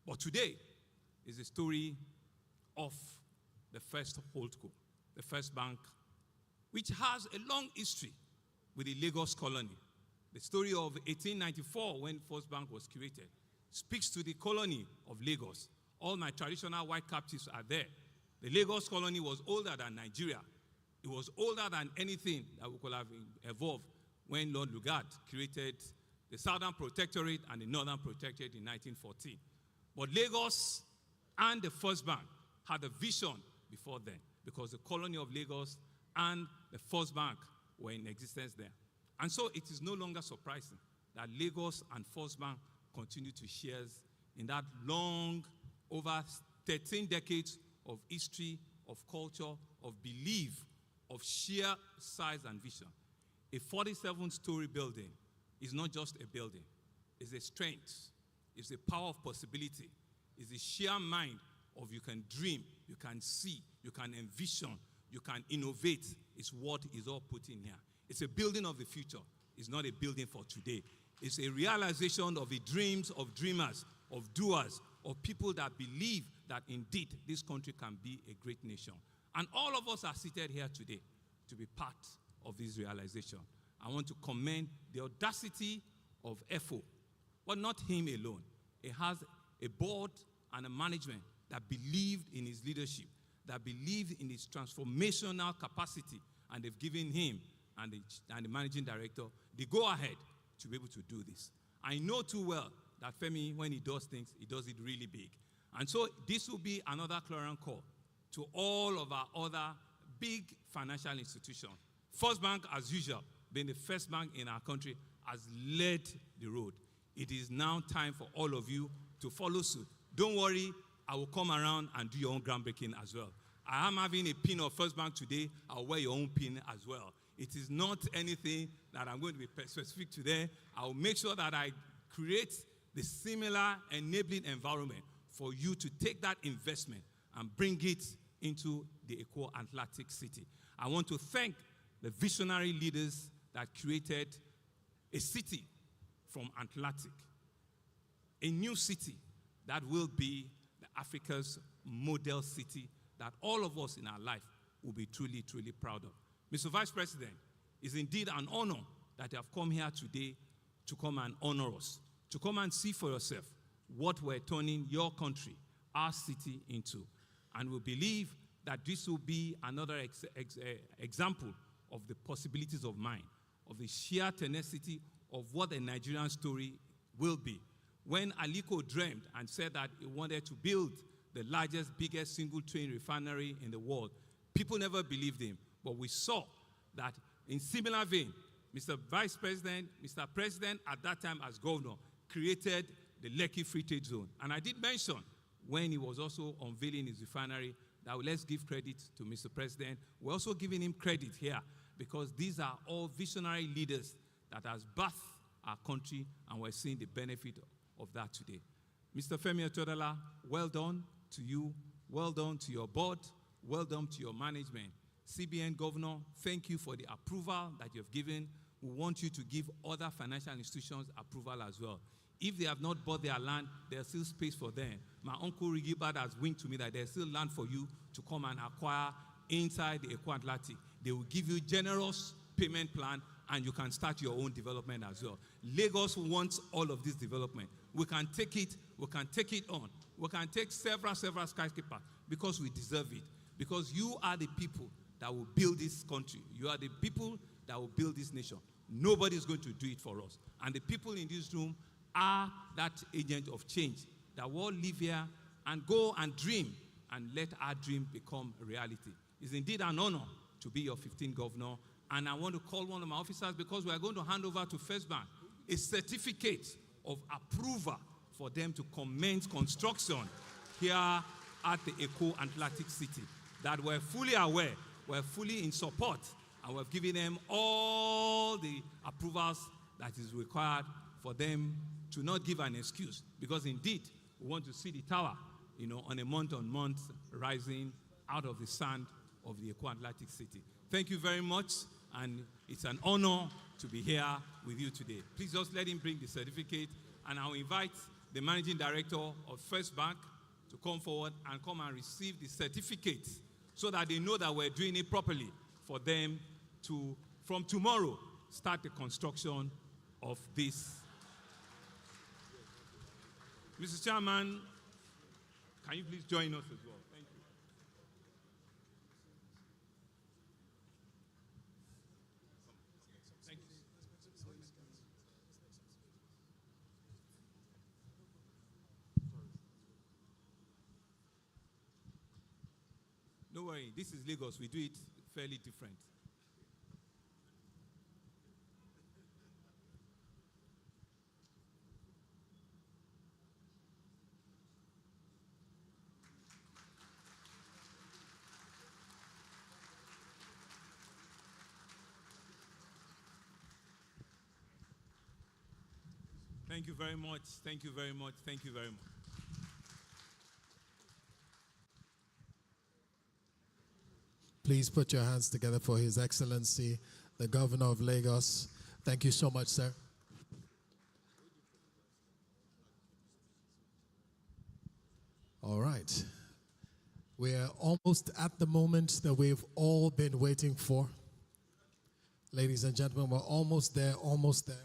D: But today is the story of the first holdco, the FirstBank, which has a long history with the Lagos colony. The story of 1894, when FirstBank was created, speaks to the colony of Lagos. All my traditional white captives are there. The Lagos colony was older than Nigeria. It was older than anything that we could have evolved when Lord Lugard created the Southern Protectorate and the Northern Protectorate in 1914. But Lagos and the FirstBank had a vision before then, because the colony of Lagos and the FirstBank were in existence there. And so it is no longer surprising that Lagos and FirstBank continue to share in that long, over 13 decades of history, of culture, of belief, of sheer size and vision. A 47-story building is not just a building. It's a strength. It's a power of possibility. It's a sheer mind of you can dream, you can see, you can envision, you can innovate. It's what is all put in here. It's a building of the future. It's not a building for today. It's a realization of the dreams of dreamers, of doers, of people that believe that indeed this country can be a great nation. And all of us are seated here today to be part of this realization. I want to commend the audacity of FO, but not him alone. He has a board and a management that believed in his leadership, that believed in his transformational capacity, and they've given him and the managing director the go-ahead to be able to do this. I know too well that Femi, when he does things, he does it really big. And so this will be another clarion call to all of our other big financial institutions. FirstBank, as usual, being the first bank in our country, has led the road. It is now time for all of you to follow suit. Don't worry, I will come around and do your own groundbreaking as well. I am having a pin of FirstBank today. I'll wear your own pin as well. It is not anything that I'm going to be specific today. I will make sure that I create the similar enabling environment for you to take that investment and bring it into the Eco-Atlantic city. I want to thank the visionary leaders that created a city from Atlantic, a new city that will be Africa's model city that all of us in our life will be truly, truly proud of. Mr. Vice President, it's indeed an honor that you have come here today to come and honor us, to come and see for yourself what we're turning your country, our city, into. And we believe that this will be another example of the possibilities of mind, of the sheer tenacity of what a Nigerian story will be. When Aliko dreamed and said that he wanted to build the largest, biggest single train refinery in the world, people never believed him. But we saw that in similar vein, Mr. Vice President, Mr. President at that time as governor, created the Lekki Free Trade Zone. And I did mention when he was also unveiling his refinery that let's give credit to Mr. President. We're also giving him credit here because these are all visionary leaders that has birthed our country, and we're seeing the benefit of that today. Mr. Femi Otedola, well done to you, well done to your board, well done to your management. CBN Governor, thank you for the approval that you've given. We want you to give other financial institutions approval as well. If they have not bought their land, there's still space for them. My uncle Rigibad has winked to me that there's still land for you to come and acquire inside the Eco-Atlantic. They will give you generous payment plan and you can start your own development as well. Lagos wants all of this development. We can take it on. We can take several skyscrapers because we deserve it. Because you are the people that will build this country. You are the people that will build this nation. Nobody is going to do it for us. And the people in this room are that agent of change that will live here and go and dream and let our dream become a reality. It's indeed an honor to be your 15th governor. And I want to call one of my officers because we are going to hand over to FirstBank a certificate of approval for them to commence construction here at the Eco-Atlantic City. That we're fully aware, we're fully in support, and we've given them all the approvals that is required for them to not give an excuse. Because indeed, we want to see the tower, on a month-on-month rising out of the sand of the Eco-Atlantic City. Thank you very much, and it's an honor to be here with you today. Please just let him bring the certificate, and I'll invite the Managing Director of FirstBank to come forward and come and receive the certificate so that they know that we're doing it properly for them to, from tomorrow, start the construction of this. Mr. Chairman, can you please join us as well? Thank you. Thank you. Don't worry, this is Lagos. We do it fairly different. Thank you very much. Thank you very much. Thank you very much.
E: Please put your hands together for His Excellency, the Governor of Lagos. Thank you so much, sir. All right. We're almost at the moment that we've all been waiting for. Ladies and gentlemen, we're almost there, almost there.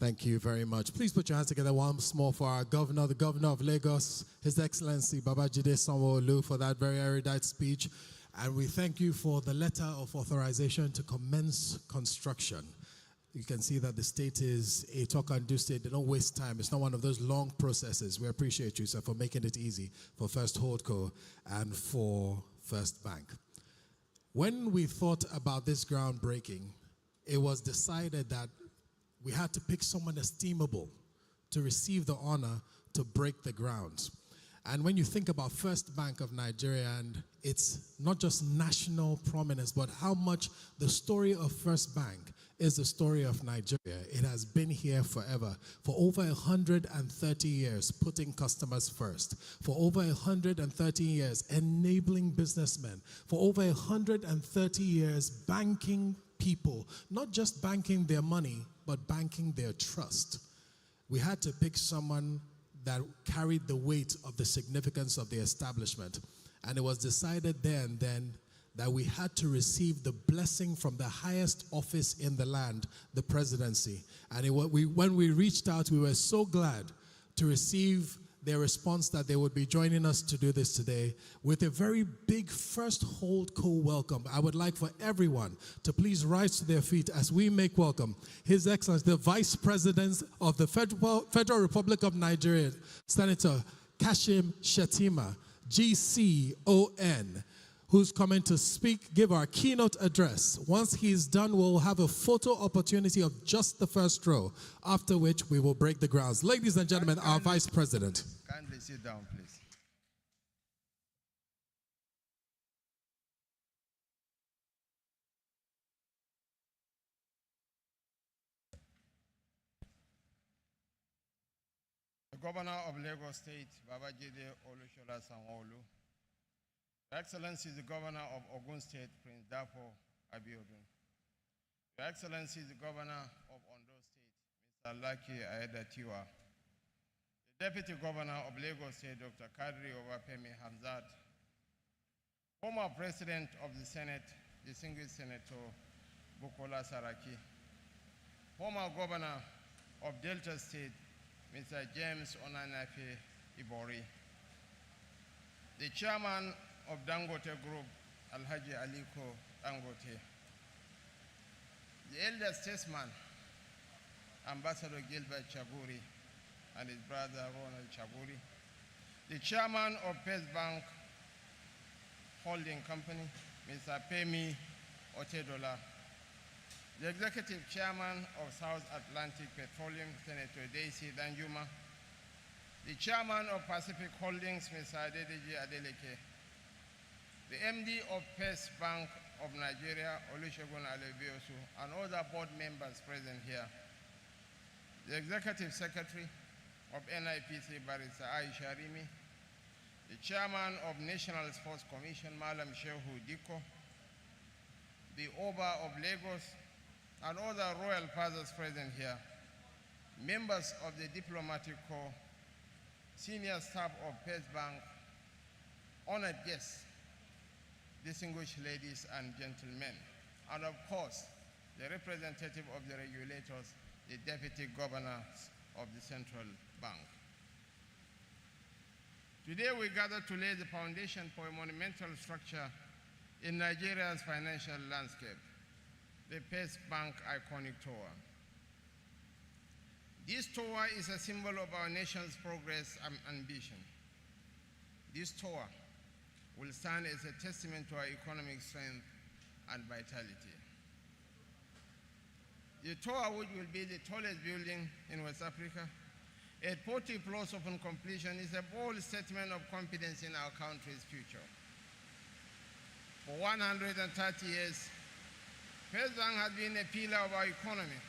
E: Thank you very much. Please put your hands together once more for our governor, the Governor of Lagos, His Excellency Babajide Sanwo-Olu, for that very erudite speech. And we thank you for the letter of authorization to commence construction. You can see that the state is a talk and do state. They don't waste time. It's not one of those long processes. We appreciate you, sir, for making it easy for First Holdco and for FirstBank. When we thought about this groundbreaking, it was decided that we had to pick someone estimable to receive the honor to break the ground. And when you think about FirstBank of Nigeria and its not just national prominence, but how much the story of FirstBank is the story of Nigeria. It has been here forever. For over 130 years, putting customers first. For over 130 years, enabling businessmen. For over 130 years, banking people, not just banking their money, but banking their trust. We had to pick someone that carried the weight of the significance of the establishment. And it was decided there and then that we had to receive the blessing from the highest office in the land, the presidency. And when we reached out, we were so glad to receive their response that they would be joining us to do this today with a very big First Holdco welcome. I would like for everyone to please rise to their feet as we make welcome His Excellency, the Vice President of the Federal Republic of Nigeria, Senator Kashim Shettima, GCON, who's coming to speak, give our keynote address. Once he's done, we'll have a photo opportunity of just the first row, after which we will break the grounds. Ladies and gentlemen, our Vice President.
I: Kindly sit down, please. The Governor of Lagos State, Babajide Olusola Sanwo-Olu, Your Excellency, the Governor of Ogun State, Prince Dapo Abiodun. Your Excellency, the Governor of Ondo State, Mr. Laki Aedatiwa. The Deputy Governor of Lagos State, Dr. Kadri Obafemi Hamzat. Former President of the Senate, distinguished Senator Bukola Saraki. Former Governor of Delta State, Mr. James Onanafe Ibori. The Chairman of Dangote Group, Alhaji Aliko Dangote. The elder statesman, Ambassador Gilbert Chaguri and his brother Ronald Chaguri. The chairman of FirstBank Holding Company, Mr. Femi Otedola. The executive chairman of South Atlantic Petroleum, Senator Daisy Danjuma. The chairman of Pacific Holdings, Mr. Adedeji Adeleke. The MD of FirstBank of Nigeria, Olusegun Alebiosu, and other board members present here. The Executive Secretary of NIPC, Barrister Aisha Rimi. The Chairman of National Sports Commission, Malam Shehu Diko. The Oba of Lagos, and other royal fathers present here. Members of the Diplomatic Corps, senior staff of FirstBank, honored guests, distinguished ladies and gentlemen, and of course, the representative of the regulators, the deputy governors of the central bank. Today we gather to lay the foundation for a monumental structure in Nigeria's financial landscape, the FirstBank Iconic Tower. This tower is a symbol of our nation's progress and ambition. This tower will stand as a testament to our economic strength and vitality. The tower, which will be the tallest building in West Africa, at 40 plus upon completion, is a bold statement of confidence in our country's future. For 130 years, FirstBank has been a pillar of our economy,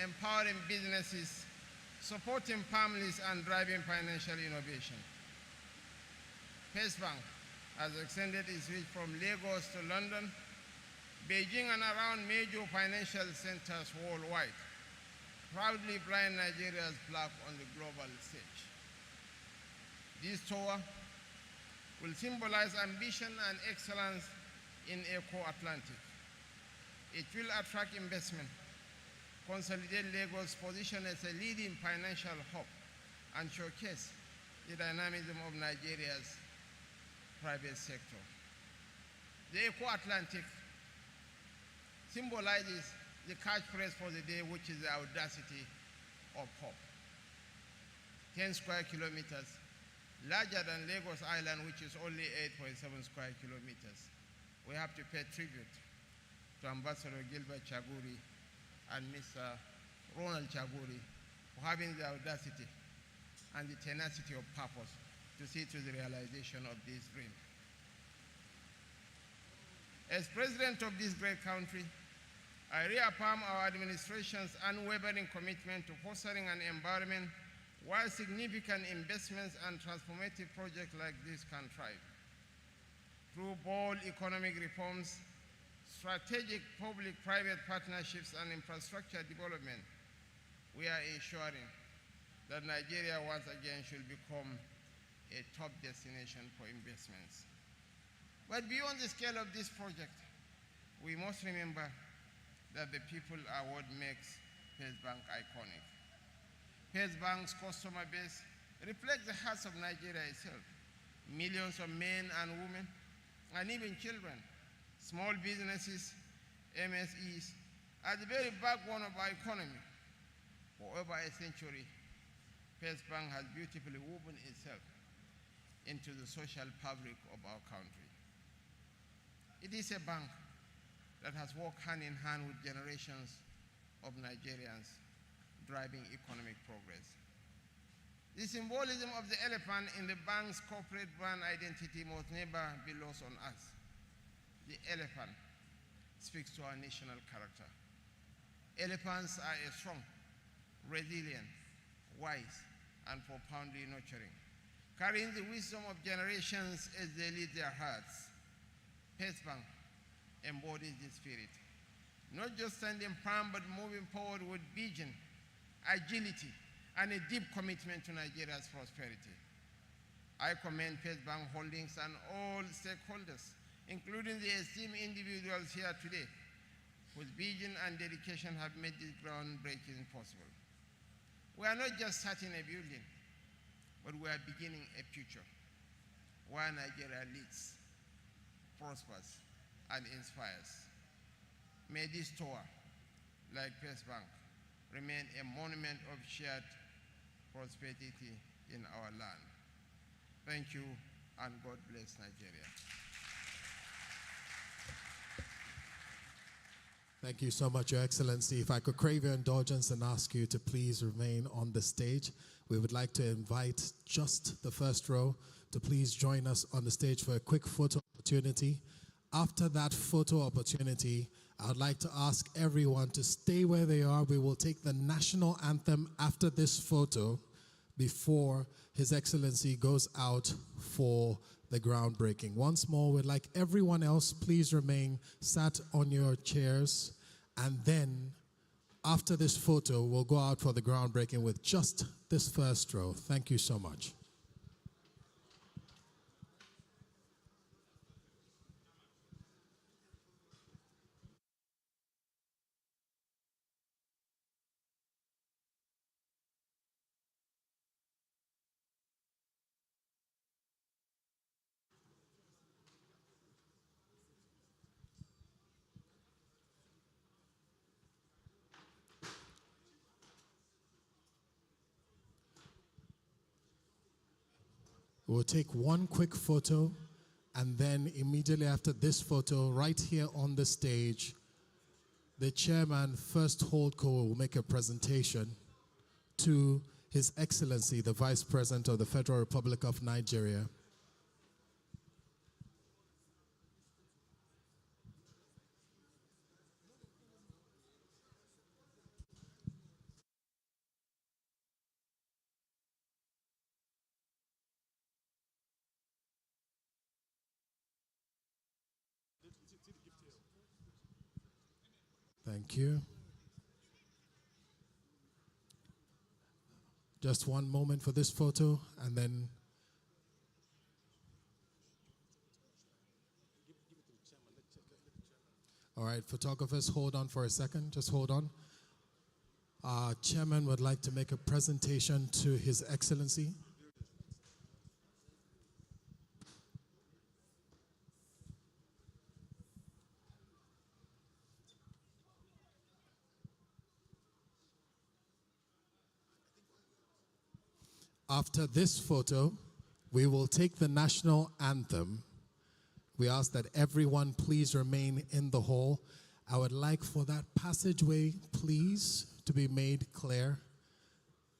I: empowering businesses, supporting families, and driving financial innovation. FirstBank has extended its reach from Lagos to London, Beijing, and around major financial centers worldwide, proudly flying Nigeria's flag on the global stage. This tour will symbolize ambition and excellence in Eco-Atlantic. It will attract investment, consolidate Lagos' position as a leading financial hub, and showcase the dynamism of Nigeria's private sector. The Eco-Atlantic symbolizes the catchphrase for the day, which is the audacity of hope. 10 square kilometers, larger than Lagos Island, which is only 8.7 square kilometers. We have to pay tribute to Ambassador Gilbert Chaguri and Mr. Ronald Chaguri for having the audacity and the tenacity of purpose to see to the realization of this dream. As president of this great country, I reaffirm our administration's unwavering commitment to fostering an environment where significant investments and transformative projects like this can thrive. Through bold economic reforms, strategic public-private partnerships, and infrastructure development, we are ensuring that Nigeria once again should become a top destination for investments. But beyond the scale of this project, we must remember that the people are what makes FirstBank iconic. FirstBank's customer base reflects the hearts of Nigeria itself. Millions of men and women, and even children, small businesses, MSEs, are the very backbone of our economy. For over a century, FirstBank has beautifully woven itself into the social fabric of our country. It is a bank that has worked hand in hand with generations of Nigerians, driving economic progress. The symbolism of the elephant in the bank's corporate brand identity must never be lost on us. The elephant speaks to our national character. Elephants are strong, resilient, wise, and profoundly nurturing, carrying the wisdom of generations as they lead their hearts. FirstBank embodies this spirit, not just standing firm, but moving forward with vision, agility, and a deep commitment to Nigeria's prosperity. I commend FirstBank Holdings and all stakeholders, including the esteemed individuals here today, whose vision and dedication have made this groundbreaking possible. We are not just starting a building, but we are beginning a future where Nigeria leads, prospers, and inspires. May this tour, like FirstBank, remain a monument of shared prosperity in our land. Thank you, and God bless Nigeria.
E: Thank you so much, Your Excellency. If I could crave your indulgence and ask you to please remain on the stage. We would like to invite just the first row to please join us on the stage for a quick photo opportunity. After that photo opportunity, I would like to ask everyone to stay where they are. We will take the national anthem after this photo before His Excellency goes out for the groundbreaking. Once more, we'd like everyone else, please remain sat on your chairs. And then after this photo, we'll go out for the groundbreaking with just this first row. Thank you so much. We'll take one quick photo, and then immediately after this photo, right here on the stage, the chairman, First Holdco, will make a presentation to His Excellency, the Vice President of the Federal Republic of Nigeria. Thank you. Just one moment for this photo, and then all right, photographers, hold on for a second. Just hold on. Our chairman would like to make a presentation to His Excellency. After this photo, we will take the national anthem. We ask that everyone please remain in the hall. I would like for that passageway, please, to be made clear.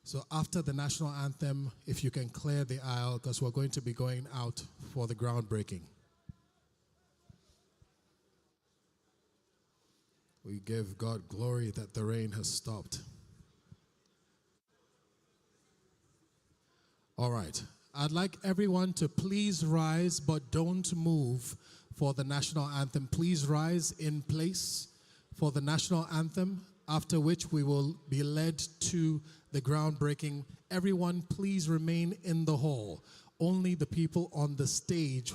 E: So after the national anthem, if you can clear the aisle, because we're going to be going out for the groundbreaking. We give God glory that the rain has stopped. All right. I'd like everyone to please rise, but don't move for the national anthem. Please rise in place for the national anthem, after which we will be led to the groundbreaking. Everyone, please remain in the hall. Only the people on the stage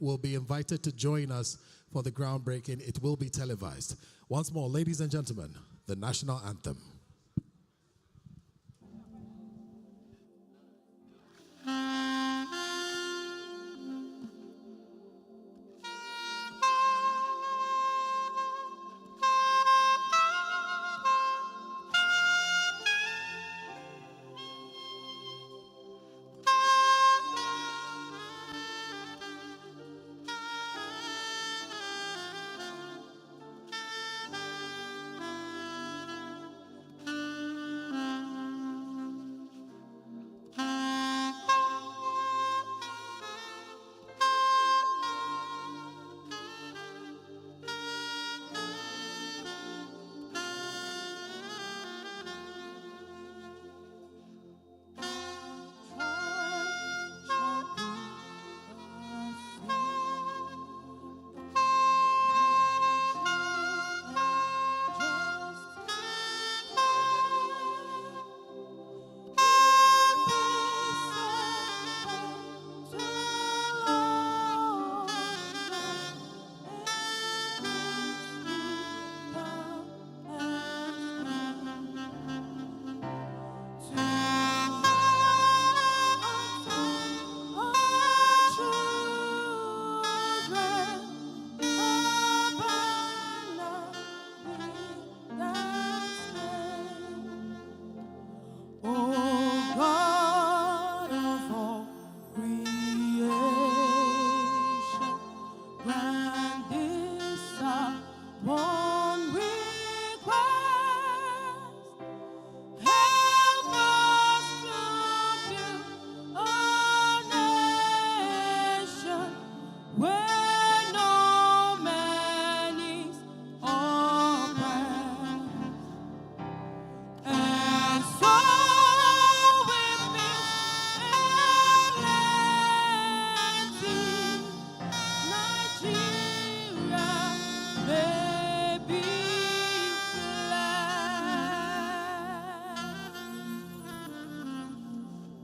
E: will be invited to join us for the groundbreaking. It will be televised. Once more, ladies and gentlemen, the national anthem.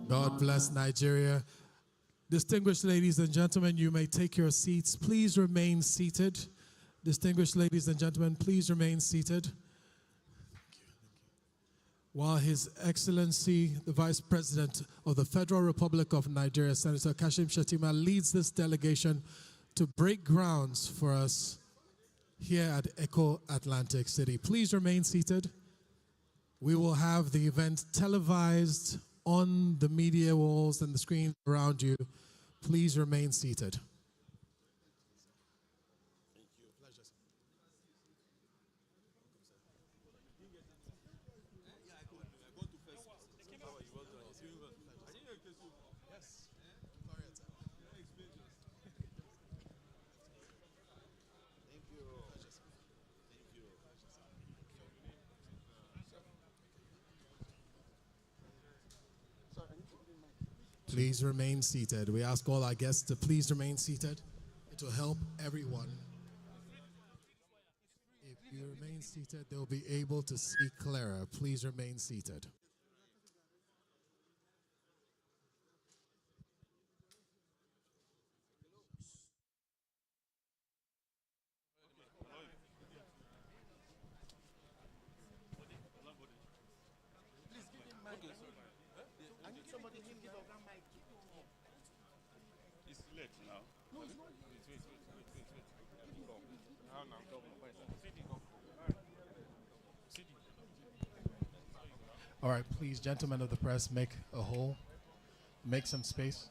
E: God bless Nigeria. Distinguished ladies and gentlemen, you may take your seats. Please remain seated. Distinguished ladies and gentlemen, please remain seated. While His Excellency, the Vice President of the Federal Republic of Nigeria, Senator Kashim Shettima, leads this delegation to break grounds for us here at Echo Atlantic City. Please remain seated. We will have the event televised on the media walls and the screens around you. Please remain seated. Please remain seated. We ask all our guests to please remain seated. It will help everyone. If you remain seated, they'll be able to see clearer. Please remain seated.
C: It's late now. No, it's not. Wait.
E: All right, please, gentlemen of the press, make a hole. Make some space.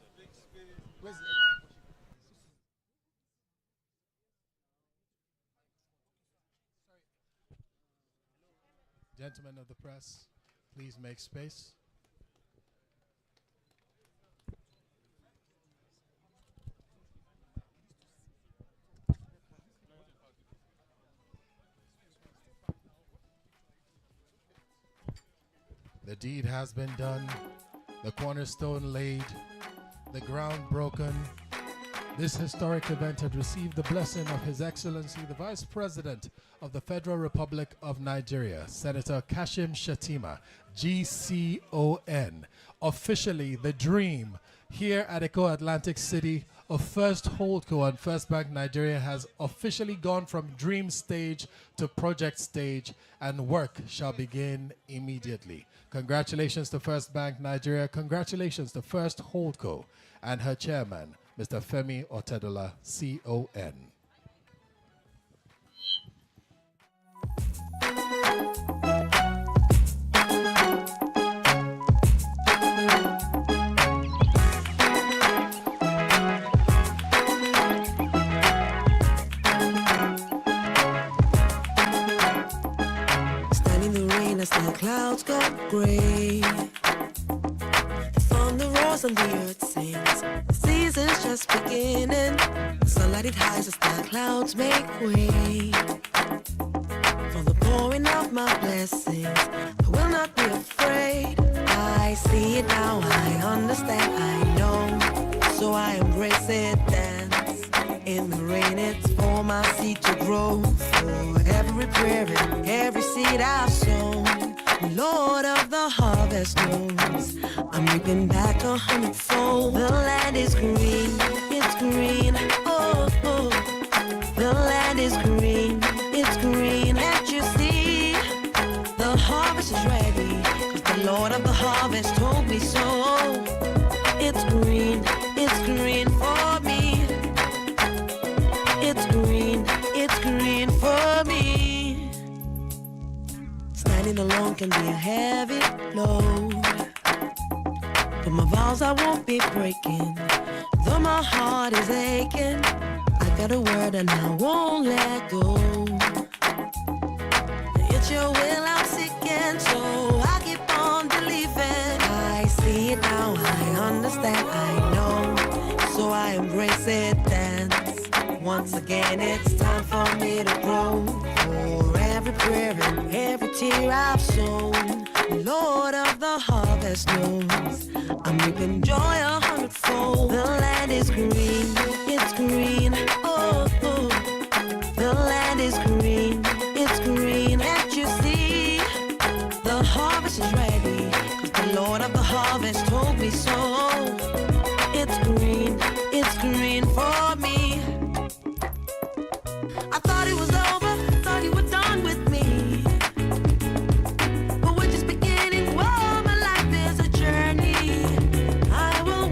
E: Gentlemen of the press, please make space. The deed has been done, the cornerstone laid, the ground broken. This historic event had received the blessing of His Excellency, the Vice President of the Federal Republic of Nigeria, Senator Kashim Shettima, GCON. Officially, the dream here at Eco Atlantic City of First Holdco and FirstBank Nigeria has officially gone from dream stage to project stage, and work shall begin immediately. Congratulations to FirstBank Nigeria. Congratulations to First Holdco and her chairman, Mr. Femi Otedola, CON.
K: Stand in the rain as the clouds got gray. The thunder roars and the earth sings. The season's just beginning. Sunlight it hides as the clouds make way. For the pouring of my blessings, I will not be afraid. I see it now, I understand, I know. So I embrace it, dance. In the rain, it's for my seed to grow. For every prayer and every seed I've sown, Lord of the harvest knows I'm reaping back 100-fold. The land is green, it's green, oh, oh. The land is green, it's green. Can't you see? The harvest is ready, 'cause the Lord of the harvest told me so. It's green for me. It's green for me. Standing alone can be a heavy load, but my vows I won't be breaking. Though my heart is aching, I got a word and I won't let go. It's your will I'm seeking, so I keep on believing. I see it now, I understand, I know. So I embrace it, dance. Once again, it's time for me to grow. For every prayer and every tear I've sown, Lord of the harvest knows I'm reaping joy 100-fold. The land is green, it's green, oh, oh. The land is green, it's green. Can't you see? The harvest is ready, 'cause the Lord of the harvest told me so. It's green for me. I thought it was over, thought you were done with me, but we're just beginning. Whoa, my life is a journey. I will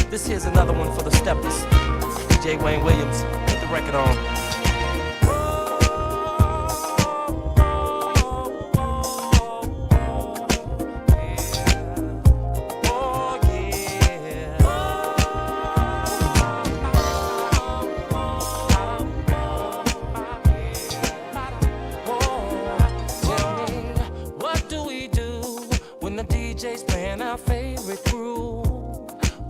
A: This here's another one for the steppers. DJ Wayne Williams, put the record on.
B: DJ's playing our favorite groove.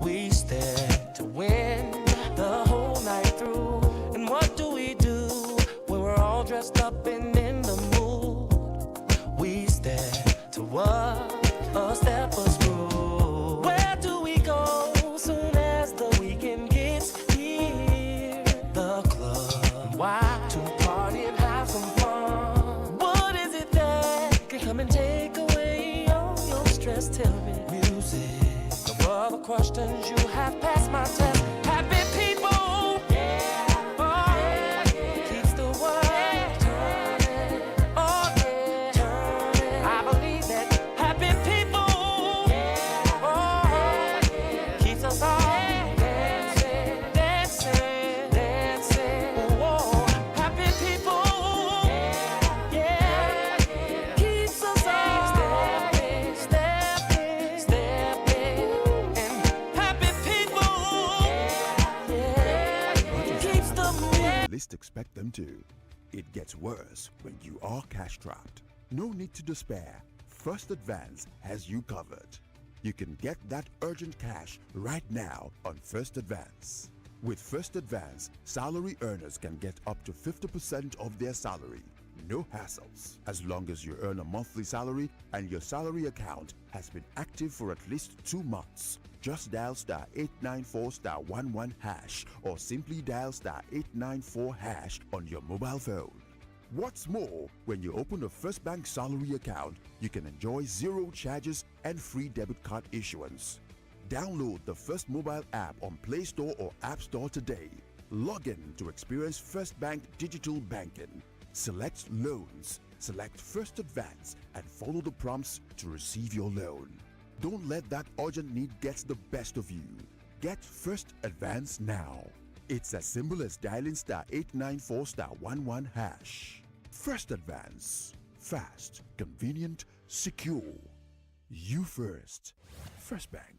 B: We stand to win the whole night through. And what do when we're all dressed up and in the mood? We stand to what a stepper's groove. Where do we go soon as the weekend gets here? The club. Why? To party and have some fun. What is it that can come and take away all your stress? Tell me. Music. No other questions, you have passed my test. Happy people. Yeah. Oh, yeah. Keeps the world turning. Oh, yeah. Turning. I believe that happy people. Yeah. Oh, yeah. Keeps us all dancing, dancing, dancing. Whoa. Happy people. Yeah. Yeah. Keeps us all stepping, stepping, stepping. And happy people. Yeah. Keeps the
L: Least expect them to. It gets worse when you are cash strapped. No need to despair. First Advance has you covered. You can get that urgent cash right now on First Advance. With First Advance, salary earners can get up to 50% of their salary. No hassles. As long as you earn a monthly salary and your salary account has been active for at least 2 months. Just dial *894*11# or simply dial *894# on your mobile phone. What's more, when you open a FirstBank salary account, you can enjoy 0 charges and free debit card issuance. Download the First mobile app on Play Store or App Store today. Log in to experience FirstBank digital banking. Select loans, select First Advance, and follow the prompts to receive your loan. Don't let that urgent need get the best of you. Get First Advance now. It's as simple as dialing *894*11#. First Advance. Fast, convenient, secure. You first. FirstBank.